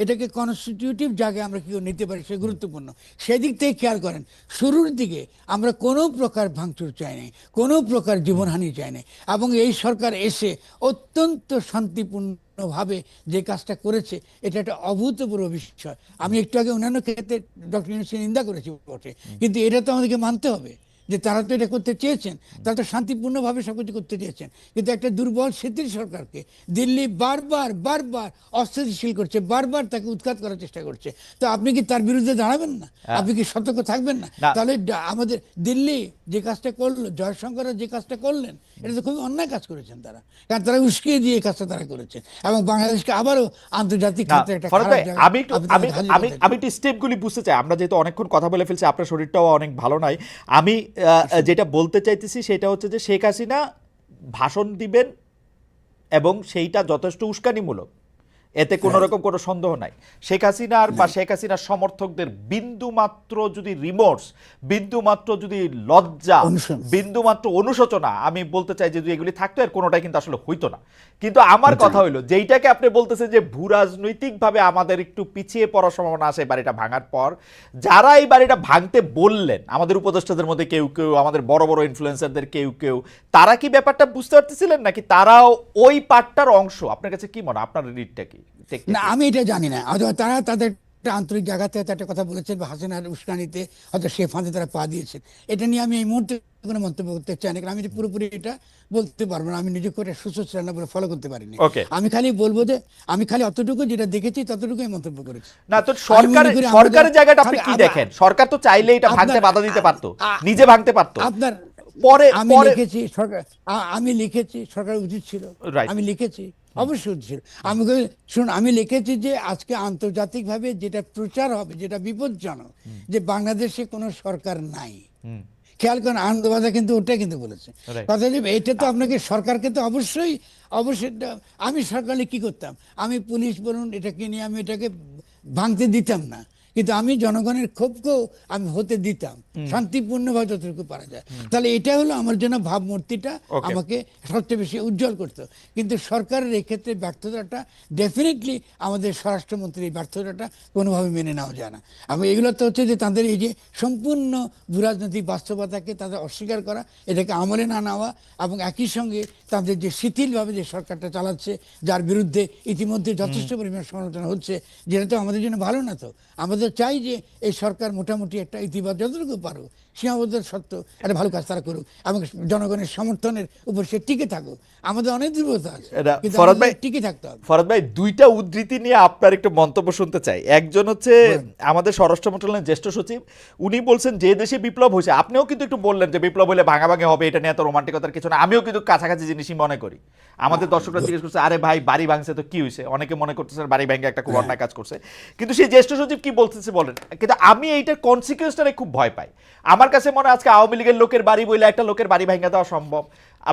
[SPEAKER 2] এটাকে কনস্টিটিউটিভ জায়গায় আমরা কি করে নিতে পারি সে গুরুত্বপূর্ণ। সেদিক থেকে খেয়াল করেন, শুরুর দিকে আমরা কোনো প্রকার ভাঙচুর চাই নাই, কোনো প্রকার জীবনহানি চাই নাই, এবং এই সরকার এসে অত্যন্ত শান্তিপূর্ণভাবে যে কাজটা করেছে এটা একটা অভূতপূর্ব বিষয়। আমি একটু আগে অন্যান্য ক্ষেত্রে ডক্টর ইউনূসের নিন্দা করেছি বটে, কিন্তু এটা তো আমাদেরকে মানতে হবে যে তারা তো এটা করতে চেয়েছেন, তারা তো শান্তিপূর্ণভাবে সবকিছু করতে চেয়েছেন। কিন্তু একটা দুর্বল শিথিল সরকারকে দিল্লি বারবার বারবার অস্থিতিশীল করছে, বারবার তাকে উৎখাত করার চেষ্টা করছে। তো আপনি কি তার বিরুদ্ধে দাঁড়াবেন না? আপনি কি সতর্ক থাকবেন না?
[SPEAKER 1] না
[SPEAKER 2] তাহলে আমাদের দিল্লি যে কাজটা করলো, জয়শঙ্কর যে কাজটা করলেন, এটা তো খুবই অন্যায় কাজ করেছেন তারা, কারণ তারা উস্কিয়ে দিয়ে এই কাজটা তারা করেছেন, এবং বাংলাদেশকে আবারও আন্তর্জাতিক
[SPEAKER 1] না
[SPEAKER 2] ক্ষেত্রে একটা
[SPEAKER 1] ফরহাদ
[SPEAKER 2] খারাপ
[SPEAKER 1] ভাই,
[SPEAKER 2] জায়গায়
[SPEAKER 1] আমি একটু
[SPEAKER 2] আপনি
[SPEAKER 1] আমি
[SPEAKER 2] তাদের হাজির
[SPEAKER 1] আমি
[SPEAKER 2] করতে
[SPEAKER 1] আমি একটু স্টেপগুলি বুঝতে চাই। আমরা যেহেতু অনেকক্ষণ কথা বলে ফেলছি, আপনার শরীরটাও অনেক ভালো নাই। আমি যেটা বলতে চাইতেছি সেটা হচ্ছে যে শেখ হাসিনা ভাষণ দিবেন এবং সেইটা যথেষ্ট উস্কানিমূলক, এতে কোনো রকম কোনো সন্দেহ নাই। শেখ হাসিনার বা শেখ হাসিনার সমর্থকদের বিন্দুমাত্র যদি রিমোর্স, বিন্দুমাত্র যদি লজ্জা,
[SPEAKER 2] অনুসরণ
[SPEAKER 1] বিন্দুমাত্র অনুশোচনা, আমি বলতে চাই যে যদি এগুলি থাকতো এর কোনোটাই কিন্তু আসলে হইতো না। কিন্তু আমার কথা হইলো যেইটাকে আপনি বলতেছেন যে ভূরাজনৈতিকভাবে আমাদের একটু পিছিয়ে পড়ার সম্ভাবনা আছে বাড়িটা ভাঙার পর, যারা এই বাড়িটা ভাঙতে বললেন, আমাদের উপদেষ্টাদের মধ্যে কেউ কেউ, আমাদের বড় বড় ইনফ্লুয়েন্সারদের কেউ কেউ, তারা কি ব্যাপারটা বুঝতে পারতেছিলেন নাকি তারাও ওই পার্টটার অংশ? আপনার কাছে কি মনে হয়, আপনার রিডটা কি?
[SPEAKER 2] না, আমি এটা জানি না। হয়তো তারা তাদের একটা আন্তরিক জায়গা থেকে একটা কথা বলেছেন, বা হাসিনার উস্কানিতে হয়তো সে ফাঁদে তারা পা দিয়েছেন। এটা নিয়ে আমি এই মুহূর্তে কোনো মন্তব্য করতে চাই না, কারণ আমি যে পুরোপুরি এটা বলতে পারবো না, আমি নিজেকে এটা সুসচ্ছল না বলে ফলো করতে পারিনি।
[SPEAKER 1] ওকে,
[SPEAKER 2] আমি খালি বলবো যে আমি খালি অতটুকু যেটা দেখেছি ততটুকুই মন্তব্য করেছি।
[SPEAKER 1] না তো
[SPEAKER 2] আমি মনে করি আমাদের
[SPEAKER 1] সরকারের জায়গাটা আপনি কি দেখেন? সরকার তো চাইলে এটা ভাঙতে বাধা দিতে পারতো, নিজে ভাঙতে পারতো।
[SPEAKER 2] আপনার
[SPEAKER 1] পরে
[SPEAKER 2] আমি
[SPEAKER 1] পরে
[SPEAKER 2] লিখেছি সরকার, আমি লিখেছি সরকার উচিত ছিল,
[SPEAKER 1] রাইট,
[SPEAKER 2] আমি লিখেছি অবশ্যই উচিত ছিল। আমি শুনুন, আমি লিখেছি যে আজকে আন্তর্জাতিকভাবে যেটা প্রচার হবে, যেটা বিপজ্জনক, যে বাংলাদেশে কোনো সরকার নাই। খেয়াল করেন, আনন্দবাজার কিন্তু ওটাই কিন্তু বলেছে।
[SPEAKER 1] রাইট।
[SPEAKER 2] কথা হচ্ছে এটা তো আপনাকে সরকারকে তো অবশ্যই অবশ্যই আমি সরকারে কি করতাম, আমি পুলিশ বলুন এটাকে নিয়ে আমি এটাকে ভাঙতে দিতাম না, কিন্তু আমি জনগণের ক্ষোভকেও আমি হতে দিতাম শান্তিপূর্ণভাবে যতটুকু পারা যায়। তাহলে এটা হলো আমার জন্য ভাবমূর্তিটা
[SPEAKER 1] ওকে,
[SPEAKER 2] আমাকে সবচেয়ে বেশি উজ্জ্বল করতো। কিন্তু সরকারের এক্ষেত্রে ব্যর্থতাটা ডেফিনেটলি আমাদের স্বরাষ্ট্রমন্ত্রীর ব্যর্থতাটা কোনোভাবে মেনে নেওয়া যায় না। আমি এগুলো তো হচ্ছে যে তাদের এই যে সম্পূর্ণ ভূরাজনৈতিক বাস্তবতাকে তাদের অস্বীকার করা, এটাকে আমলে না নেওয়া, এবং একই সঙ্গে তাদের যে শিথিলভাবে যে সরকারটা চালাচ্ছে, যার বিরুদ্ধে ইতিমধ্যে যথেষ্ট পরিমাণ সমালোচনা হচ্ছে, যেটা তো আমাদের জন্য ভালো না। তো আমাদের চাই যে এই সরকার মোটামুটি একটা ইতিবাচক যতটুকু পারুক, সীমাবদ্ধ সত্ত্বেও একটা ভালো কাজ তারা করুক, এবং জনগণের সমর্থনের উপর সে টিকে থাকুক। আমাদের অনেক দুর্বলতা আছে, কিন্তু
[SPEAKER 1] ফরহাদ ভাই,
[SPEAKER 2] আমাদের টিকে থাকতে হবে।
[SPEAKER 1] ফরহাদ ভাই, দুইটা উদ্ধৃতি নিয়ে আপনার একটু মন্তব্য শুনতে চাই। একজন হচ্ছে আমাদের স্বরাষ্ট্র মন্ত্রণালয়ের জ্যেষ্ঠ সচিব, উনি বলছেন যে দেশে বিপ্লব হয়েছে, আপনিও কিন্তু একটু বললেন যে বিপ্লব হলে ভাঙাভাঙি হবে, এটা নিয়ে এত রোমান্টিকতার কিছু না। আমিও কিন্তু কাছাকাছি জিনিসই মনে করি। আমাদের দর্শকরা জিজ্ঞেস করছে, আরে ভাই বাড়ি ভাঙছে তো কি হয়েছে, অনেকে মনে করতেছে বাড়ি ভেঙে একটা খুব অন্যায় কাজ করছে। কিন্তু সেই জ্যেষ্ঠ সচিব কি বলতেছে বলেন, কিন্তু আমি এইটার কনসিকুয়েন্সটারে খুব ভয় পাই। আমার কাছে মনে হয় আজকে আওয়ামী লীগের লোকের বাড়ি বইলে একটা লোকের বাড়ি ভেঙে দেওয়া সম্ভব,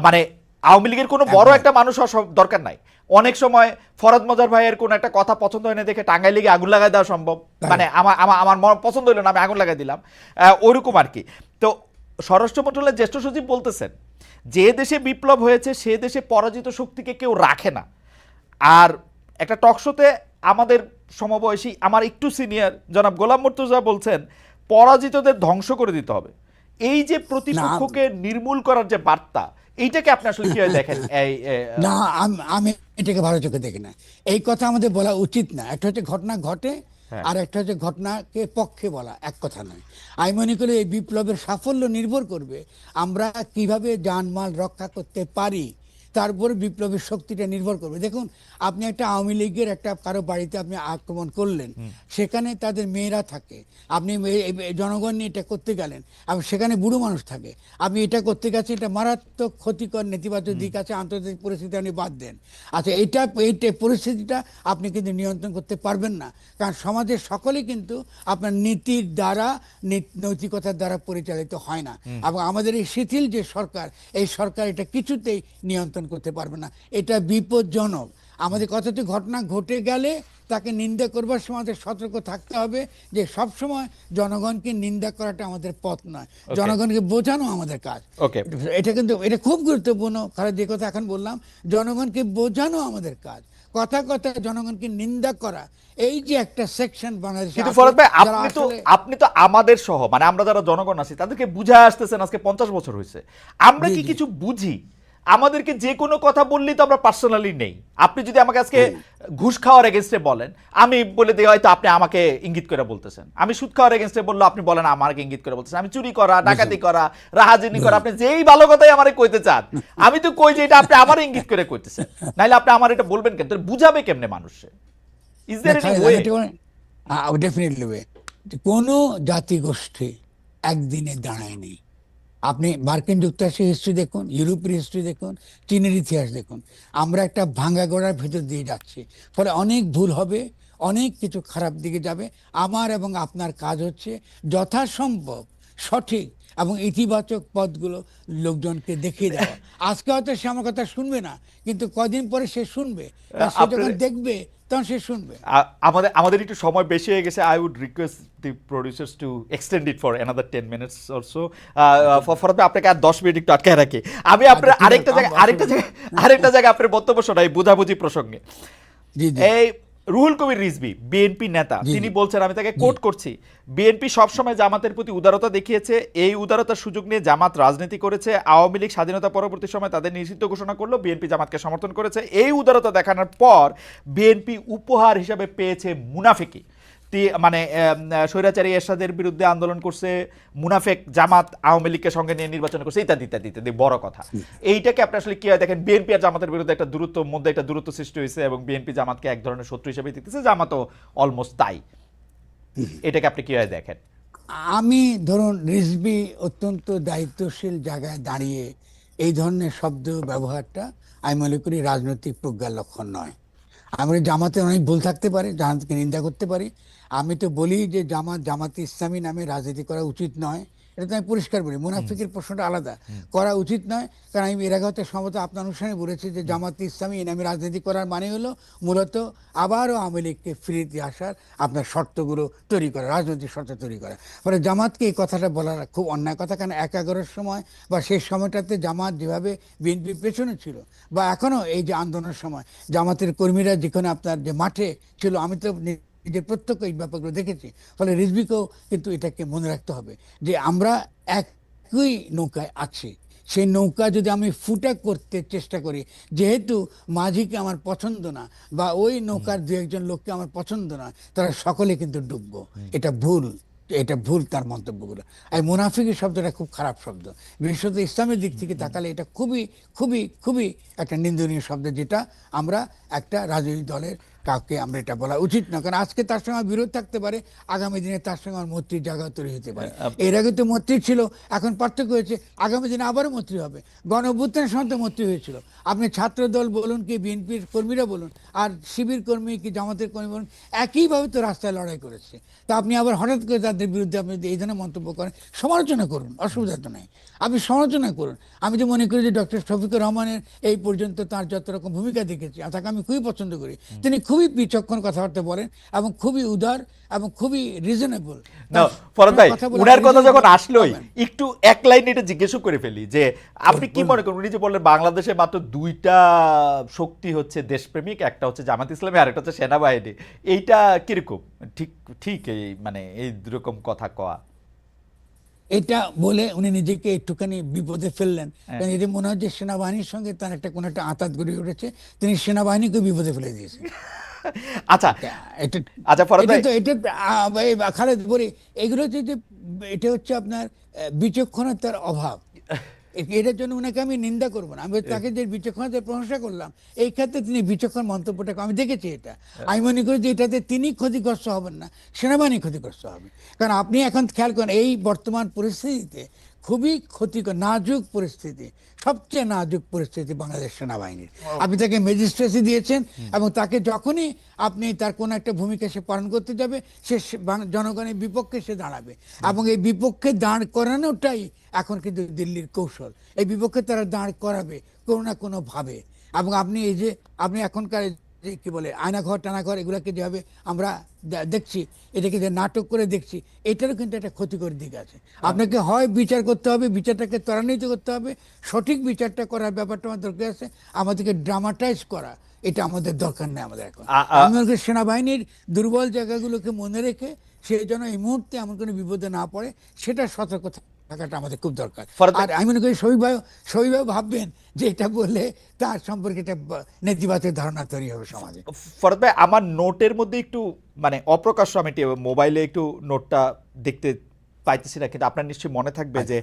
[SPEAKER 1] মানে আওয়ামী লীগের কোনো বড় একটা মানুষ হওয়ার দরকার নাই। অনেক সময় ফরহাদ মজার ভাইয়ের কোন একটা কথা পছন্দ হয় না দেখে টাঙ্গাই লেগে আগুন লাগাই দেওয়া সম্ভব, মানে আমার আমার আমার পছন্দ হইলো না, আমি আগুন লাগাই দিলাম, ওইরকম আর কি। তো স্বরাষ্ট্র মন্ত্রণালয়ের জ্যেষ্ঠ সচিব বলতেছেন যে দেশে বিপ্লব হয়েছে সে দেশে পরাজিত শক্তিকে কেউ রাখে না। আর একটা টকশোতে আমাদের সমবয়সী, আমার একটু সিনিয়র জনাব গোলাম মুর্তজা বলছেন পরাজিতদের ধ্বংস করে দিতে হবে। এই যে
[SPEAKER 2] না
[SPEAKER 1] প্রতিপক্ষকে নির্মূল করার যে বার্তা, এইটাকে আপনি আসলে কিভাবে দেখেন?
[SPEAKER 2] না আমি এটাকে ভালো চোখে দেখি না। এই কথা আমাদের বলা উচিত না। একটা হচ্ছে ঘটনা ঘটে,
[SPEAKER 1] হ্যাঁ,
[SPEAKER 2] আর একটা হচ্ছে ঘটনাকে পক্ষে বলা এক কথা নয়। আমি মনে করি এই বিপ্লবের সাফল্য নির্ভর করবে আমরা কিভাবে জানমাল রক্ষা করতে পারি, তার উপরে বিপ্লবের শক্তিটা নির্ভর করবে। দেখুন, আপনি একটা আওয়ামী লীগের একটা কারো বাড়িতে আপনি আক্রমণ করলেন, সেখানে তাদের মেয়েরা থাকে, আপনি জনগণ নিয়ে এটা করতে গেলেন, এবং সেখানে বুড়ো মানুষ থাকে, আপনি এটা করতে গেছেন, এটা মারাত্মক ক্ষতিকর নেতিবাচক দিক আছে, আন্তর্জাতিক পরিস্থিতি আপনি বাদ দেন। আচ্ছা, এইটা পরিস্থিতিটা আপনি কিন্তু নিয়ন্ত্রণ করতে পারবেন না, কারণ সমাজের সকলেই কিন্তু আপনার নীতির দ্বারা, নৈতিকতার দ্বারা পরিচালিত হয় না। এবং আমাদের এই শিথিল যে সরকার, এই সরকার এটা কিছুতেই নিয়ন্ত্রণ করতে পারবে না। এটা বিপজ্জনক। আমাদের কতটি ঘটনা ঘটে গেলে তাকে নিন্দা করবার সময় আমাদের সতর্ক থাকতে হবে যে সব সময় জনগণকে নিন্দা করাটা আমাদের পথ নয়,
[SPEAKER 1] ওকে,
[SPEAKER 2] জনগণকে বোঝানো আমাদের কাজ।
[SPEAKER 1] ওকে।
[SPEAKER 2] এটা কিন্তু এটা খুব গুরুত্বপূর্ণ। কারণ যে কথা এখন বললাম, জনগণকে বোঝানো আমাদের কাজ। কথা কথা জনগণকে নিন্দা করা, এই যে একটা সেকশন বাংলাদেশে
[SPEAKER 1] কিন্তু
[SPEAKER 2] আছে
[SPEAKER 1] ফরাদ ভাই,
[SPEAKER 2] যারা আসলে
[SPEAKER 1] আপনি তো আমাদের সহ, মানে আমরা যারা জনগণ আছি তাদেরকে বুঝায় আসতেছেন আজকে 50 বছর হয়েছে। আমরা
[SPEAKER 2] জি
[SPEAKER 1] কি
[SPEAKER 2] জি
[SPEAKER 1] কিছু বুঝি? আমাদেরকে যে কোনো কথা বললেই তো আমরা পার্সোনালি নেই। আপনি যদি আমাকে আজকে ঘুষ খাওয়ার এগেনস্টে বলেন, আমি বলে দিই হয়তো আপনি আমাকে ইঙ্গিত করে বলতেছেন। আমি সুদ খাওয়ার এগেনস্টে বললো, আপনি বলেন আমাকে ইঙ্গিত করে বলতেছেন। আমি চুরি করা, ডাকাতি করা, রাহাজানি করা, আপনি যেই ভালো কথাই আমারে কইতে চান, আমি তো কই যে এটা আপনি আমার ইঙ্গিত করে কইতেছেন। নাইলে আপনি আমার এটা বলবেন কেন? তাহলে বুঝাবে কেমনে মানুষে? ইজ
[SPEAKER 2] না
[SPEAKER 1] দেয়ার এনি
[SPEAKER 2] খালেদ,
[SPEAKER 1] ওয়ে?
[SPEAKER 2] আমি এটা ডেফিনেটলি ওয়ে। কোনো জাতিগোষ্ঠী একদিনে দাঁড়ায়নি। আপনি মার্কিন যুক্তরাষ্ট্রের হিস্ট্রি দেখুন, ইউরোপের হিস্ট্রি দেখুন, চীনের ইতিহাস দেখুন। আমরা একটা ভাঙা গড়ার ভেতর দিয়ে যাচ্ছি, ফলে অনেক ভুল হবে, অনেক কিছু খারাপ দিকে যাবে। আমার এবং আপনার কাজ হচ্ছে যথাসম্ভব সঠিক এবং ইতিবাচক পথগুলো লোকজনকে দেখিয়ে দেওয়া। আজকে হয়তো সে আমার কথা শুনবে না, কিন্তু কদিন পরে সে শুনবে, কারণ সে
[SPEAKER 1] আপনার
[SPEAKER 2] যখন দেখবে তখন সে শুনবে।
[SPEAKER 1] আমাদের আমাদের একটু সময় বেশি হয়ে গেছে। I would request the producers to extend it for another 10 minutes also. Farhad ভাই, আপনাকে আর 10 মিনিট একটু আটকে রাখি। আমি আপনার
[SPEAKER 2] আচ্ছা, ঠিক আছে,
[SPEAKER 1] আরেকটা জায়গায় আপনার বক্তব্য শোনাই বুঝাবুঝি প্রসঙ্গে।
[SPEAKER 2] জি জি
[SPEAKER 1] এই রুহুল কবির রিজভী, বিএনপি নেতা,
[SPEAKER 2] জি
[SPEAKER 1] তিনি
[SPEAKER 2] জি
[SPEAKER 1] বলছেন, আমি তাকে
[SPEAKER 2] জি
[SPEAKER 1] কোট করছি, বিএনপি সবসময় জামাতের প্রতি উদারতা দেখিয়েছে। এই উদারতার সুযোগ নিয়ে জামাত রাজনীতি করেছে। আওয়ামী লীগ স্বাধীনতা পরবর্তী সময় তাদের নিষিদ্ধ ঘোষণা করলো, বিএনপি জামাতকে সমর্থন করেছে। এই উদারতা দেখানোর পর বিএনপি উপহার হিসাবে পেয়েছে মুনাফিকি। মানে স্বৈরাচারী এরশাদের বিরুদ্ধে আন্দোলন করছে, মুনাফেক জামাত আওয়ামী লীগকে সঙ্গে নিয়ে নির্বাচন করছে, ইত্যাদি ইত্যাদি ইত্যাদি। বড় কথা, এইটাকে আপনি আসলে কি হয় দেখেন? বিএনপি আর জামাতের বিরুদ্ধে একটা দূরত্ব সৃষ্টি হয়েছে, এবং বিএনপি জামাতকে এক ধরনের শত্রু হিসেবে দেখতেছে, জামাতও অলমোস্ট তাই। এটাকে আপনি কিভাবে দেখেন?
[SPEAKER 2] আমি ধরুন রিজভী অত্যন্ত দায়িত্বশীল জায়গায় দাঁড়িয়ে এই ধরনের শব্দ ব্যবহারটা আমি মনে করি রাজনৈতিক প্রজ্ঞার লক্ষণ নয়। আমি জামাতে অনেক ভুল থাকতে পারে, জামাতকে নিন্দা করতে পারি। আমি তো বলি যে জামাতে ইসলামী নামে রাজনীতি করা উচিত নয়, এটা তো আমি পরিষ্কার বলি। মুনাফিকের প্রশ্নটা আলাদা, করা উচিত নয়। কারণ আমি এর আগে হয়তো সম্ভবত আপনার অনুষ্ঠানে বলেছি যে জামাতে ইসলামী নামে রাজনীতি করার মানে হলো মূলত আবারও আওয়ামী লীগকে ফিরে দিয়ে আসার আপনার শর্তগুলো তৈরি করা, রাজনৈতিক শর্ত তৈরি করা। ফলে জামাতকে এই কথাটা বলার খুব অন্যায় কথা। কারণ 11-এর সময় বা সেই সময়টাতে জামাত যেভাবে বিএনপির পেছনে ছিল, বা এখনো এই যে আন্দোলনের সময় জামাতের কর্মীরা যেখানে আপনার যে মাঠে ছিল, আমি তো নিজের প্রত্যক্ষ এই ব্যাপারগুলো দেখেছি। ফলে রিজভীকেও কিন্তু এটাকে মনে রাখতে হবে যে আমরা একই নৌকায় আছি। সেই নৌকা যদি আমি ফুটা করতে চেষ্টা করি, যেহেতু মাঝিকে আমার পছন্দ না, বা ওই নৌকার দু একজন লোককে আমার পছন্দ না, তারা সকলে কিন্তু ডুববো। এটা ভুল, এটা ভুল তার মন্তব্যগুলো। এই মুনাফিকি শব্দটা খুব খারাপ শব্দ, বিশেষত ইসলামের দিক থেকে তাকালে এটা খুবই খুবই খুবই একটা নিন্দনীয় শব্দ, যেটা আমরা একটা রাজনৈতিক দলের কাউকে আমরা এটা বলা উচিত না। কারণ আজকে তার সঙ্গে বিরোধ থাকতে পারে, আগামী দিনে তার সঙ্গে আমার মৈত্রীর জায়গা তৈরি হতে পারে। এর আগে তো মৈত্রী ছিল, এখন পার্থক্য হয়েছে, আগামী দিনে আবারও মৈত্রী হবে। গণ অভ্যুত্থানের সময় তো মৈত্রী হয়েছিল। আপনি ছাত্র দল বলুন, কি বিএনপির কর্মীরা বলুন, আর শিবির কর্মী কি জামাতের কর্মী বলুন, একইভাবে তো রাস্তায় লড়াই করেছে। তা আপনি আবার হঠাৎ করে তাদের বিরুদ্ধে আপনি যদি এই ধরনের মন্তব্য করেন, সমালোচনা করুন, অসুবিধা তো নেই, আপনি সমালোচনা করুন। আমি তো মনে করি যে ডক্টর শফিকুর রহমানের এই পর্যন্ত তার যত রকম ভূমিকা দেখেছি, আর তাকে আমি খুবই পছন্দ করি। তিনি খুবই বিচক্ষণ কথাবার্তা বলেন এবং খুবই উদার এবং খুবই রিজনেবল।
[SPEAKER 1] না ফরহাদ ভাই, উনার কথা যখন আসলোই একটু এক লাইন এটা জিজ্ঞেস করে ফেলি যে আপনি কি মনে করেন, উনি যে বললেন বাংলাদেশে মাত্র দুইটা শক্তি হচ্ছে দেশপ্রেমিক, একটা হচ্ছে জামাত ইসলামী আর একটা হচ্ছে সেনাবাহিনী, এইটা কিরকম ঠিক? ঠিক এই মানে এই রকম কথা কওয়া
[SPEAKER 2] এটা বলে উনি নিজেকে একটুখানি বিপদে ফেললেন,
[SPEAKER 1] হ্যাঁ।
[SPEAKER 2] কারণ এতে মনে হয় যে সেনাবাহিনীর সঙ্গে তার একটা কোনো একটা আঁতাত গড়ে উঠেছে, তিনি সেনাবাহিনীকে বিপদে ফেলে দিয়েছেন।
[SPEAKER 1] আচ্ছা
[SPEAKER 2] এটা এটা
[SPEAKER 1] আচ্ছা ফরহাদ
[SPEAKER 2] এটা
[SPEAKER 1] ভাই,
[SPEAKER 2] তো এটা এই খালেদ বলি, এগুলো হচ্ছে যে এটা হচ্ছে আপনার বিচক্ষণতার অভাব। এটার জন্য ওনাকে আমি নিন্দা করবো না, আমি তাকে যে বিচক্ষণতার প্রশংসা করলাম, এই ক্ষেত্রে তিনি বিচক্ষণ মন্তব্যটা আমি দেখেছি। এটা আমি মনে করি যে এটাতে তিনি ক্ষতিগ্রস্ত হবেন না, সেনাবাহিনী ক্ষতিগ্রস্ত হবে। কারণ আপনি এখন খেয়াল করেন এই বর্তমান পরিস্থিতিতে খুবই ক্ষতিকর নাজুক পরিস্থিতি, সবচেয়ে নাজুক পরিস্থিতি বাংলাদেশ সেনাবাহিনীর। আপনি তাকে ম্যাজিস্ট্রেসি দিয়েছেন এবং তাকে যখনই আপনি তার কোনো একটা ভূমিকা সে পালন করতে যাবে, সে জনগণের বিপক্ষে সে দাঁড়াবে, এবং এই বিপক্ষে দাঁড় করানোটাই এখন কিন্তু দিল্লির কৌশল। এই বিপক্ষে তারা দাঁড় করাবে কোনো না কোনো ভাবে। এবং আপনি এই যে আপনি এখনকার যে কি বলে আয়নাঘর টানাঘর এগুলোকে যেভাবে আমরা দেখছি, এটাকে যে নাটক করে দেখছি, এটারও কিন্তু একটা ক্ষতিকর দিক আছে। আপনাকে হয় বিচার করতে হবে, বিচারটাকে ত্বরান্বিত করতে হবে, সঠিক বিচারটা করার ব্যাপারটা আমার দরকার আছে। আমাদেরকে ড্রামাটাইজ করা এটা আমাদের দরকার নেই আমাদের এখন। আমি মনে করি সেনাবাহিনীর দুর্বল জায়গাগুলোকে মনে রেখে সে যেন এই মুহূর্তে এমন কোনো বিপদে না পড়ে, সেটা সতর্ক থাকাটা আমাদের খুব দরকার। আর আমি মনে করি শহীদ ভাববেন যে এটা বললে তার সম্পর্কে একটা নেতিবাচক ধারণা তৈরি হবে সমাজে।
[SPEAKER 1] ফরহাদ ভাই, আমার নোটের মধ্যে একটু মানে অপ্রকাশ্য, আমি মোবাইলে একটু নোটটা দেখতে পাইতেছি না, কিন্তু আপনার নিশ্চয়ই মনে থাকবে যে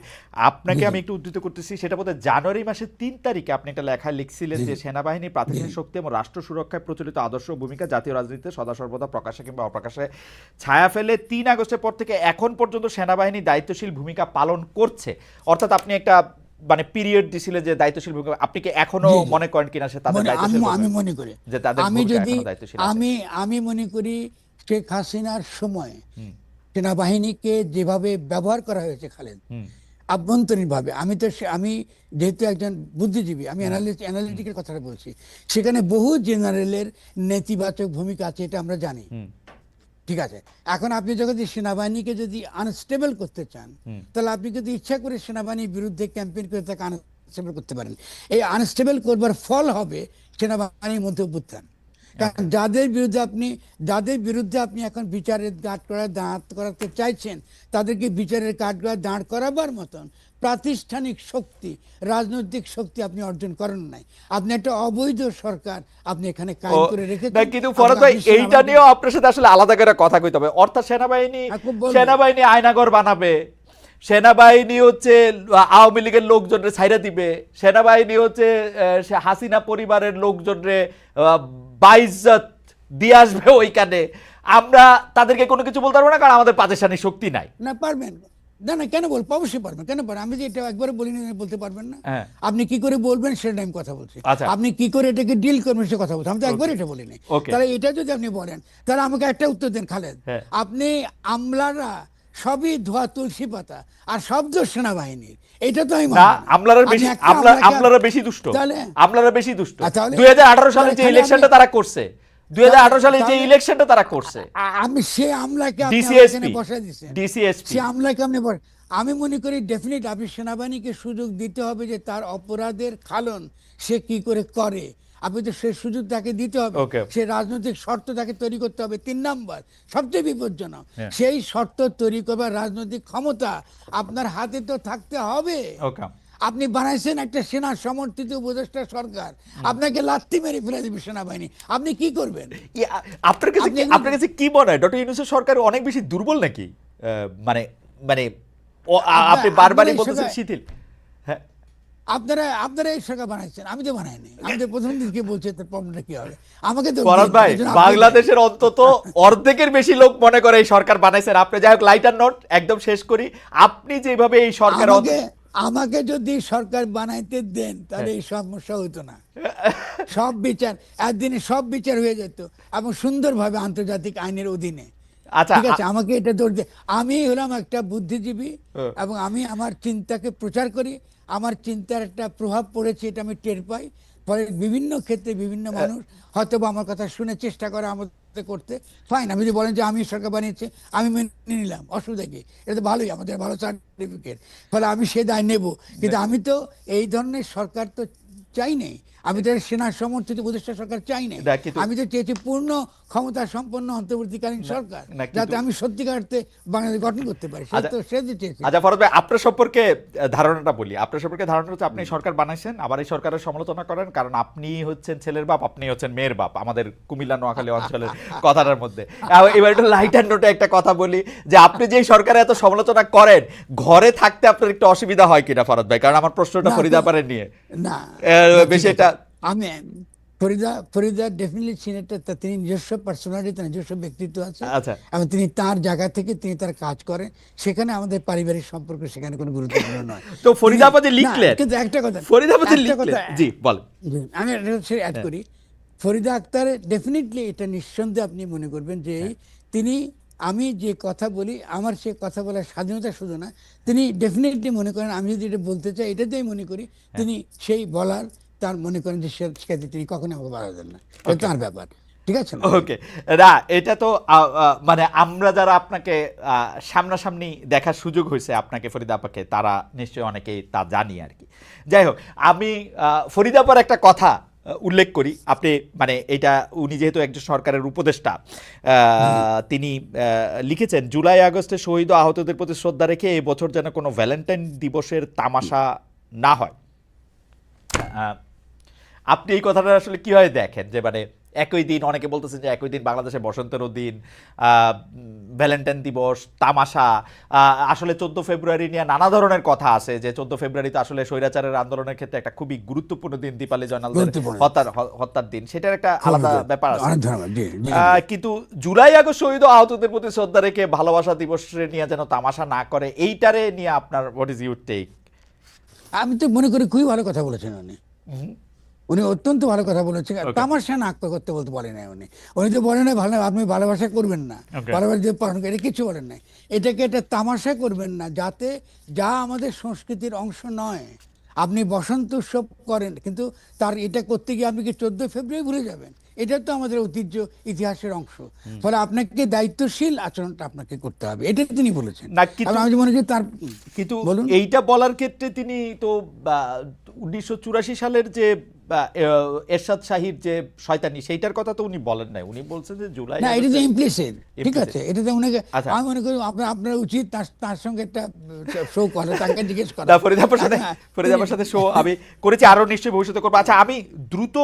[SPEAKER 1] আপনাকে আমি একটু উদ্ধৃত করতেছি, সেটা বোধহয় জানুয়ারি মাসের 3 তারিখে আপনি একটা লেখা লিখছিলেন যে সেনাবাহিনী প্রাতিষ্ঠানিক শক্তি এবং রাষ্ট্র সুরক্ষায় প্রচলিত আদর্শ ভূমিকা জাতীয় রাজনীতিতে সদা সর্বদা প্রকাশ্যে কিংবা অপ্রকাশ্যে ছায়া ফেলে 3 আগস্টের পর থেকে এখন পর্যন্ত সেনাবাহিনী দায়িত্বশীল ভূমিকা পালন করছে। অর্থাৎ আপনি একটা মানে পিরিয়ড দিছিলেন যে দায়িত্বশীল ভূমিকা, আপনি কি এখনো মনে করেন কিনা সে তাদের দায়িত্বশীল?
[SPEAKER 2] আমি মনে করি
[SPEAKER 1] যে তাদের
[SPEAKER 2] আমি
[SPEAKER 1] ভূমিকা
[SPEAKER 2] যদি
[SPEAKER 1] এখনো দায়িত্বশীল আছে।
[SPEAKER 2] আমি মনে করি শেখ হাসিনার সময় সেনাবাহিনীকে যেভাবে ব্যবহার করা হয়েছে খালেদ, আভ্যন্তরীণভাবে, আমি যেহেতু একজন বুদ্ধিজীবী, আমি অ্যানালিটিকের কথাটা বলছি, সেখানে বহু জেনারেলের নেতিবাচক ভূমিকা আছে, এটা আমরা জানি। ঠিক আছে, এখন আপনি যদি সেনাবাহিনীকে যদি আনস্টেবল করতে চান, তাহলে আপনি যদি ইচ্ছা করে সেনাবাহিনীর বিরুদ্ধে ক্যাম্পেইন করে তাকে আনস্টেবল করতে পারেন। এই আনস্টেবল করবার ফল হবে সেনাবাহিনীর মধ্যে অভ্যুত্থান। কারণ যাদের বিরুদ্ধে আপনি এখন বিচারের দাঁড় করাতে চাইছেন, তাদেরকে বিচারের কাঠগড়ায় দাঁড় করাবার মতন প্রাতিষ্ঠানিক শক্তি, রাজনৈতিক শক্তি আপনি অর্জন করেন নাই। আপনি একটা অবৈধ সরকার আপনি এখানে কায়েম করে রেখেছেন।
[SPEAKER 1] কিন্তু ফরহাদ ভাই, এইটা নিয়েও আপনার সাথে আসলে আলাদা করে কথা কইতে হবে। অর্থাৎ সেনাবাহিনী আয়নাঘর বানাবে, সেনাবাহিনী হচ্ছে আওয়ামী লীগের লোকজনরে ছাইরা দিবে, সেনাবাহিনী হচ্ছে হাসিনা পরিবারের লোকজনরে বাইজ্জত দিয়ে আসবে ওইখানে। আমরা তাদেরকে কোনো কিছু বলতে পারবো না, কারণ আমাদের প্রাতিষ্ঠানিক শক্তি নাই।
[SPEAKER 2] না পারবেন না, কেন বলবো? অবশ্যই পারবেন, কেন পারেন? আমি যে এটা একবারে বলিনি বলতে পারবেন না। আপনি কি করে বলবেন সেটা আমি কথা বলছি। আপনি কি করে এটাকে ডিল করবেন সে কথা বলছি, আমি তো একবার এটা বলিনি। তাহলে এটা যদি আপনি বলেন, তাহলে আমাকে একটা উত্তর দেন খালেদ। আপনি আমলারা সবই ধোয়া তুলসী পাতা আর শব্দ সেনাবাহিনীর, এটা তো আমি
[SPEAKER 1] আমলারা বেশি দুষ্ট। 2018 সালে যে ইলেকশনটা তারা করছে, 2018 সালে যে ইলেকশনটা তারা করছে,
[SPEAKER 2] আমি সে আমলাকে বসাই দিচ্ছেন, সে আমলাকে আপনি আমি মনে করি ডেফিনেট আপনি সেনাবাহিনীকে সুযোগ দিতে হবে যে তার অপরাধের খালন সে কি করে আপনি তো সেই সুযোগ তাকে দিতে হবে। সে রাজনৈতিক শর্ত তাকে তৈরি করতে হবে। 3 নাম্বার সবচেয়ে বিপজ্জনক, সেই শর্ত তৈরি করবার রাজনৈতিক ক্ষমতা আপনার হাতে তো থাকতে হবে। আপনি বানাইছেন একটা সেনা সমর্থিত উপদেষ্টা সরকার, আপনাকে লাথি মেরে ফেলে দেবে সেনাবাহিনী, আপনি কি করবেন?
[SPEAKER 1] আপনার কাছে কি মনে হয় ডক্টর ইউনূসের সরকার অনেক বেশি দুর্বল নাকি? মানে মানে আপনি বারবারই বলতেছেন শিথিল। হ্যাঁ,
[SPEAKER 2] আপনারা এই সরকার বানাইছেন, আমি তো বানাইনি। আমি তো প্রথম দিকে বলছি তার প্রবলেমটা কি হবে। আমাকে তো
[SPEAKER 1] ফরহাদ ভাই, বাংলাদেশের অন্তত অর্ধেকের বেশি লোক মনে করে এই সরকার বানাইছেন আপনি। যাই হোক, লাইটার নোট একদম শেষ করি। আপনি যেভাবে এই সরকার,
[SPEAKER 2] আমাকে যদি সরকার বানাইতে দেন তাহলে এই সমস্যা হতো না। সব বিচার একদিনে সব বিচার হয়ে যেত এবং সুন্দরভাবে আন্তর্জাতিক আইনের অধীনে। ঠিক আছে, আমাকে এটা দৌড় দে। আমি হলাম একটা বুদ্ধিজীবী এবং আমি আমার চিন্তাকে প্রচার করি। আমার চিন্তার একটা প্রভাব পড়েছে, এটা আমি টের পাই। ফলে বিভিন্ন ক্ষেত্রে বিভিন্ন মানুষ হয়তো আমার কথা শুনে চেষ্টা করে আমাদের করতে, ফাইন। আমি যদি বলেন যে আমি সরকার বানিয়েছি, আমি মেনে নিলাম, অসুবিধা কি? এটা তো ভালোই, আমাদের ভালো সার্টিফিকেট, ফলে আমি সে দায় নেব। কিন্তু আমি তো এই ধরনের সরকার তো চাই নেই। আমি তো সেনা সমর্থিত উপদেষ্টা সরকার চাই নাই।
[SPEAKER 1] না, কিন্তু
[SPEAKER 2] আমি তো চেয়েছি পূর্ণ ক্ষমতা সম্পন্ন অন্তর্বর্তীকালীন সরকার,
[SPEAKER 1] না, কিন্তু
[SPEAKER 2] যাতে আমি সত্যিকার অর্থে বাংলাদেশ গঠন করতে পারি।
[SPEAKER 1] আচ্ছা,
[SPEAKER 2] সে তো চেয়েছি।
[SPEAKER 1] আচ্ছা ফরদ ভাই, আপনার সম্পর্কে ধারণাটা বলি। আপনার সম্পর্কে ধারণা হচ্ছে আপনি সরকার বানাইছেন, আবার এই সরকারের সমালোচনা করেন, কারণ আপনি হচ্ছেন ছেলের বাপ, আপনি হচ্ছেন মেয়ের বাপ, আমাদের কুমিল্লা নোয়াখালী অঞ্চলের কথাটার মধ্যে। এবার একটু লাইট অ্যান্ড নোটে একটা কথা বলি, যে আপনি যে সরকারের এত সমালোচনা করেন, ঘরে থাকতে আপনার একটু অসুবিধা হয় কিনা ফরদ ভাই? কারণ আমার প্রশ্নটা
[SPEAKER 2] না,
[SPEAKER 1] ফরিদা আপারের নিয়ে
[SPEAKER 2] না,
[SPEAKER 1] বেশি
[SPEAKER 2] ঠিক
[SPEAKER 1] এটা।
[SPEAKER 2] আছে। আমি ফরিদা ডেফিনেটলি সিনেটর, তিনি নিজস্ব পার্সোনালিটি, তার নিজস্ব ব্যক্তিত্ব আছে,
[SPEAKER 1] আচ্ছা,
[SPEAKER 2] এবং তিনি তার জায়গা থেকে তিনি তার কাজ করেন। সেখানে আমাদের পারিবারিক সম্পর্ক সেখানে কোনো গুরুত্বপূর্ণ নয়।
[SPEAKER 1] তো ফরিদা আপা যে
[SPEAKER 2] না,
[SPEAKER 1] লিখলেন,
[SPEAKER 2] কিন্তু একটা কথা,
[SPEAKER 1] ফরিদা আপা যে
[SPEAKER 2] একটা
[SPEAKER 1] লিখলেন,
[SPEAKER 2] কথা,
[SPEAKER 1] জি বলেন।
[SPEAKER 2] জি, আমি অ্যাড করি। ফরিদা আক্তার ডেফিনেটলি এটা নিঃসন্দেহে আপনি মনে করবেন যে তিনি, আমি যে কথা বলি আমার সে কথা বলার স্বাধীনতা শুধু না, তিনি ডেফিনেটলি মনে করেন আমি যদি এটা বলতে চাই এটাতেই মনে করি তিনি সেই বলার, তার মনে করেন যে সেটাতে তিনি কখনো আমাকে বাধা দেন না, এটা তার ব্যাপার। ঠিক আছে না?
[SPEAKER 1] ওকে, না এটা তো মানে আমরা যারা আপনাকে সামনাসামনি দেখার সুযোগ হয়েছে আপনাকে, ফরিদা আপাকে, তারা নিশ্চয়ই অনেকেই তা জানি আর কি। যাই হোক, আমি ফরিদা আপার একটা কথা উল্লেখ করি। আপনি মানে এটা, উনি যেহেতু একজন সরকারের উপদেষ্টা, তিনি লিখেছেন, জুলাই আগস্টে শহীদ ও আহতদের প্রতি শ্রদ্ধা রেখে এই বছর যেন কোনো ভ্যালেন্টাইন দিবসের তামাশা না হয়। আপনি এই কথাটা আসলে কিভাবে দেখেন, যে মানে একই দিন, অনেকে বলতেছেন যে একই দিন বাংলাদেশে বসন্তেরও দিন, ভ্যালেন্টাইন দিবস, তামাশা, আসলে 14 ফেব্রুয়ারি নিয়ে নানা ধরনের কথা আছে, যে 14 ফেব্রুয়ারিতে আসলে স্বৈরাচারের আন্দোলনের ক্ষেত্রে একটা খুবই গুরুত্বপূর্ণ দিন, দীপালি জয়নালদের হত্যার দিন, সেটার একটা আলাদা ব্যাপার আছে। কিন্তু জুলাই আগস্ট শহীদ ও আহতদের প্রতি শ্রদ্ধা রেখে ভালোবাসা দিবস নিয়ে যেন তামাশা না করে, এইটারে নিয়ে আপনার হোয়াট ইজ ইউর টেক?
[SPEAKER 2] আমি তো মনে করি খুবই ভালো কথা বলেছেন উনি অত্যন্ত ভালো কথা বলেছেন। তামাশা না করতে বলতে বলে নাই উনি তো বলেন ভালো, আপনি ভালোবাসা করবেন না, ভালোবাসা দিয়ে পালন করে, কিছু বলেন নাই। এটাকে এটা তামাশা করবেন না, যাতে যা আমাদের সংস্কৃতির অংশ নয়। আপনি বসন্ত উৎসব করেন, কিন্তু তার এটা করতে গিয়ে আপনি কি 14 ফেব্রুয়ারি ভুলে যাবেন? এটা তো আমাদের ঐতিহ্য, ইতিহাসের অংশ। ফলে আপনাকে দায়িত্বশীল আচরণটা আপনাকে করতে হবে, এটা তিনি বলেছেন।
[SPEAKER 1] না, কিন্তু
[SPEAKER 2] আমি মনে করি তার,
[SPEAKER 1] কিন্তু
[SPEAKER 2] বলুন,
[SPEAKER 1] এইটা বলার ক্ষেত্রে তিনি তো 1984 সালের যে এরশাদ শাহীর যে শয়তানি, সেইটার কথা তো উনি বলেন নাই। উনি বলছেন যে জুলাই,
[SPEAKER 2] না, এটা তো ইমপ্লিসিট। ঠিক আছে, এটা তো উনাকে,
[SPEAKER 1] আচ্ছা,
[SPEAKER 2] আমি মনে করি আপনার উচিত তার সঙ্গে একটা শো করা, তাকে জিজ্ঞেস করা।
[SPEAKER 1] ফরিদার সাথে শো আমি করেছি, আরো নিশ্চয়ই ভবিষ্যতে করবো। আচ্ছা, আমি দ্রুত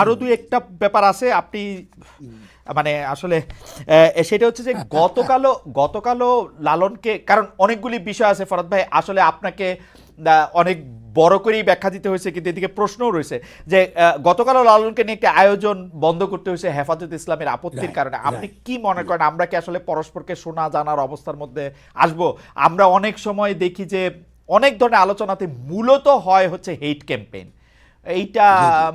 [SPEAKER 1] আরো দুই একটা ব্যাপার আছে, আপনি মানে আসলে সেটা হচ্ছে যে গতকালও লালনকে, কারণ অনেকগুলি বিষয় আছে ফরদ ভাই, আসলে আপনাকে অনেক বড় করেই ব্যাখ্যা দিতে হয়েছে, কিন্তু এদিকে প্রশ্নও রয়েছে যে গতকালও লালনকে নিয়ে একটা আয়োজন বন্ধ করতে হয়েছে হেফাজত ইসলামের আপত্তির কারণে। আপনি কি মনে করেন, আমরা কি আসলে পরস্পরকে শোনা জানার অবস্থার মধ্যে আসবো? আমরা অনেক সময় দেখি যে অনেক ধরনের আলোচনাতে মূলত হয় হচ্ছে হেইট ক্যাম্পেইন। এইটা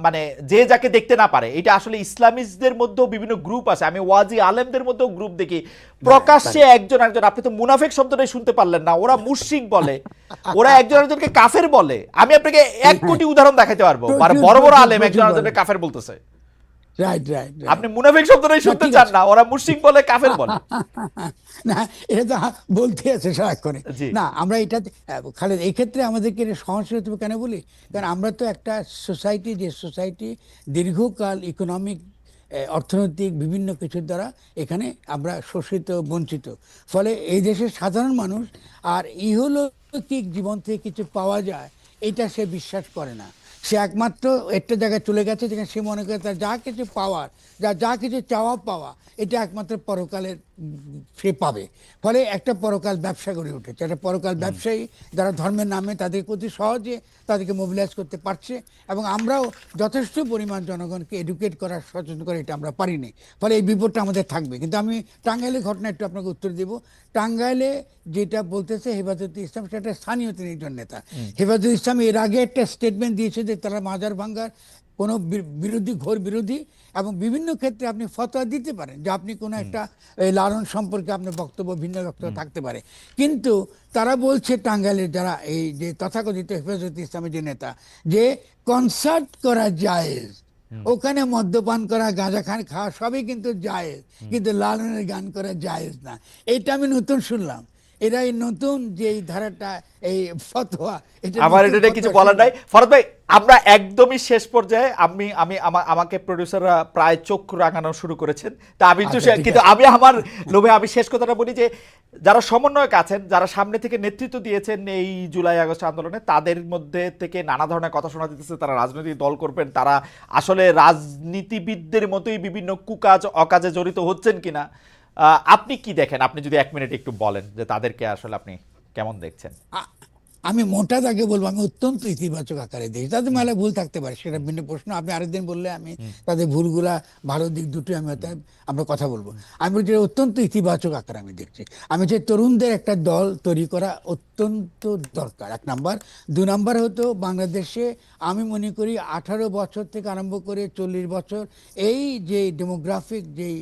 [SPEAKER 1] মানে যে যাকে দেখতে না পারে, এটা আসলে ইসলামিস্টদের মধ্যেও বিভিন্ন গ্রুপ আছে, আমি ওয়াজি আলেমদের মধ্যেও গ্রুপ দেখি, প্রকাশ্যে একজন, আপনি তো মুনাফিক শব্দটাই শুনতে পারলেন না, ওরা মুশরিক বলে, ওরা একজন একজনকে কাফের বলে। আমি আপনাকে 1 কোটি উদাহরণ দেখাতে পারবো, বড় বড় আলেম একজন একজনকে কাফের বলতেছে। আপনি মুনাফিক শব্দটাই শুনতে চান না, ওরা মুশরিক বলে, কাফের বলে।
[SPEAKER 2] না, এটা তো বলতে আছে সারাক্ষণে। না, আমরা এটা খালেদ, এই ক্ষেত্রে আমাদেরকে সহনশীল কেন বলি, কারণ আমরা তো একটা সোসাইটি, যে সোসাইটি দীর্ঘকাল ইকোনমিক, অর্থনৈতিক বিভিন্ন কিছুর দ্বারা এখানে আমরা শোষিত, বঞ্চিত। ফলে এই দেশের সাধারণ মানুষ আর ইহলৌকিক জীবন থেকে কিছু পাওয়া যায় এটা সে বিশ্বাস করে না। সে একমাত্র একটা জায়গায় চলে গেছে যেখানে সে মনে করে তার যা কিছু পাওয়ার, যা কিছু চাওয়া পাওয়া, এটা একমাত্র পরকালের সে পাবে। ফলে একটা পরকাল ব্যবসা গড়ে উঠেছে, একটা পরকাল ব্যবসায়ী যারা ধর্মের নামে তাদের প্রতি সহজে তাদেরকে মোবিলাইজ করতে পারছে, এবং আমরাও যথেষ্ট পরিমাণ জনগণকে এডুকেট করার, সচেতন করে এটা আমরা পারিনি। ফলে এই বিপদটা আমাদের থাকবে। কিন্তু আমি টাঙ্গাইলের ঘটনা একটু আপনাকে উত্তর দেব। টাঙ্গাইলে যেটা বলতেছে হেফাজত ইসলাম, সেটা স্থানীয় তিনি একজন নেতা। হেফাজত ইসলাম এর আগে একটা স্টেটমেন্ট দিয়েছে যে তারা মাজার ভাঙ্গার কোনো বিরোধী, ঘোর বিরোধী, এবং বিভিন্ন ক্ষেত্রে আপনি ফতোয়া দিতে পারেন যে আপনি কোনো একটা লালন সম্পর্কে আপনার বক্তব্য, ভিন্ন বক্তব্য থাকতে পারে। কিন্তু তারা বলছে টাঙ্গাইলের যারা এই যে তথাকথিত হেফাজত ইসলামের যে নেতা, যে কনসার্ট করা জায়েজ, ওখানে মদ্যপান করা, গাঁজা খাওয়া সবই কিন্তু জায়েজ, কিন্তু লালনের গান করা জায়েজ না। এটা আমি নতুন শুনলাম। এরাই নতুন যে এই ধারাটা, এই ফতোয়া, এটা
[SPEAKER 1] আমার
[SPEAKER 2] নতুন
[SPEAKER 1] এটা নিয়ে কিছু
[SPEAKER 2] ফতোয়া
[SPEAKER 1] বলার
[SPEAKER 2] শুরু।
[SPEAKER 1] নাই। ফরহাদ ভাই, আমরা একদমই শেষ পর্যায়ে, আমাকে প্রডিউসাররা প্রায় চোখ রাঙানো শুরু করেছেন, তা আমি একটু
[SPEAKER 2] আচ্ছা, ঠিক
[SPEAKER 1] কিন্তু
[SPEAKER 2] আছে।
[SPEAKER 1] আমি আমার লোভে আমি শেষ কথাটা বলি যে যারা সমন্বয়ক আছেন, যারা সামনে থেকে নেতৃত্ব দিয়েছেন এই জুলাই আগস্ট আন্দোলনে, তাদের মধ্যে থেকে নানা ধরনের কথা শোনা যেতেছে তারা রাজনৈতিক দল করবেন, তারা আসলে রাজনীতিবিদদের মতোই বিভিন্ন কুকাজ অকাজে জড়িত হচ্ছেন কিনা। আপনি কি দেখেন? আপনি যদি 1 মিনিট একটু বলেন যে তাদেরকে আসলে আপনি কেমন দেখছেন।
[SPEAKER 2] আ- আমি মোটা দাগে বলবো, আমি অত্যন্ত ইতিবাচক আকারে দেখি। তাদের মেলা ভুল থাকতে পারে, সেটা ভিন্ন প্রশ্ন। আপনি আরেকদিন বললে আমি তাদের ভুলগুলা, ভালো দিক দুটোই আমি আমরা কথা বলবো। আমি বলছি অত্যন্ত ইতিবাচক আকারে আমি দেখছি। আমি যে তরুণদের একটা দল তৈরি করা অত্যন্ত দরকার, 1 নাম্বার। 2 নাম্বার হতো বাংলাদেশে আমি মনে করি 18 বছর থেকে আরম্ভ করে 40 বছর এই যে ডেমোগ্রাফিক যেই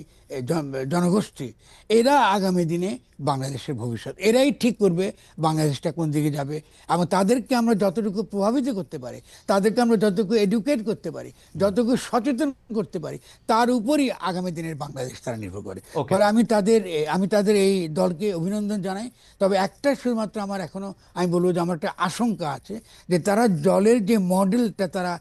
[SPEAKER 2] জনগোষ্ঠী, এরা আগামী দিনে বাংলাদেশের ভবিষ্যৎ, এরাই ঠিক করবে বাংলাদেশটা কোন দিকে যাবে। এবং তাদেরকে আমরা যতটুকু প্রভাবিত করতে পারি, তাদেরকে আমরা যতটুকু এডুকেট করতে পারি, যতটুকু সচেতন করতে পারি, তার উপরই আগামী দিনের বাংলাদেশ তারা নির্ভর করে।
[SPEAKER 1] ওকে।
[SPEAKER 2] ফলে আমি তাদের এই দলকে অভিনন্দন জানাই। তবে একটা শুধুমাত্র আমার এখনো আমি বলবো যে আমার একটা আশঙ্কা আছে, যে তারা দলের যে মডেলটা তারা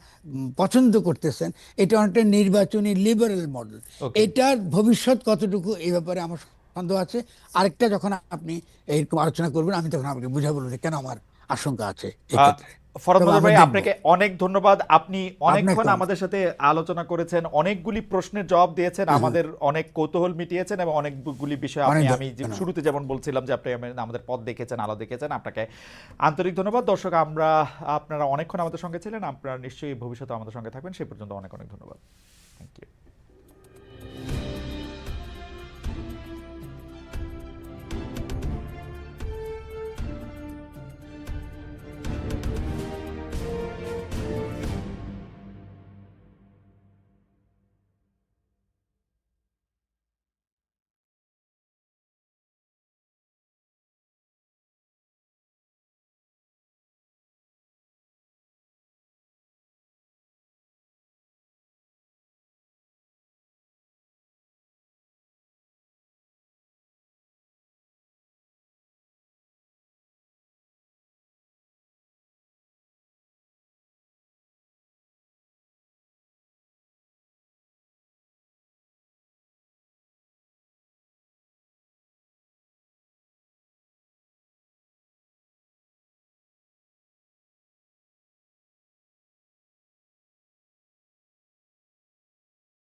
[SPEAKER 2] পছন্দ করতেছেন, এটা অনেকটা নির্বাচনী লিবারেল মডেল।
[SPEAKER 1] ওকে।
[SPEAKER 2] এটার ভবিষ্যৎ কতটুকু, এই ব্যাপারে আমার সন্দেহ আছে। আরেকটা যখন আপনি এইরকম আলোচনা করবেন, আমি তখন আপনাকে বুঝাবো যে কেন আমার আশঙ্কা আছে
[SPEAKER 1] আহ,
[SPEAKER 2] এক্ষেত্রে।
[SPEAKER 1] ফরহাদ
[SPEAKER 2] তবে
[SPEAKER 1] মজর
[SPEAKER 2] আমরা
[SPEAKER 1] ভাই,
[SPEAKER 2] দেখবো।
[SPEAKER 1] আপনাকে অনেক ধন্যবাদ। আপনি অনেকক্ষণ
[SPEAKER 2] আপনাকে
[SPEAKER 1] আমাদের সাথে আলোচনা করেছেন, অনেকগুলি প্রশ্নের জবাব দিয়েছেন, আমাদের অনেক কৌতূহল মিটিয়েছেন, এবং অনেকগুলি বিষয়
[SPEAKER 2] অনেক
[SPEAKER 1] আমি যে
[SPEAKER 2] ধন্যবাদ।
[SPEAKER 1] শুরুতে যেমন বলছিলাম যে আপনি আমাদের পথ দেখেছেন, আলো দেখেছেন, আপনাকে আন্তরিক ধন্যবাদ। দর্শক, আপনারা অনেকক্ষণ আমাদের সঙ্গে ছিলেন, আপনারা নিশ্চয়ই ভবিষ্যতে আমাদের সঙ্গে থাকবেন। সেই পর্যন্ত অনেক অনেক ধন্যবাদ। Thank you.